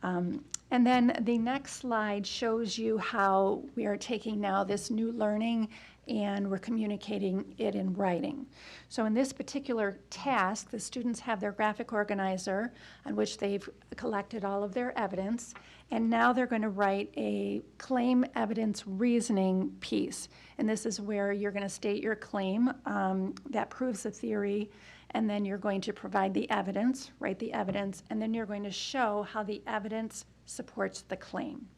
And then the next slide shows you how we are taking now this new learning and we're communicating it in writing. So in this particular task, the students have their graphic organizer on which they've collected all of their evidence, and now they're going to write a claim evidence reasoning piece. And this is where you're going to state your claim that proves the theory, and then you're going to provide the evidence, write the evidence, and then you're going to show how the evidence supports the claim.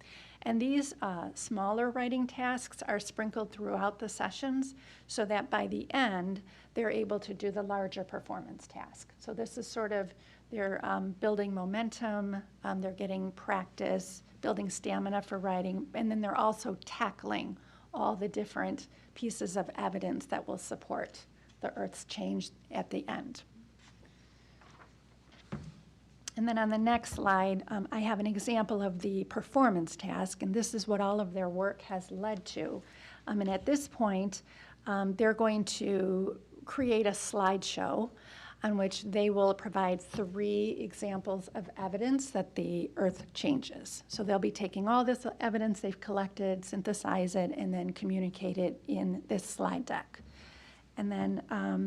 And these smaller writing tasks are sprinkled throughout the sessions so that by the end, they're able to do the larger performance task. So this is sort of, they're building momentum, they're getting practice, building stamina for writing, and then they're also tackling all the different pieces of evidence that will support the Earth's change at the end. And then on the next slide, I have an example of the performance task, and this is what all of their work has led to. And at this point, they're going to create a slideshow on which they will provide 3 examples of evidence that the Earth changes. So they'll be taking all this evidence they've collected, synthesize it, and then communicate it in this slide deck. And then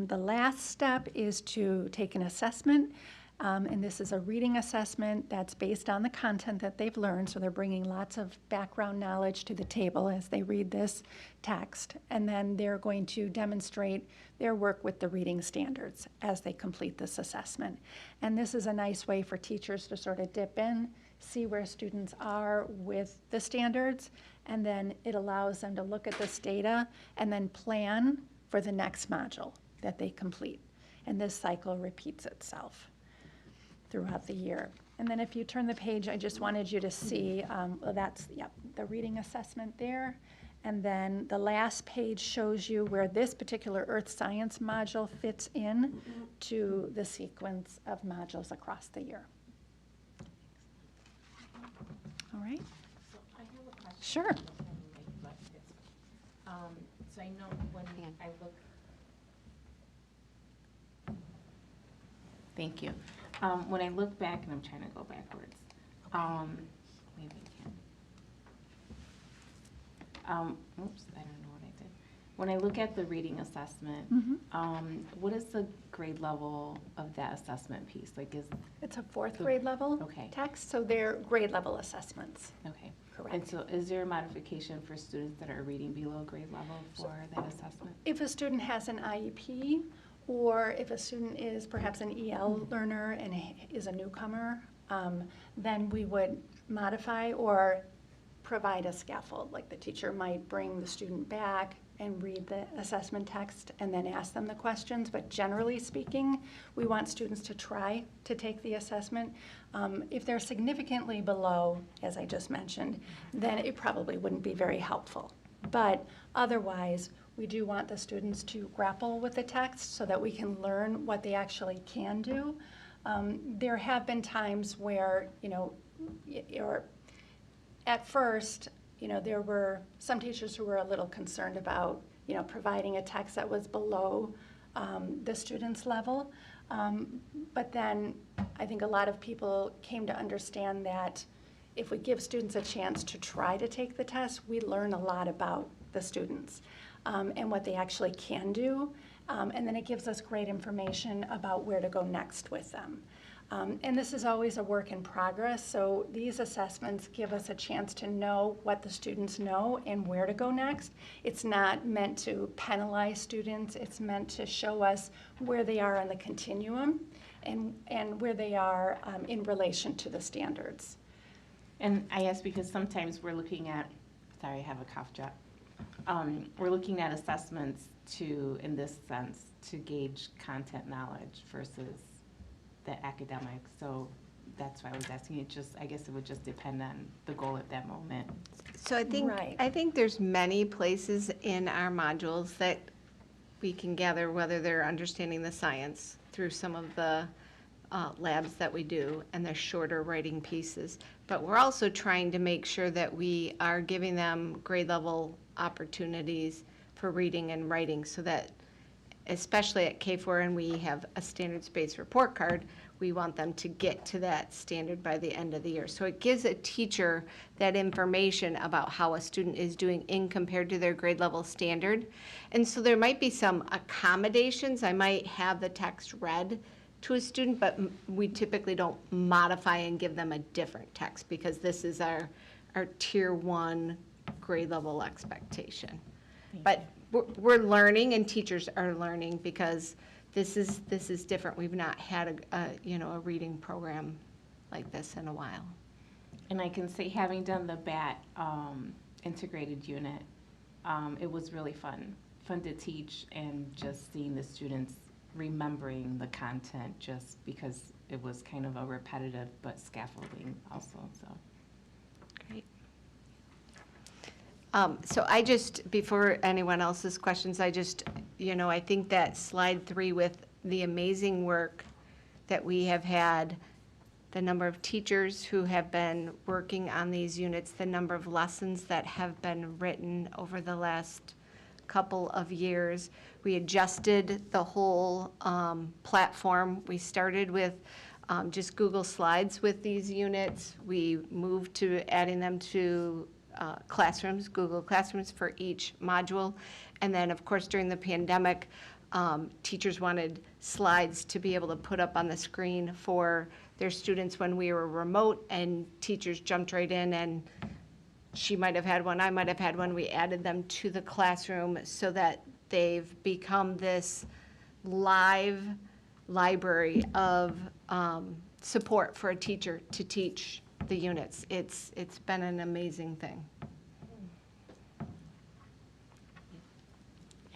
the last step is to take an assessment. And this is a reading assessment that's based on the content that they've learned. So they're bringing lots of background knowledge to the table as they read this text. And then they're going to demonstrate their work with the reading standards as they complete this assessment. And this is a nice way for teachers to sort of dip in, see where students are with the standards, and then it allows them to look at this data and then plan for the next module that they complete. And this cycle repeats itself throughout the year. And then if you turn the page, I just wanted you to see, well, that's, yep, the reading assessment there. And then the last page shows you where this particular earth science module fits in to the sequence of modules across the year. All right? So I have a question. Sure. So I know when I look. Thank you. When I look back, and I'm trying to go backwards, maybe I can. Oops, I don't know what I did. When I look at the reading assessment, what is the grade level of that assessment piece? Like, is It's a fourth grade level Okay. text, so they're grade level assessments. okay? Correct. And so, is there a modification for students that are reading below grade level for that assessment? If a student has an IEP, or if a student is perhaps an EL learner and is a newcomer, then we would modify or provide a scaffold. Like the teacher might bring the student back and read the assessment text and then ask them the questions. But generally speaking, we want students to try to take the assessment. If they're significantly below, as I just mentioned, then it probably wouldn't be very helpful. But otherwise, we do want the students to grapple with the text so that we can learn what they actually can do. There have been times where, at first, there were some teachers who were a little concerned about, providing a text that was below the student's level. But then I think a lot of people came to understand that if we give students a chance to try to take the test, we learn a lot about the students and what they actually can do. And then it gives us great information about where to go next with them. And this is always a work in progress, so these assessments give us a chance to know what the students know and where to go next. It's not meant to penalize students, it's meant to show us where they are on the continuum and where they are in relation to the standards. And I ask because sometimes we're looking at, sorry, I have a cough drop. We're looking at assessments to, in this sense, to gauge content knowledge versus the academic. So that's why I was asking. I guess it would just depend on the goal at that moment. So I think there's many places in our modules that we can gather whether they're understanding the science through some of the labs that we do and the shorter writing pieces. But we're also trying to make sure that we are giving them grade level opportunities for reading and writing so that, especially at K4 and we have a standards-based report card, we want them to get to that standard by the end of the year. So it gives a teacher that information about how a student is doing in compared to their grade level standard. And so there might be some accommodations. I might have the text read to a student, but we typically don't modify and give them a different text because this is our tier 1 grade level expectation. But we're learning and teachers are learning because this is different. We've not had a reading program like this in a while. And I can say, having done the BAT integrated unit, it was really fun to teach and just seeing the students remembering the content just because it was kind of a repetitive but scaffolding also, so. Great. So I just, before anyone else's questions, I think that slide 3 with the amazing work that we have had, the number of teachers who have been working on these units, the number of lessons that have been written over the last couple of years. We adjusted the whole platform. We started with just Google Slides with these units. We moved to adding them to classrooms, Google Classrooms for each module. And then, of course, during the pandemic, teachers wanted slides to be able to put up on the screen for their students when we were remote, and teachers jumped right in, and she might have had one, I might have had one. We added them to the classroom so that they've become this live library of support for a teacher to teach the units. It's been an amazing thing.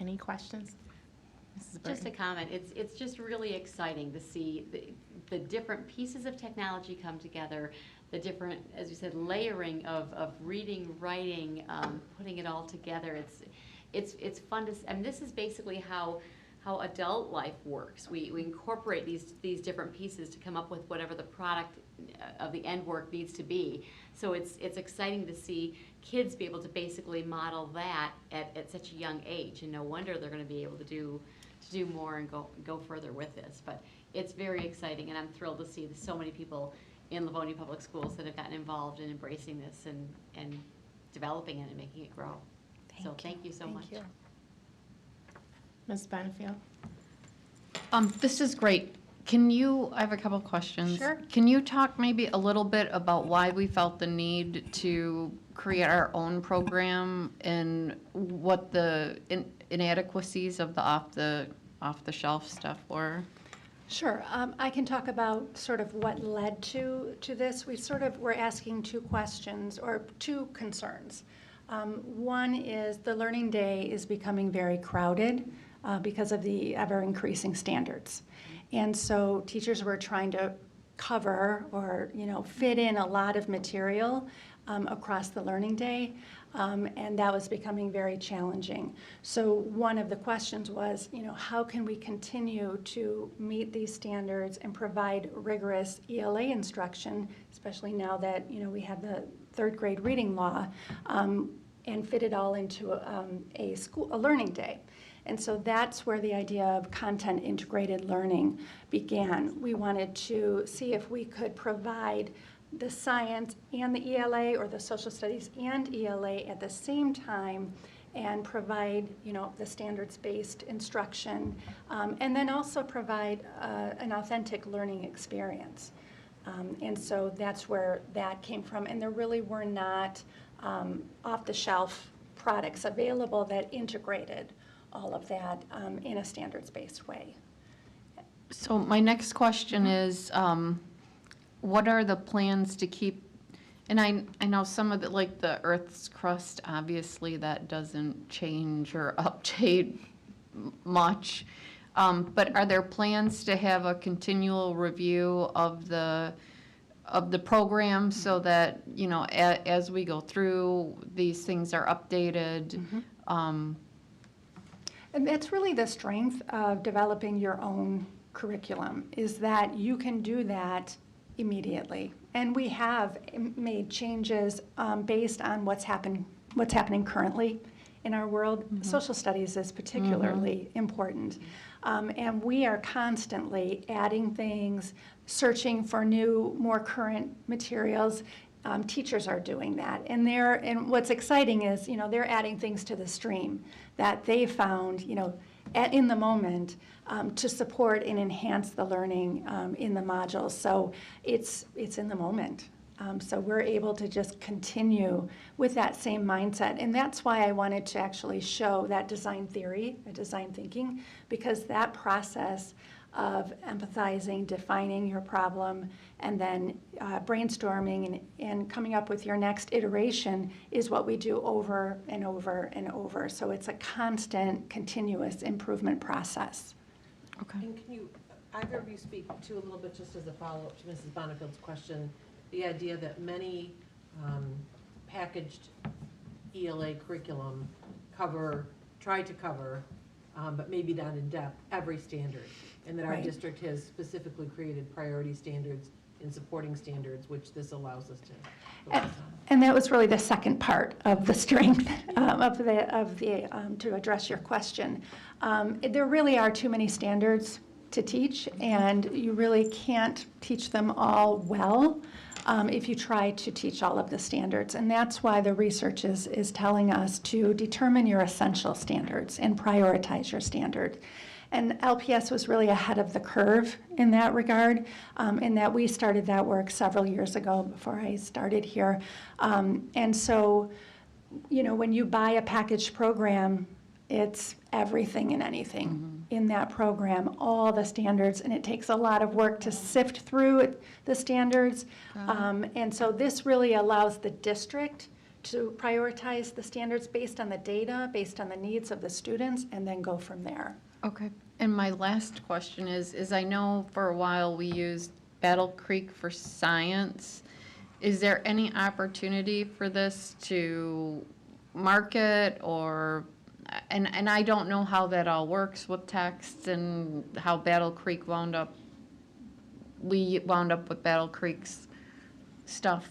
Any questions? Mrs. Just a Burton? comment, it's just really exciting to see the different pieces of technology come together, the different, as you said, layering of reading, writing, putting it all together. It's fun to, I mean, this is basically how adult life works. We incorporate these different pieces to come up with whatever the product of the end work needs to be. So it's exciting to see kids be able to basically model that at such a young age, and no wonder they're going to be able to do more and go further with this. But it's very exciting, and I'm thrilled to see so many people in Livonia Public Schools that have gotten involved in embracing this and developing it and making it grow. So thank you so much. you. Ms. Benefield? This is great. I have a couple questions. Sure. Can you talk maybe a little bit about why we felt the need to create our own program and what the inadequacies of the off-the-shelf stuff were? Sure. I can talk about sort of what led to this. We're asking two questions or two concerns. One is the learning day is becoming very crowded because of the ever-increasing standards. And so teachers were trying to cover or, fit in a lot of material across the learning day, and that was becoming very challenging. So one of the questions was, how can we continue to meet these standards and provide rigorous ELA instruction, especially now that, we have the third grade reading law, and fit it all into a learning day. And so that's where the idea of content integrated learning began. We wanted to see if we could provide the science and the ELA, or the social studies and ELA at the same time, and provide, the standards-based instruction, and then also provide an authentic learning experience. And so that's where that came from. And there really were not off-the-shelf products available that integrated all of that in a standards-based way. So my next question is, what are the plans to keep, and I know some of the, like the Earth's crust, obviously that doesn't change or update much, but are there plans to have a continual review of the program so that, as we go through, these things are updated? And that's really the strength of developing your own curriculum, is that you can do that immediately. And we have made changes based on what's happening currently in our world. Social studies is particularly important. And we are constantly adding things, searching for new, more current materials. Teachers are doing that. And what's exciting is, they're adding things to the stream that they found, in the moment, to support and enhance the learning in the modules. So it's in the moment. So we're able to just continue with that same mindset. And that's why I wanted to actually show that design theory, design thinking, because that process of empathizing, defining your problem, and then brainstorming and coming up with your next iteration is what we do over and over and over. So it's a constant, continuous improvement process. Okay. And can either of you speak to a little bit, just as a follow-up to Mrs. Bonifield's question, the idea that many packaged ELA curriculum try to cover, but maybe not in depth, every standard, and that our district has specifically created priority standards and supporting standards, which this allows us to focus on. And that was really the second part of the strength to address your question. There really are too many standards to teach, and you really can't teach them all well if you try to teach all of the standards. And that's why the research is telling us to determine your essential standards and prioritize your standard. And LPS was really ahead of the curve in that regard, in that we started that work several years ago before I started here. And so, when you buy a packaged program, it's everything and anything in that program, all the standards, and it takes a lot of work to sift through the standards. And so this really allows the district to prioritize the standards based on the data, based on the needs of the students, and then go from there. Okay. And my last question is I know for a while we used Battle Creek for science. Is there any opportunity for this to market or, and I don't know how that all works with text and how Battle Creek we wound up with Battle Creek's stuff.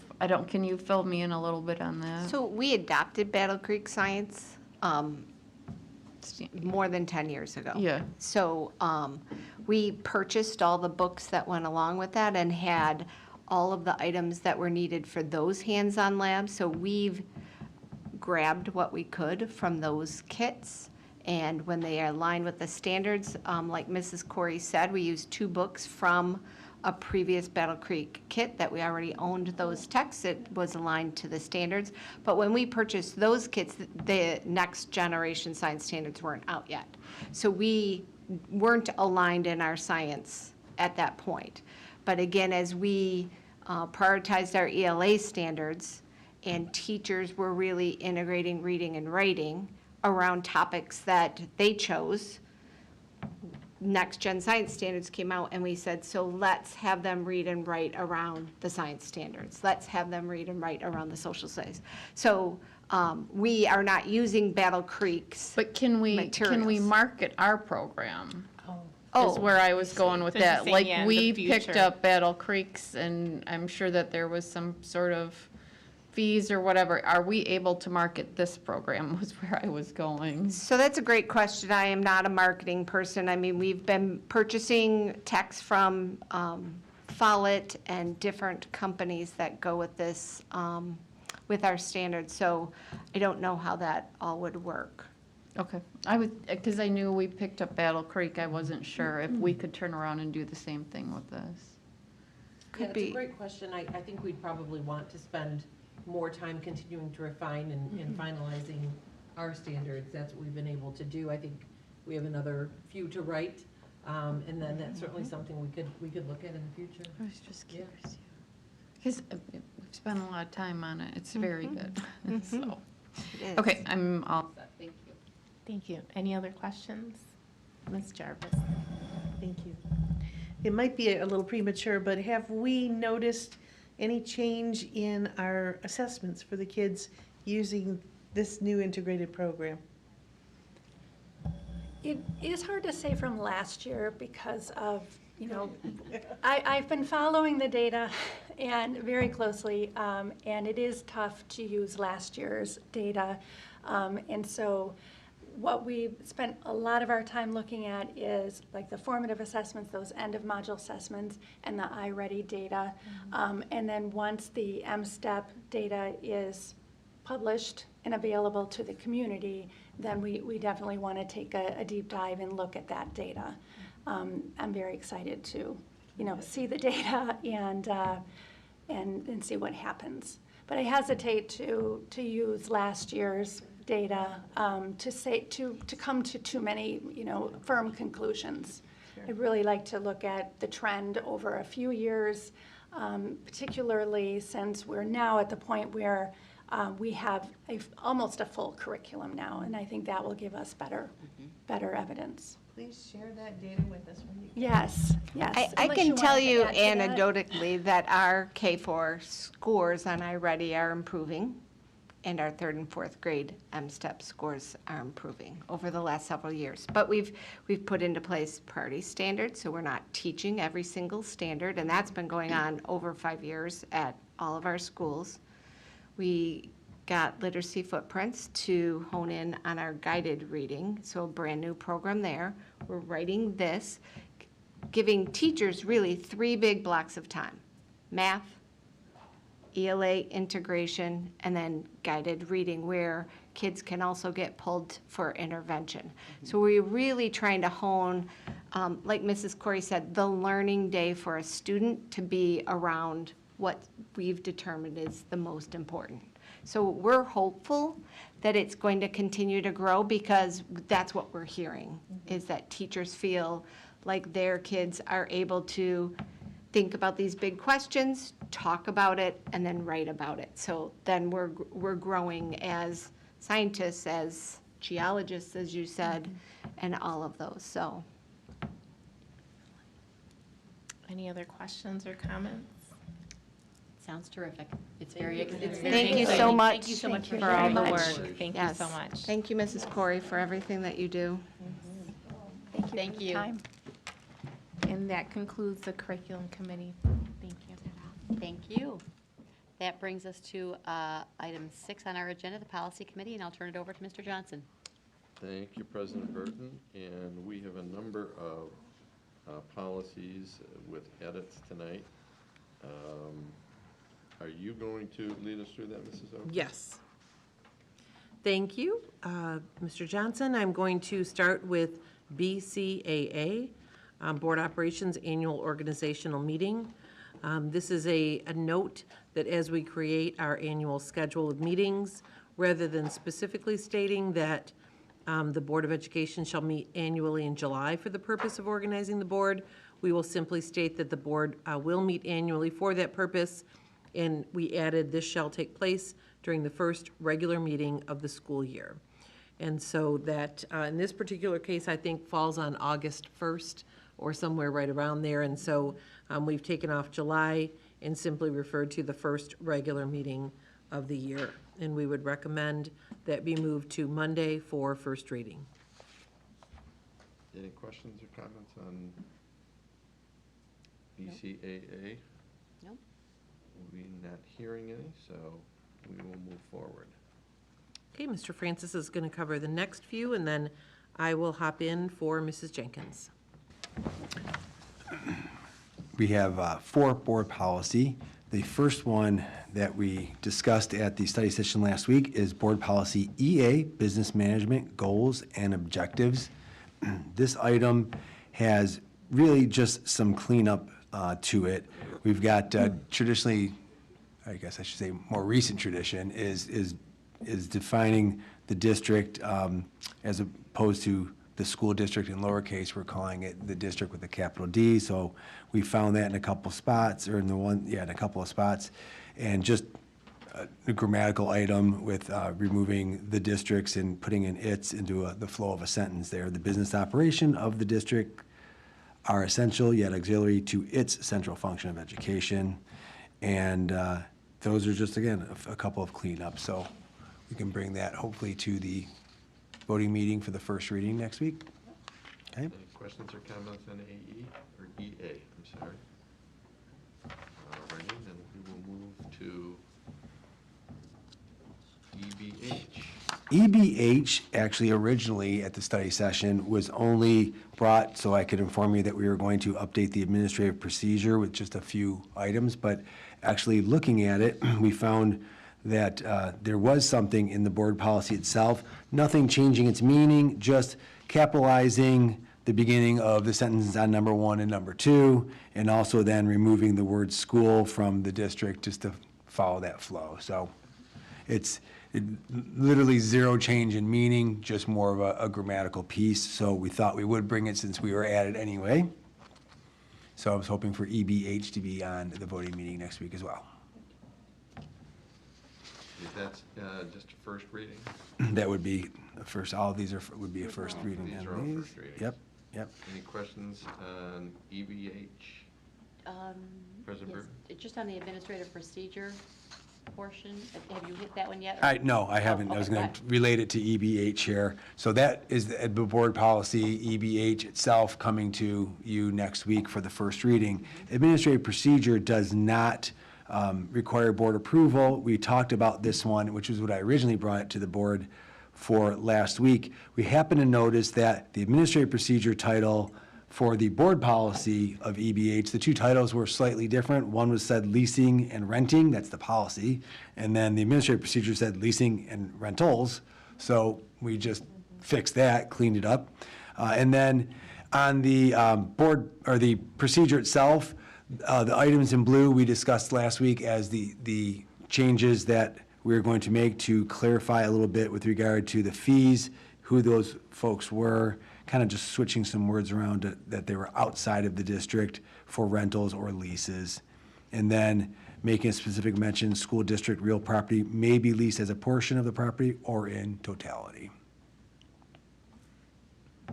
Can you fill me in a little bit on that? So we adopted Battle Creek Science more than 10 years ago. Yeah. So we purchased all the books that went along with that and had all of the items that were needed for those hands-on labs. So we've grabbed what we could from those kits. And when they are aligned with the standards, like Mrs. Corey said, we used 2 books from a previous Battle Creek kit that we already owned those texts. It was aligned to the standards. But when we purchased those kits, the next generation science standards weren't out yet. So we weren't aligned in our science at that point. But again, as we prioritized our ELA standards and teachers were really integrating reading and writing around topics that they chose, Next Gen Science Standards came out and we said, so let's have them read and write around the science standards. Let's have them read and write around the social studies. So we are not using Battle Creek's But can we materials. market our program? Oh. Is where I was going with So just that. saying, Like, yeah, we the picked future. up Battle Creeks, and I'm sure that there was some sort of fees or whatever. Are we able to market this program, was where I was going. So that's a great question. I am not a marketing person. I mean, we've been purchasing text from Follett and different companies that go with this, with our standards. So I don't know how that all would work. Okay. Because I knew we picked up Battle Creek, I wasn't sure if we could turn around and do the same thing with this. Could It's be. a great question. I think we'd probably want to spend more time continuing to refine and finalizing our standards. That's what we've been able to do. I think we have another few to write, and then that's certainly something we could look at in the future. I was just curious. Because we've spent a lot of time on it. It's very good. So, It is. okay, I'm all set. Thank you. Thank you. Any other questions? Ms. Jarvis? Thank you. It might be a little premature, but have we noticed any change in our assessments for the kids using this new integrated program? It is hard to say from last year because of, I've been following the data and very closely, and it is tough to use last year's data. And so what we spent a lot of our time looking at is like the formative assessments, those end of module assessments, and the iReady data. And then once the M-STEP data is published and available to the community, then we definitely want to take a deep dive and look at that data. I'm very excited to, see the data and see what happens. But I hesitate to use last year's data to come to too many, firm conclusions. I'd really like to look at the trend over a few years, particularly since we're now at the point where we have almost a full curriculum now, and I think that will give us better evidence. Please share that data with us when you can. Yes. I Unless can tell wanted to you add to that. anecdotally that our K-4 scores on iReady are improving, and our 3rd and 4th grade M-STEP scores are improving over the last several years. But we've put into place priority standards, so we're not teaching every single standard, and that's been going on over 5 years at all of our schools. We got literacy footprints to hone in on our guided reading, so a brand new program there. We're writing this, giving teachers really 3 big blocks of time: math, ELA integration, and then guided reading, where kids can also get pulled for intervention. So we're really trying to hone, like Mrs. Corey said, the learning day for a student to be around what we've determined is the most important. So we're hopeful that it's going to continue to grow, because that's what we're hearing, is that teachers feel like their kids are able to think about these big questions, talk about it and then write about it. So then we're growing as scientists, as geologists, as you said, and all of those, so. Any other questions or comments? Sounds terrific. It's very, it's very Thank you so exciting. much. Thank you so much For for all very the much. work. Thank you Yes. so much. Thank you, Mrs. Corey, for everything that you do. Thank for you. your time. And that concludes the curriculum committee. Thank you. Thank you. That brings us to item 6 on our agenda, the policy committee, and I'll turn it over to Mr. Johnson. Thank you, President Burton, and we have a number of policies with edits tonight. Are you going to lead us through that, Mrs. Oak? Yes. Thank you, Mr. Johnson. I'm going to start with BCAA, Board Operations Annual Organizational Meeting. This is a note that as we create our annual schedule of meetings, rather than specifically stating that the Board of Education shall meet annually in July for the purpose of organizing the board, we will simply state that the board will meet annually for that purpose, and we added this shall take place during the first regular meeting of the school year. And so that, in this particular case, I think falls on August 1st or somewhere right around there. And so we've taken off July and simply referred to the first regular meeting of the year. And we would recommend that be moved to Monday for first reading. Any questions or comments on BCAA? Nope. We're not hearing any, so we will move forward. Okay, Mr. Francis is going to cover the next few, and then I will hop in for Mrs. Jenkins. We have 4 board policy. The first one that we discussed at the study session last week is Board Policy EA, Business Management Goals and Objectives. This item has really just some cleanup to it. We've got traditionally, I guess I should say more recent tradition, is defining the district as opposed to the school district in lowercase. We're calling it the district with a capital D. So we found that in a couple spots, or in a couple of spots, and just a grammatical item with removing the districts and putting in its into the flow of a sentence there. The business operation of the district are essential yet auxiliary to its central function of education. And those are just, again, a couple of cleanups. So we can bring that hopefully to the voting meeting for the first reading next week. Okay. Any questions or comments on AE or EA? I'm sorry. All righty, then we will move to EBH. EBH actually originally at the study session was only brought so I could inform you that we were going to update the administrative procedure with just a few items, but actually looking at it, we found that there was something in the board policy itself, nothing changing its meaning, just capitalizing the beginning of the sentences on number 1 and number 2, and also then removing the word school from the district just to follow that flow. So it's literally zero change in meaning, just more of a grammatical piece. So we thought we would bring it since we were at it anyway. So I was hoping for EBH to be on the voting meeting next week as well. Is that just a first reading? That would be the first, all of these would be a first reading. These on are all these. first reading. Yep, yep. Any questions on EBH? President Yes, Burton? just on the administrative procedure portion, have you hit that one yet? No, I haven't. I was okay, going go to relate it to EBH here. So that is the board policy, EBH itself, coming to you next week for the first reading. Administrative procedure does not require board approval. We talked about this one, which is what I originally brought it to the board for last week. We happen to notice that the administrative procedure title for the board policy of EBH, the two titles were slightly different. One was said leasing and renting, that's the policy. And then the administrative procedure said leasing and rentals. So we just fixed that, cleaned it up. And then on the board, or the procedure itself, the items in blue we discussed last week as the changes that we're going to make to clarify a little bit with regard to the fees, who those folks were, kind of just switching some words around that they were outside of the district for rentals or leases. And then making a specific mention, school district real property may be leased as a portion of the property or in totality.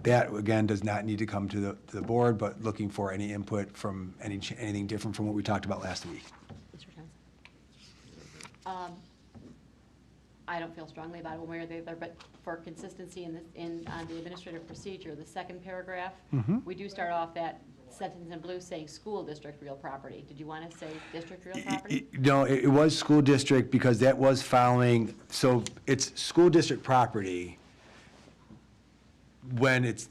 That, again, does not need to come to the board, but looking for any input from anything different from what we talked about last week. Mr. Johnson? I don't feel strongly about it one way or the other, but for consistency on the administrative procedure, the second paragraph, we do start off that sentence in blue saying school district real property. Did you want to say district real property? No, it was school district because that was following, so it's school district property when it's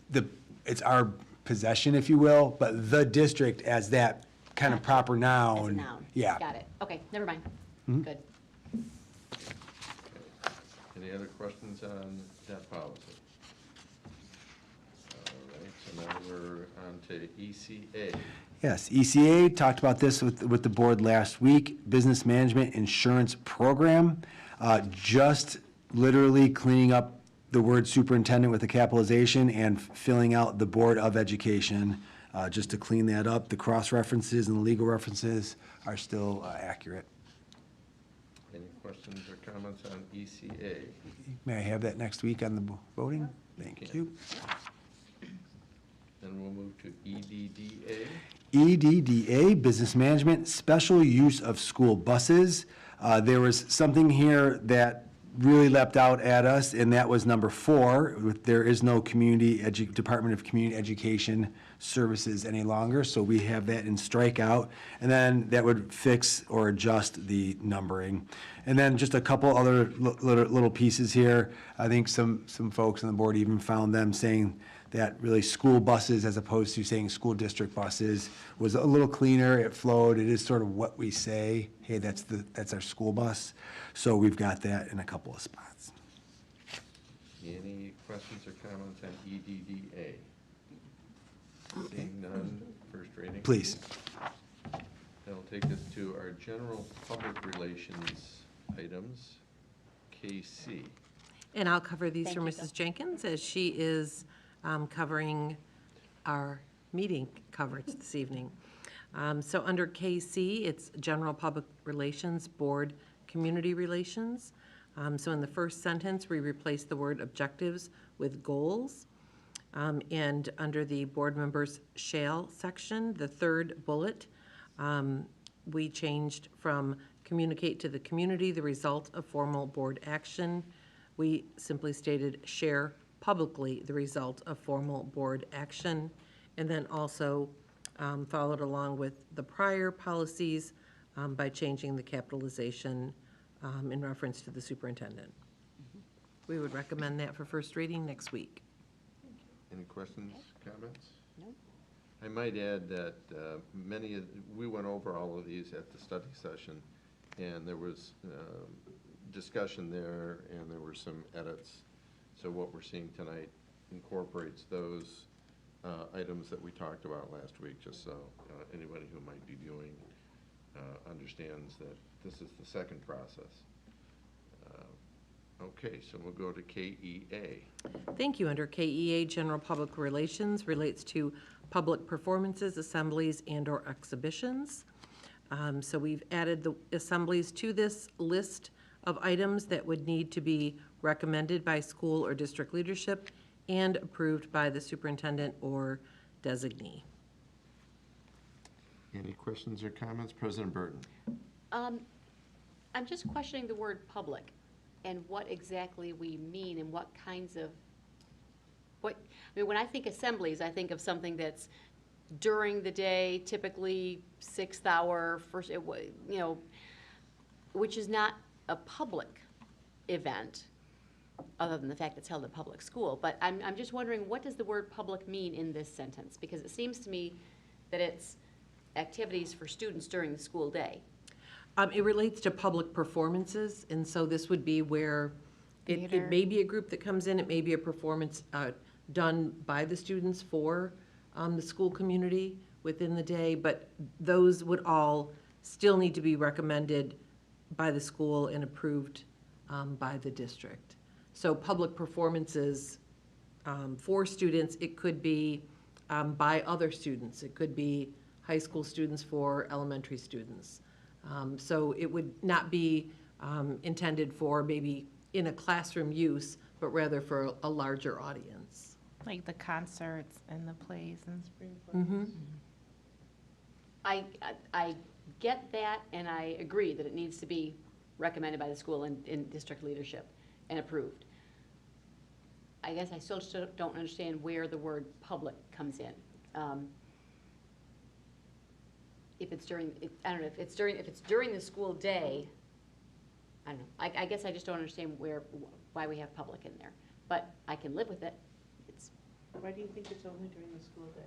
our possession, if you will, but the district as that kind of proper noun. As a noun. Yeah. Got it. Okay, never mind. Good. Any other questions on that policy? All right, so now we're on to ECA. Yes, ECA, talked about this with the board last week, Business Management Insurance Program. Just literally cleaning up the word superintendent with the capitalization and filling out the Board of Education, just to clean that up. The cross-references and the legal references are still accurate. Any questions or comments on ECA? May I have that next week on the voting? Thank you. Then we'll move to EDDA. EDDA, Business Management, Special Use of School Buses. There was something here that really leapt out at us, and that was number 4. There is no Department of Community Education Services any longer, so we have that in strikeout. And then that would fix or adjust the numbering. And then just a couple other little pieces here. I think some folks on the board even found them saying that really school buses as opposed to saying school district buses was a little cleaner. It flowed. It is sort of what we say. Hey, that's our school bus. So we've got that in a couple of spots. Any questions or comments on EDDA? Seeing none, first reading. Please. That'll take us to our general public relations items, KC. And I'll cover these for Thank you, Mrs. Jenkins, as she is covering our meeting coverage this evening. So under KC, it's General Public Relations Board Community Relations. So in the first sentence, we replace the word objectives with goals. And under the board members shall section, the third bullet, we changed from communicate to the community the result of formal board action. We simply stated share publicly the result of formal board action, and then also followed along with the prior policies by changing the capitalization in reference to the superintendent. We would recommend that for first reading next week. Any questions, comments? No. I might add that we went over all of these at the study session, and there was discussion there, and there were some edits. So what we're seeing tonight incorporates those items that we talked about last week, just so anybody who might be viewing understands that this is the second process. Okay, so we'll go to KEA. Thank you. Under KEA, General Public Relations relates to public performances, assemblies, and/or exhibitions. So we've added the assemblies to this list of items that would need to be recommended by school or district leadership and approved by the superintendent or designee. Any questions or comments? President Burton. I'm just questioning the word public and what exactly we mean and what kinds of, I mean, when I think assemblies, I think of something that's during the day, typically 6th hour, which is not a public event, other than the fact it's held at public school. But I'm just wondering, what does the word public mean in this sentence? Because it seems to me that it's activities for students during the school day. It relates to public performances, and so this would be where it may be a group that comes in, it may be a performance done by the students for the school community within the day, but those would all still need to be recommended by the school and approved by the district. So public performances for students, it could be by other students. It could be high school students for elementary students. So it would not be intended for maybe in a classroom use, but rather for a larger audience. Like the concerts and the plays and spring. I get that, and I agree that it needs to be recommended by the school and in district leadership and approved. I guess I still don't understand where the word public comes in. If it's during, I don't know, if it's during the school day, I don't know. I guess I just don't understand why we have public in there, but I can live with it. Why do you think it's only during the school day?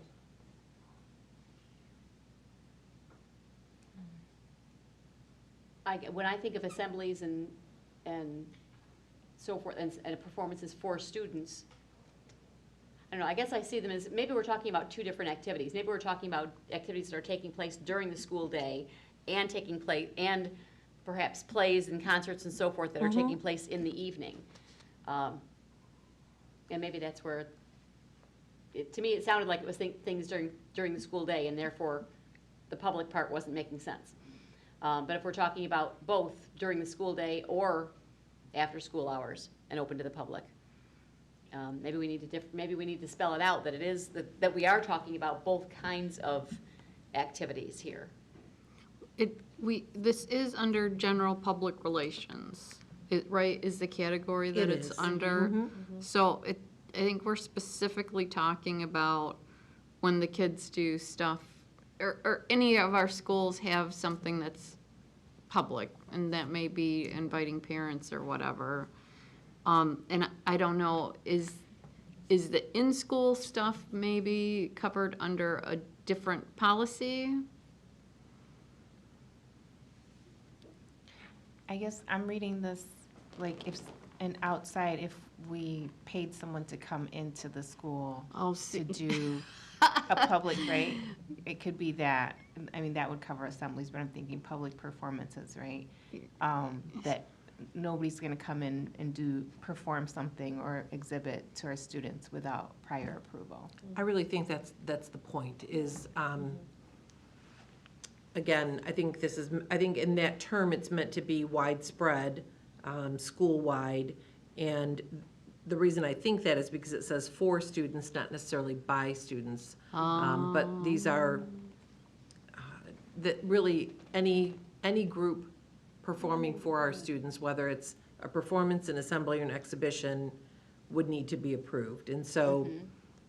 When I think of assemblies and so forth, and performances for students, I don't know, I guess I see them as, maybe we're talking about two different activities. Maybe we're talking about activities that are taking place during the school day and taking place, and perhaps plays and concerts and so forth that are taking place in the evening. And maybe that's where, to me, it sounded like it was things during the school day, and therefore the public part wasn't making sense. But if we're talking about both during the school day or after school hours and open to the public, maybe we need to spell it out that it is that we are talking about both kinds of activities here. This is under general public relations, right, is the category that it's under? So I think we're specifically talking about when the kids do stuff, or any of our schools have something that's public, and that may be inviting parents or whatever. And I don't know, is the in-school stuff maybe covered under a different policy? I guess I'm reading this, like, if we paid someone to come into the school to do a public, right? It could be that. I mean, that would cover assemblies, but I'm thinking public performances, right? That nobody's going to come in and perform something or exhibit to our students without prior approval. I really think that's the point, is, again, I think in that term, it's meant to be widespread, school-wide, and the reason I think that is because it says for students, not necessarily by students. But these are, that really, any group performing for our students, whether it's a performance, an assembly, or an exhibition, would need to be approved. And so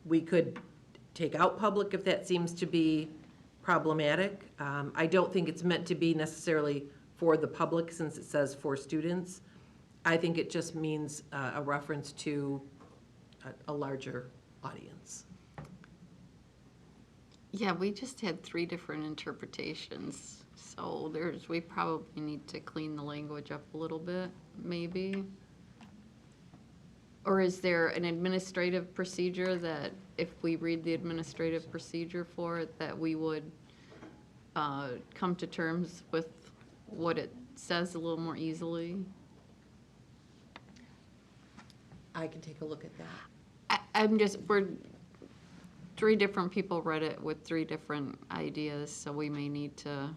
we could take out public if that seems to be problematic. I don't think it's meant to be necessarily for the public, since it says for students. I think it just means a reference to a larger audience. Yeah, we just had 3 different interpretations, so we probably need to clean the language up a little bit, maybe. Or is there an administrative procedure that, if we read the administrative procedure for it, that we would come to terms with what it says a little more easily? I can take a look at that. We're 3 different people read it with 3 different ideas, so we may need to,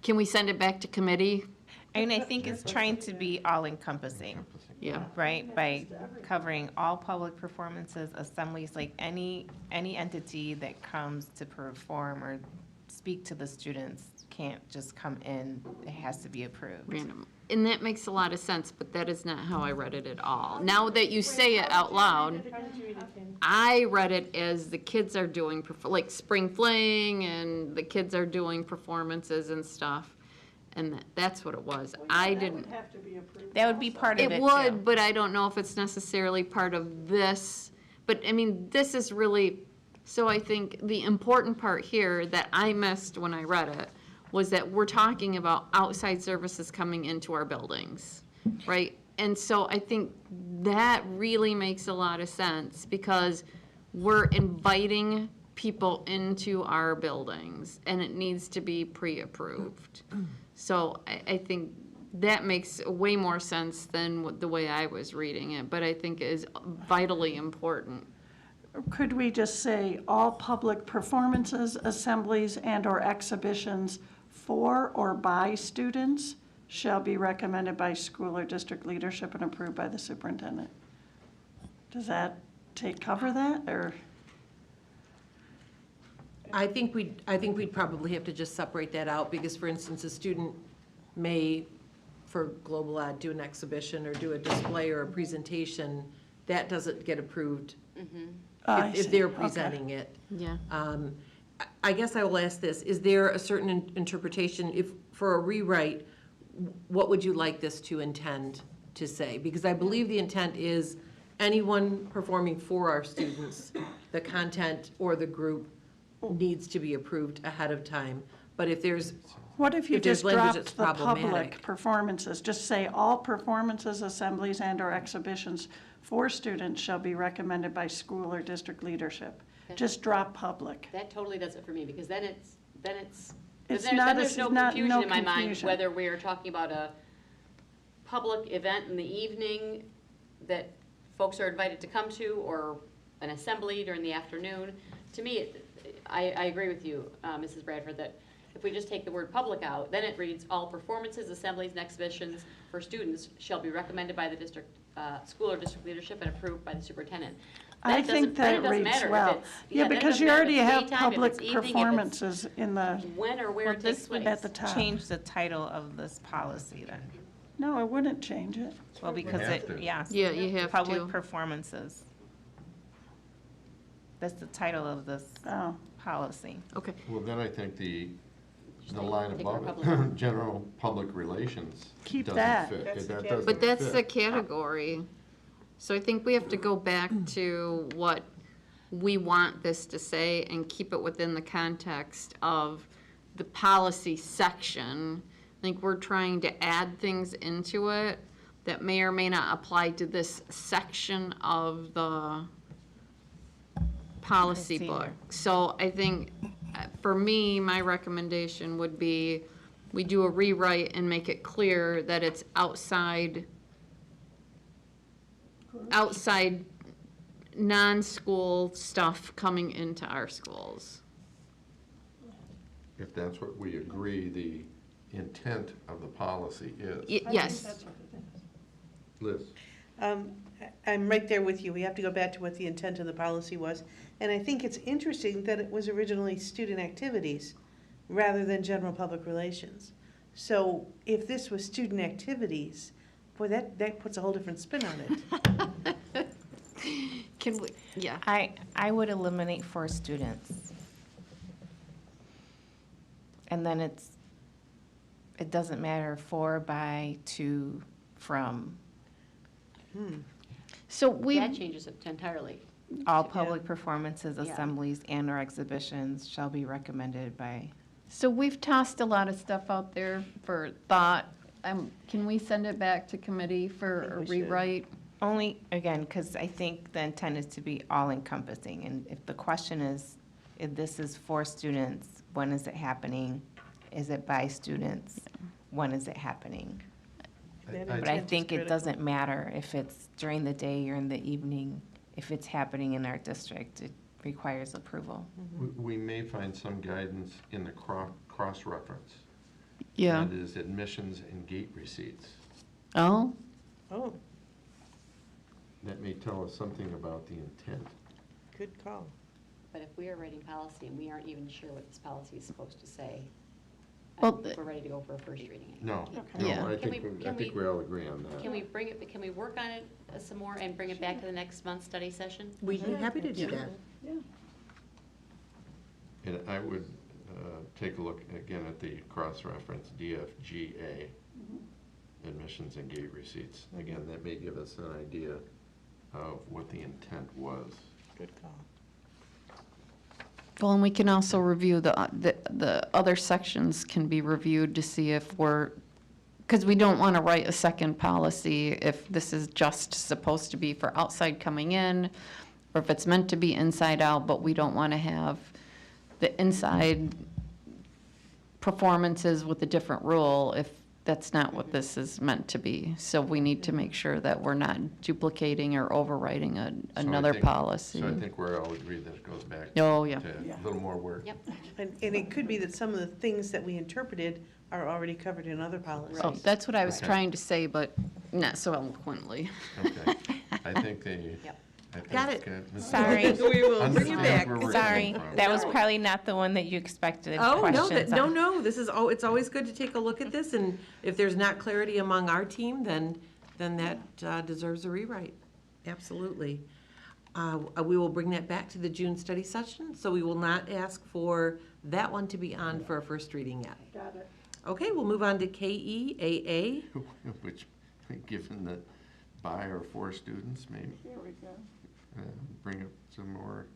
can we send it back to committee? And I think it's trying to be all-encompassing. Yeah. Right, by covering all public performances, assemblies, like any entity that comes to perform or speak to the students can't just come in, it has to be approved. Random. And that makes a lot of sense, but that is not how I read it at all. Now that you say it out loud, I read it as the kids are doing, like spring fling, and the kids are doing performances and stuff. And that's what it was. I didn't. That would be part of it, It too. would, but I don't know if it's necessarily part of this. But, I mean, this is really, so I think the important part here that I missed when I read it was that we're talking about outside services coming into our buildings, right? And so I think that really makes a lot of sense, because we're inviting people into our buildings, and it needs to be pre-approved. So I think that makes way more sense than the way I was reading it, but I think it is vitally important. Could we just say all public performances, assemblies, and/or exhibitions for or by students shall be recommended by school or district leadership and approved by the superintendent. Does that cover that, or? I think we'd probably have to just separate that out, because, for instance, a student may, for global ed, do an exhibition or do a display or a presentation. That doesn't get approved if they're presenting it. Yeah. I guess I will ask this, is there a certain interpretation, if, for a rewrite, what would you like this to intend to say? Because I believe the intent is anyone performing for our students, the content or the group needs to be approved ahead of time. But if there's What if you there's just language dropped that's the public problematic. performances? Just say, all performances, assemblies, and/or exhibitions for students shall be recommended by school or district leadership. Just drop public. That totally does it for me, because then it's, It's then not, there's no no confusion in my mind confusion. whether we are talking about a public event in the evening that folks are invited to come to, or an assembly during the afternoon. To me, I agree with you, Mrs. Bradford, that if we just take the word public out, then it reads, all performances, assemblies, and exhibitions for students shall be recommended by the district, school or district leadership and approved by the superintendent. I think that it doesn't reads matter if well. it's- Yeah, then it because doesn't you matter if already it's have daytime, if public it's evening, if it's performances in the, when or where it takes place. at the top. Change the title of this policy then. No, I wouldn't change it. Well, because have it, to. yes. Yeah, you have to. Public performances. That's the title of this Oh. policy. Okay. Well, then I think the line Take our above public- it, general public relations Keep doesn't that. fit. That's the That category. doesn't But that's the fit. category. So I think we have to go back to what we want this to say and keep it within the context of the policy section. I think we're trying to add things into it that may or may not apply to this section of the policy book. Procedure. So I think, for me, my recommendation would be, we do a rewrite and make it clear that it's outside non-school stuff coming into our schools. If that's what we agree the intent of the policy is. Yes. Liz? I'm right there with you. We have to go back to what the intent of the policy was. And I think it's interesting that it was originally student activities rather than general public relations. So if this was student activities, boy, that puts a whole different spin on it. Can we, yeah. I would eliminate for students. And then it doesn't matter for, by, to, from. So we, That changes it entirely. All public performances, Yeah. assemblies, and/or exhibitions shall be recommended by. so we've tossed a lot of stuff out there for thought. Can we send it back to committee for a we should. rewrite? Only, again, because I think the intent is to be all-encompassing, and if the question is, if this is for students, when is it happening? Is it by students? When is it happening? That But I intent is think it critical. doesn't matter if it's during the day or in the evening. If it's happening in our district, it requires approval. We may find some guidance in the cross-reference. Yeah. That is admissions and gate receipts. Oh, Oh, That may tell us something about the intent. good call. But if we are writing policy and we aren't even sure what this policy is supposed to say, I Well, don't think we're ready to go for a first reading. No, Yeah. no, I Can think we all agree on that. Can we bring it, can we work on it some more and bring it back to the next month's study session? We'd be happy to do that. And I would take a look again at the cross-reference DFGA, admissions and gate receipts. Again, that may give us an idea of what the intent was. Good call. well, and we can also review the other sections can be reviewed to see if we're, because we don't want to write a second policy if this is just supposed to be for outside coming in, or if it's meant to be inside out, but we don't want to have the inside performances with a different rule if that's not what this is meant to be. So we need to make sure that we're not duplicating or overwriting another policy. So I think we're all agreed that it goes back Oh, yeah. to a little more work. Yep. And it could be that some of the things that we interpreted are already covered in other policies. Oh, that's what I was Okay. trying to say, but not so eloquently. Okay. I think they, Yep. I think. Got it. Mrs. Sorry. We will bring it understands back. where we're Sorry, coming from. that was probably not the one that you expected Oh, no, questions no, on. no, this is, it's always good to take a look at this, and if there's not clarity among our team, then that deserves a rewrite. Absolutely. We will bring that back to the June study session, so we will not ask for that one to be on for a first reading yet. Got it. Okay, we'll move on to KEAA. Which, given the by or for students, maybe Here we go. bring up some more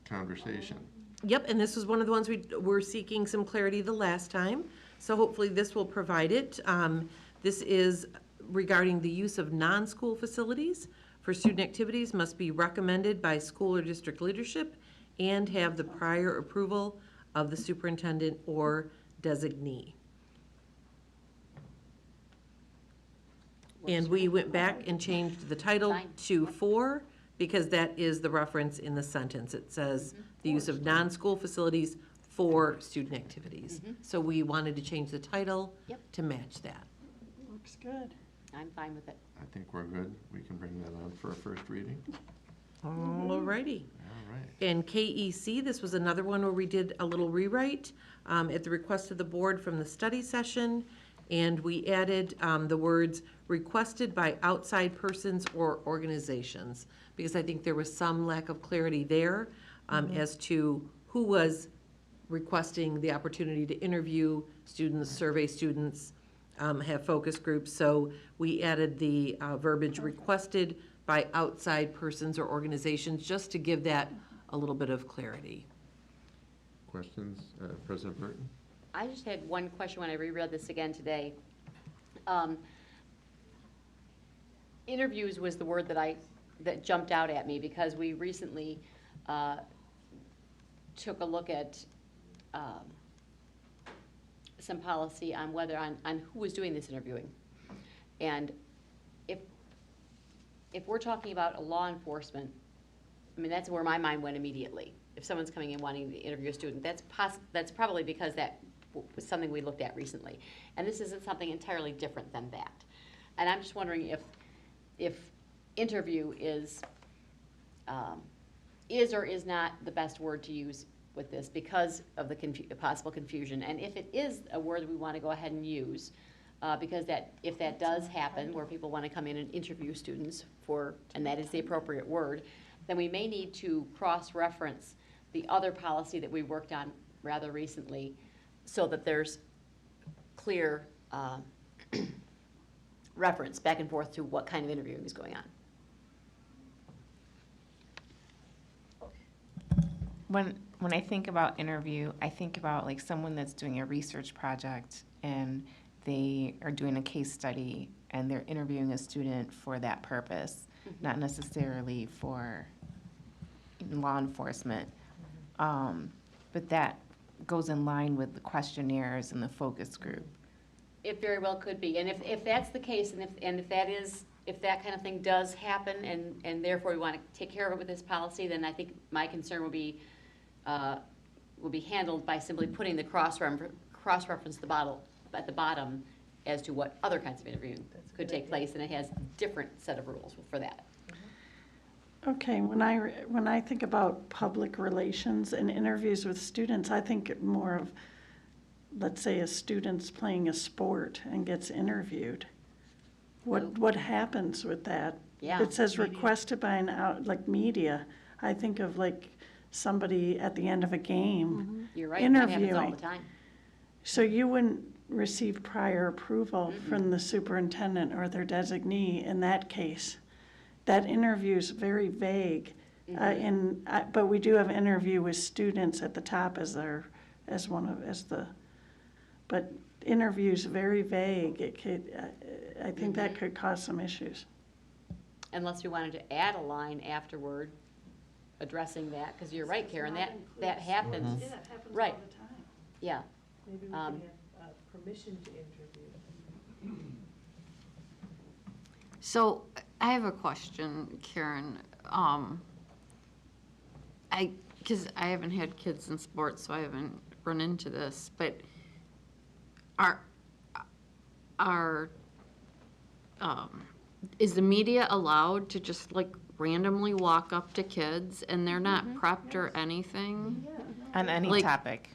conversation. Yep, and this was one of the ones we were seeking some clarity the last time, so hopefully this will provide it. This is regarding the use of non-school facilities for student activities must be recommended by school or district leadership and have the prior approval of the superintendent or designee. And we went back and changed the title Fine. to for, because that is the reference in the sentence. It says the use of non-school facilities for student activities. So we wanted to change the title Yep. to match that. Looks good. I'm fine with it. I think we're good. We can bring that on for a first reading. Alrighty. All right. And KEC, this was another one where we did a little rewrite at the request of the board from the study session. And we added the words requested by outside persons or organizations, because I think there was some lack of clarity there as to who was requesting the opportunity to interview students, survey students, have focus groups. So we added the verbiage requested by outside persons or organizations, just to give that a little bit of clarity. Questions, President Burton? I just had one question when I reread this again today. Interviews was the word that jumped out at me, because we recently took a look at some policy on on who was doing this interviewing. And if we're talking about a law enforcement, I mean, that's where my mind went immediately. If someone's coming in wanting to interview a student, that's probably because that was something we looked at recently. And this isn't something entirely different than that. And I'm just wondering if interview is or is not the best word to use with this because of the possible confusion. And if it is a word that we want to go ahead and use, because if that does happen, where people want to come in and interview students and that is the appropriate word, then we may need to cross-reference the other policy that we worked on rather recently, so that there's clear reference back and forth to what kind of interviewing is going on. When I think about interview, I think about like someone that's doing a research project and they are doing a case study and they're interviewing a student for that purpose, not necessarily for law enforcement. But that goes in line with the questionnaires and the focus group. It very well could be, and if that's the case, and if that kind of thing does happen, and therefore we want to take care of it with this policy, then I think my concern will be handled by simply putting the cross-reference at the bottom as to what other kinds of interviewing could take place, and it has different set of rules for that. Okay, when I think about public relations and interviews with students, I think more of, let's say, a student's playing a sport and gets interviewed. What happens with that? Yeah. It says requested by like media. I think of like somebody at the end of a game You're right, that happens all interviewing. the time. So you wouldn't receive prior approval from the superintendent or their designee in that case. That interview is very vague. But we do have interview with students at the top but interview's very vague. It could, I think that could cause some issues. Unless we wanted to add a line afterward addressing that, because you're right, Karen, that happens. Yeah, it happens Right. all the time. Yeah. Maybe we Um, can have permission to interview. So I have a question, Karen. Because I haven't had kids in sports, so I haven't run into this, but is the media allowed to just like randomly walk up to kids and they're not prepped or anything? On any Like- topic.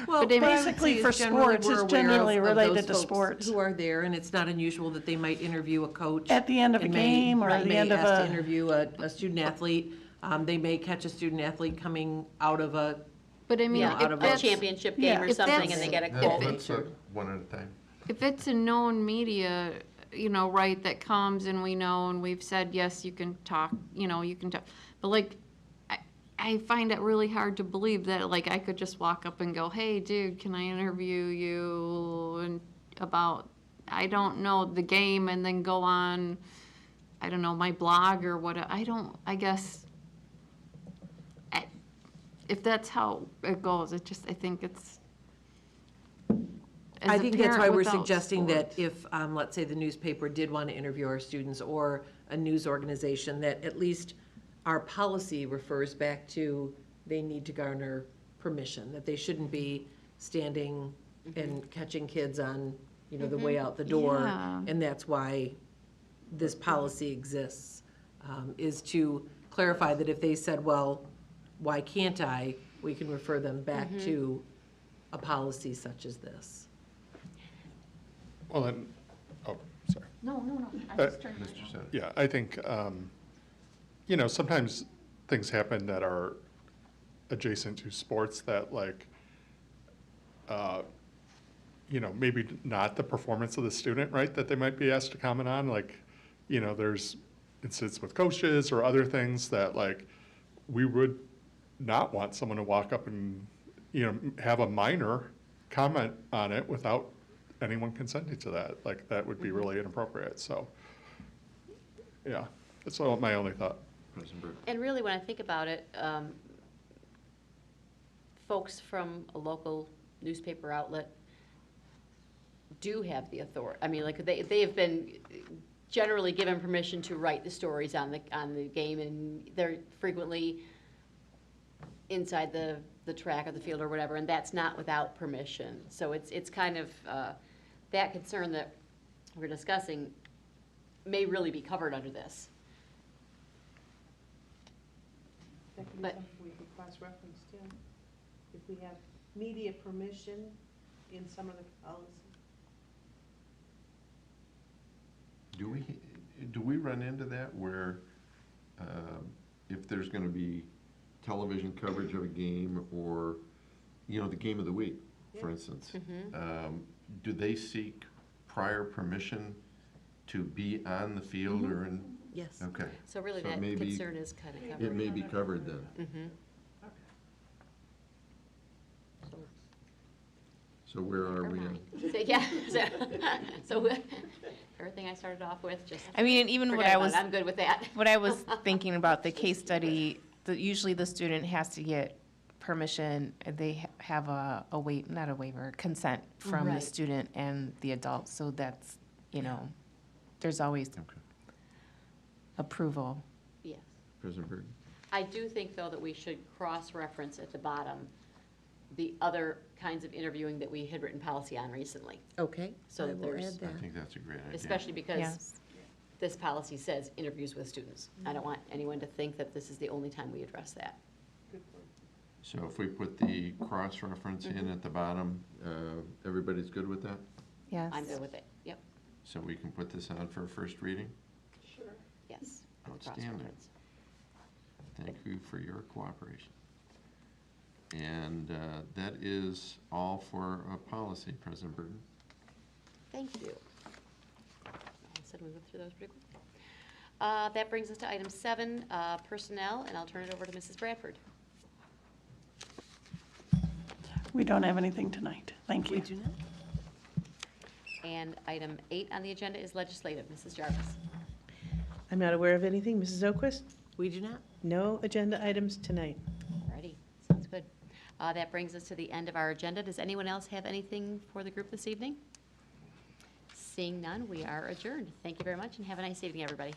Well, But I mean- Basically, for sports, it's generally related to sports. Who are there, and it's not unusual that they might interview a coach. At the end of a and may- game or right, at the may end of ask to a, interview a student athlete. They may catch a student athlete coming out of a, But I mean, Yeah, out if of A that's, championship Yeah. game or If something, that's- and they get a No, quote. let's one at a time. if it's a known media, right, that comes and we know and we've said, yes, you can talk, you can talk. But like, I find it really hard to believe that like I could just walk up and go, hey, dude, can I interview you and about, I don't know, the game, and then go on, I don't know, my blog or what, I guess, if that's how it goes, I think it's. as I a think that's parent why we're without suggesting that sports- if, let's say, the newspaper did want to interview our students, or a news organization, that at least our policy refers back to they need to garner permission, that they shouldn't be standing and catching kids on, the way out the door. Yeah. And that's why this policy exists, is to clarify that if they said, well, why can't I, we can refer them back to a policy such as this. Well, then, oh, sorry. No, I Uh, just turned it Mr. on. Senator. Yeah, I think, sometimes things happen that are adjacent to sports that like, maybe not the performance of the student, right, that they might be asked to comment on, like, there's incidents with coaches or other things that like, we would not want someone to walk up and, have a minor comment on it without anyone consenting to that. Like, that would be really inappropriate, so, yeah, that's my only thought. President Burke. And really, when I think about it, folks from a local newspaper outlet do have the authority. I mean, like, they have been generally given permission to write the stories on the game, and they're frequently inside the track or the field or whatever, and that's not without permission. So it's kind of, that concern that we're discussing may really be covered under this. That could be But- something we could cross-reference too. If we have media permission in some of the policies. Do we run into that where, if there's gonna be television coverage of a game or, the game of the week, for instance, do they seek prior permission to be on the field or in? Yes. Okay. So really, So that maybe concern is kind of covered. It may be covered then. Mhm. So where are we in? So, yeah, so everything I started off with, just I mean, and even what forget I about was, it. I'm good with that. what I was thinking about the case study, usually the student has to get permission, they have not a waiver, consent from the Right. student and the adult, so that's, there's always Okay. Yes. approval. President Burke? I do think, though, that we should cross-reference at the bottom the other kinds of interviewing that we had written policy on recently. Okay, So I that will there's- add that. I think that's a great idea. Especially because Yes. this policy says interviews with students. I don't want anyone to think that this is the only time we address that. So if we put the cross-reference in at the bottom, everybody's good with that? Yes. I'm good with it. Yep, So we can put this on for a first reading? yes. Outstanding. Cross-reference. Thank you for your cooperation. And that is all for policy, President Burton. Thank you. All of a sudden, we went through those pretty quickly. That brings us to item 7, personnel, and I'll turn it over to Mrs. Bradford. we don't have anything tonight. Thank you. We do not. And item 8 on the agenda is legislative. Mrs. Jarvis. I'm not aware of anything. Mrs. Oquist? We do not. No agenda items tonight. Alrighty, sounds good. That brings us to the end of our agenda. Does anyone else have anything for the group this evening? Seeing none, we are adjourned. Thank you very much, and have a nice evening, everybody.